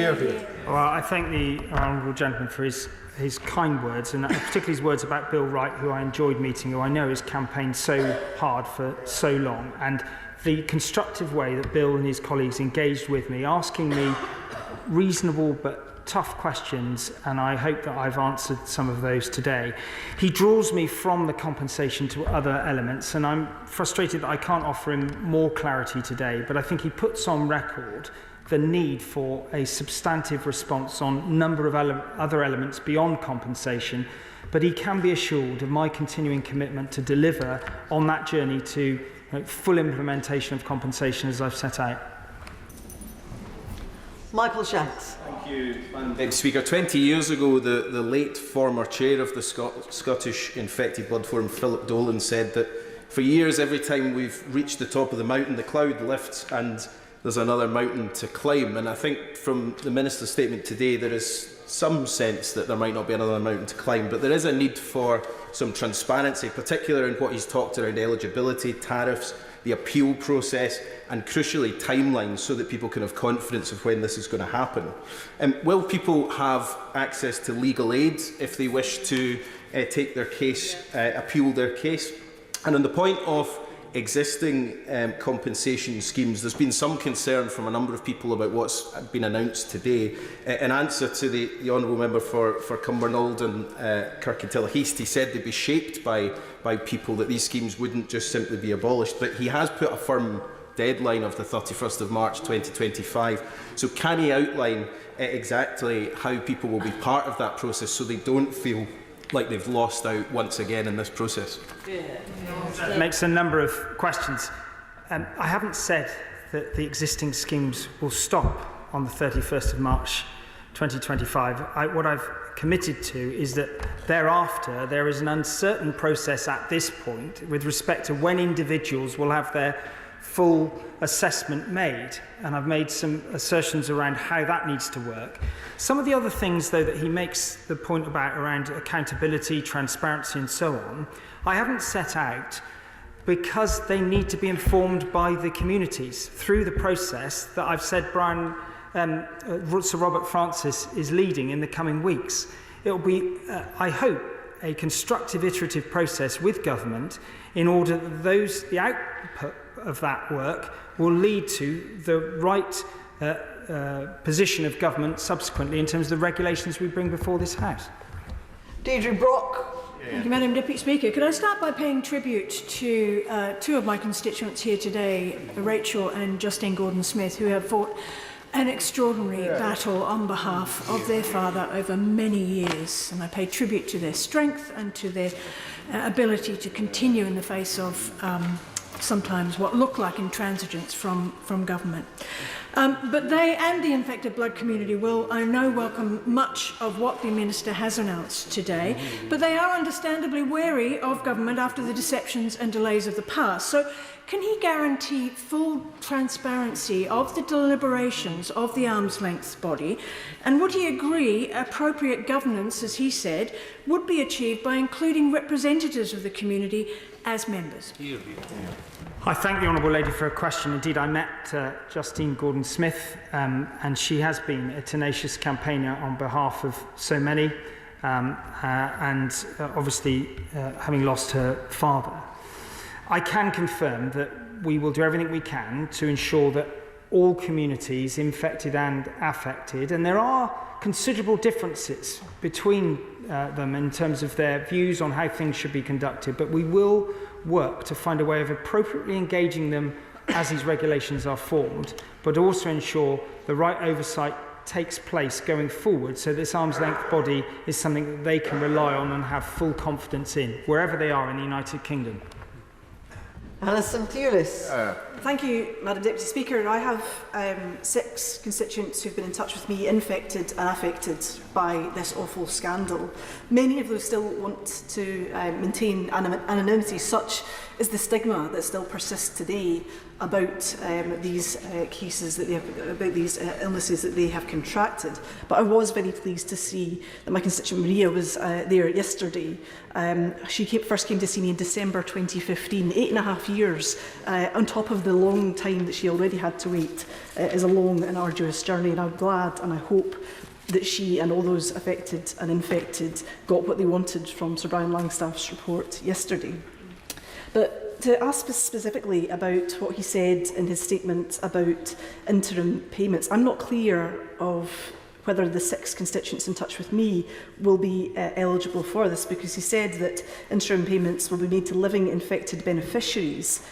Well, I thank the honourable gentleman for his kind words, and particularly his words about Bill Wright, who I enjoyed meeting, who I know has campaigned so hard for so long, and the constructive way that Bill and his colleagues engaged with me, asking me reasonable but tough questions, and I hope that I've answered some of those today. He draws me from the compensation to other elements, and I'm frustrated that I can't offer him more clarity today, but I think he puts on record the need for a substantive response on a number of other elements beyond compensation, but he can be assured of my continuing commitment to deliver on that journey to full implementation of compensation as I've set out. Michael Shanks. Thank you, Madam Deputy Speaker. 20 years ago, the late former chair of the Scottish Infected Blood Forum, Philip Dolan, said that for years, every time we've reached the top of the mountain, the cloud lifts and there's another mountain to climb. And I think from the Minister's statement today, there is some sense that there might not be another mountain to climb, but there is a need for some transparency, particularly in what he's talked around eligibility, tariffs, the appeal process, and crucially timelines so that people can have confidence of when this is going to happen. Will people have access to legal aid if they wish to take their case, appeal their case? And on the point of existing compensation schemes, there's been some concern from a number of people about what's been announced today. In answer to the Honourable Member for Cumbernauld and Kirkintilloheast, he said they'd be shaped by people, that these schemes wouldn't just simply be abolished, but he has put a firm deadline of the 31st of March 2025. So can he outline exactly how people will be part of that process so they don't feel like they've lost out once again in this process? That makes a number of questions. I haven't said that the existing schemes will stop on the 31st of March 2025. What I've committed to is that thereafter there is an uncertain process at this point with respect to when individuals will have their full assessment made, and I've made some assertions around how that needs to work. Some of the other things, though, that he makes the point about around accountability, transparency and so on, I haven't set out because they need to be informed by the communities through the process that I've said Sir Robert Francis is leading in the coming weeks. It will be, I hope, a constructive iterative process with government in order that the output of that work will lead to the right position of government subsequently in terms of the regulations we bring before this House. Deirdre Brock. Thank you, Madam Deputy Speaker. Could I start by paying tribute to two of my constituents here today, Rachel and Justine Gordon-Smith, who have fought an extraordinary battle on behalf of their father over many years, and I pay tribute to their strength and to their ability to continue in the face of sometimes what look like intransigence from government. But they and the infected blood community will, I know, welcome much of what the Minister has announced today, but they are understandably wary of government after the deceptions and delays of the past. So can he guarantee full transparency of the deliberations of the arm's length body? And would he agree appropriate governance, as he said, would be achieved by including representatives of the community as members? I thank the Honourable Lady for her question. Indeed, I met Justine Gordon-Smith, and she has been a tenacious campaigner on behalf of so many, and obviously having lost her father. I can confirm that we will do everything we can to ensure that all communities, infected and affected, and there are considerable differences between them in terms of their views on how things should be conducted, but we will work to find a way of appropriately engaging them as these regulations are formed, but also ensure the right oversight takes place going forward so this arm's length body is something that they can rely on and have full confidence in, wherever they are in the United Kingdom. Alison Thewlis. Thank you, Madam Deputy Speaker. I have 6 constituents who've been in touch with me, infected and affected by this awful scandal. Many of them still want to maintain anonymity, such is the stigma that still persists today about these cases that they have, about these illnesses that they have contracted. But I was very pleased to see that my constituent Maria was there yesterday. She first came to see me in December 2015, 8.5 years, on top of the long time that she already had to wait. Is a long and arduous journey, and I'm glad and I hope that she and all those affected and infected got what they wanted from Sir Brian Langstaff's report yesterday. But to ask specifically about what he said in his statement about interim payments, I'm not clear of whether the 6 constituents in touch with me will be eligible for this, because he said that interim payments will be made to living infected beneficiaries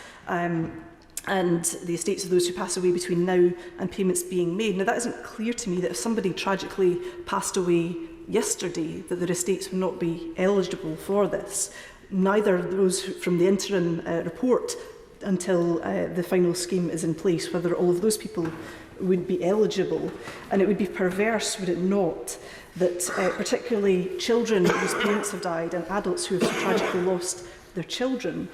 and the estates of those who pass away between now and payments being made. Now, that isn't clear to me that if somebody tragically passed away yesterday, that their estates would not be eligible for this. Neither those from the interim report until the final scheme is in place, whether all of those people would be eligible. And it would be perverse, would it not, that particularly children whose parents have died and adults who have so tragically lost their children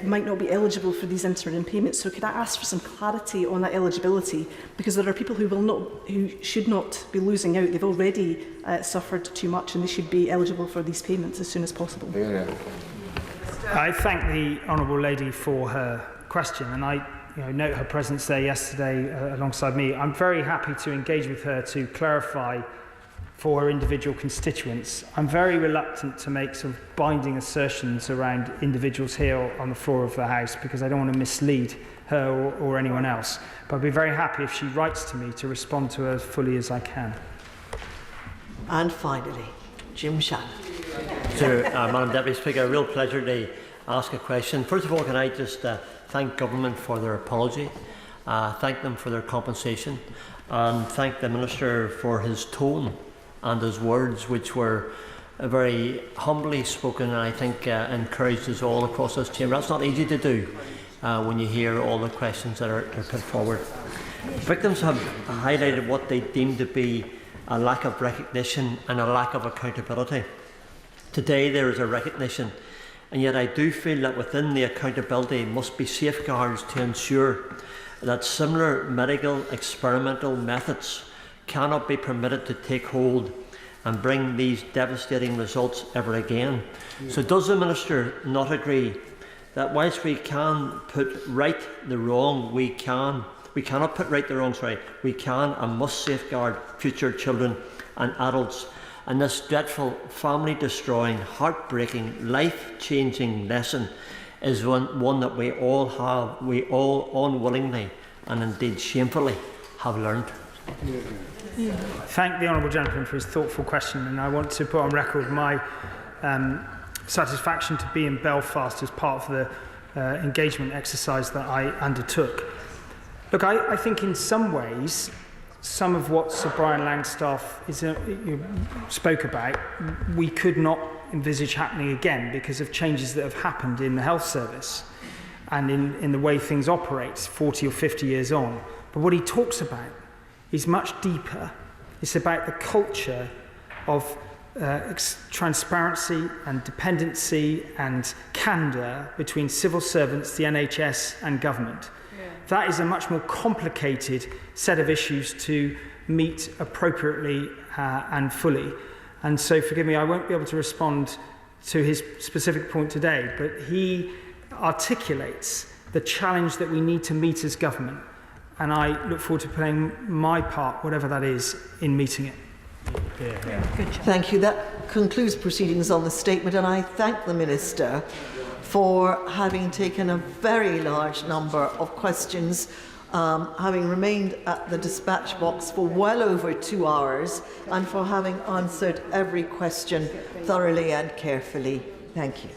might not be eligible for these interim payments. So could I ask for some clarity on that eligibility? Because there are people who should not be losing out. They've already suffered too much, and they should be eligible for these payments as soon as possible. I thank the Honourable Lady for her question, and I note her presence there yesterday alongside me. I'm very happy to engage with her to clarify for her individual constituents. I'm very reluctant to make sort of binding assertions around individuals here on the floor of the House because I don't want to mislead her or anyone else. But I'd be very happy if she writes to me to respond to her as fully as I can. And finally, Jim Shannon. Madam Deputy Speaker, a real pleasure to ask a question. First of all, can I just thank government for their apology, thank them for their compensation, and thank the Minister for his tone and his words, which were very humbly spoken and I think encouraged us all across this chamber. That's not easy to do when you hear all the questions that are put forward. Victims have highlighted what they deem to be a lack of recognition and a lack of accountability. Today there is a recognition, and yet I do feel that within the accountability must be safeguards to ensure that similar medical experimental methods cannot be permitted to take hold and bring these devastating results ever again. So does the Minister not agree that whilst we can put right the wrong, we cannot put right the wrong, we can and must safeguard future children and adults, and this dreadful, family-destroying, heartbreaking, life-changing lesson is one that we all unwillingly and indeed shamefully have learned. Thank the honourable gentleman for his thoughtful question, and I want to put on record my satisfaction to be in Belfast as part of the engagement exercise that I undertook. Look, I think in some ways, some of what Sir Brian Langstaff spoke about, we could not envisage happening again because of changes that have happened in the health service and in the way things operate 40 or 50 years on. But what he talks about is much deeper. It's about the culture of transparency and dependency and candour between civil servants, the NHS and government. Yeah. That is a much more complicated set of issues to meet appropriately and fully. And so forgive me, I won't be able to respond to his specific point today, but he articulates the challenge that we need to meet as government. And I look forward to playing my part, whatever that is, in meeting it. Thank you. That concludes proceedings on the statement, and I thank the Minister for having taken a very large number of questions, having remained at the dispatch box for well over 2 hours, and for having answered every question thoroughly and carefully. Thank you.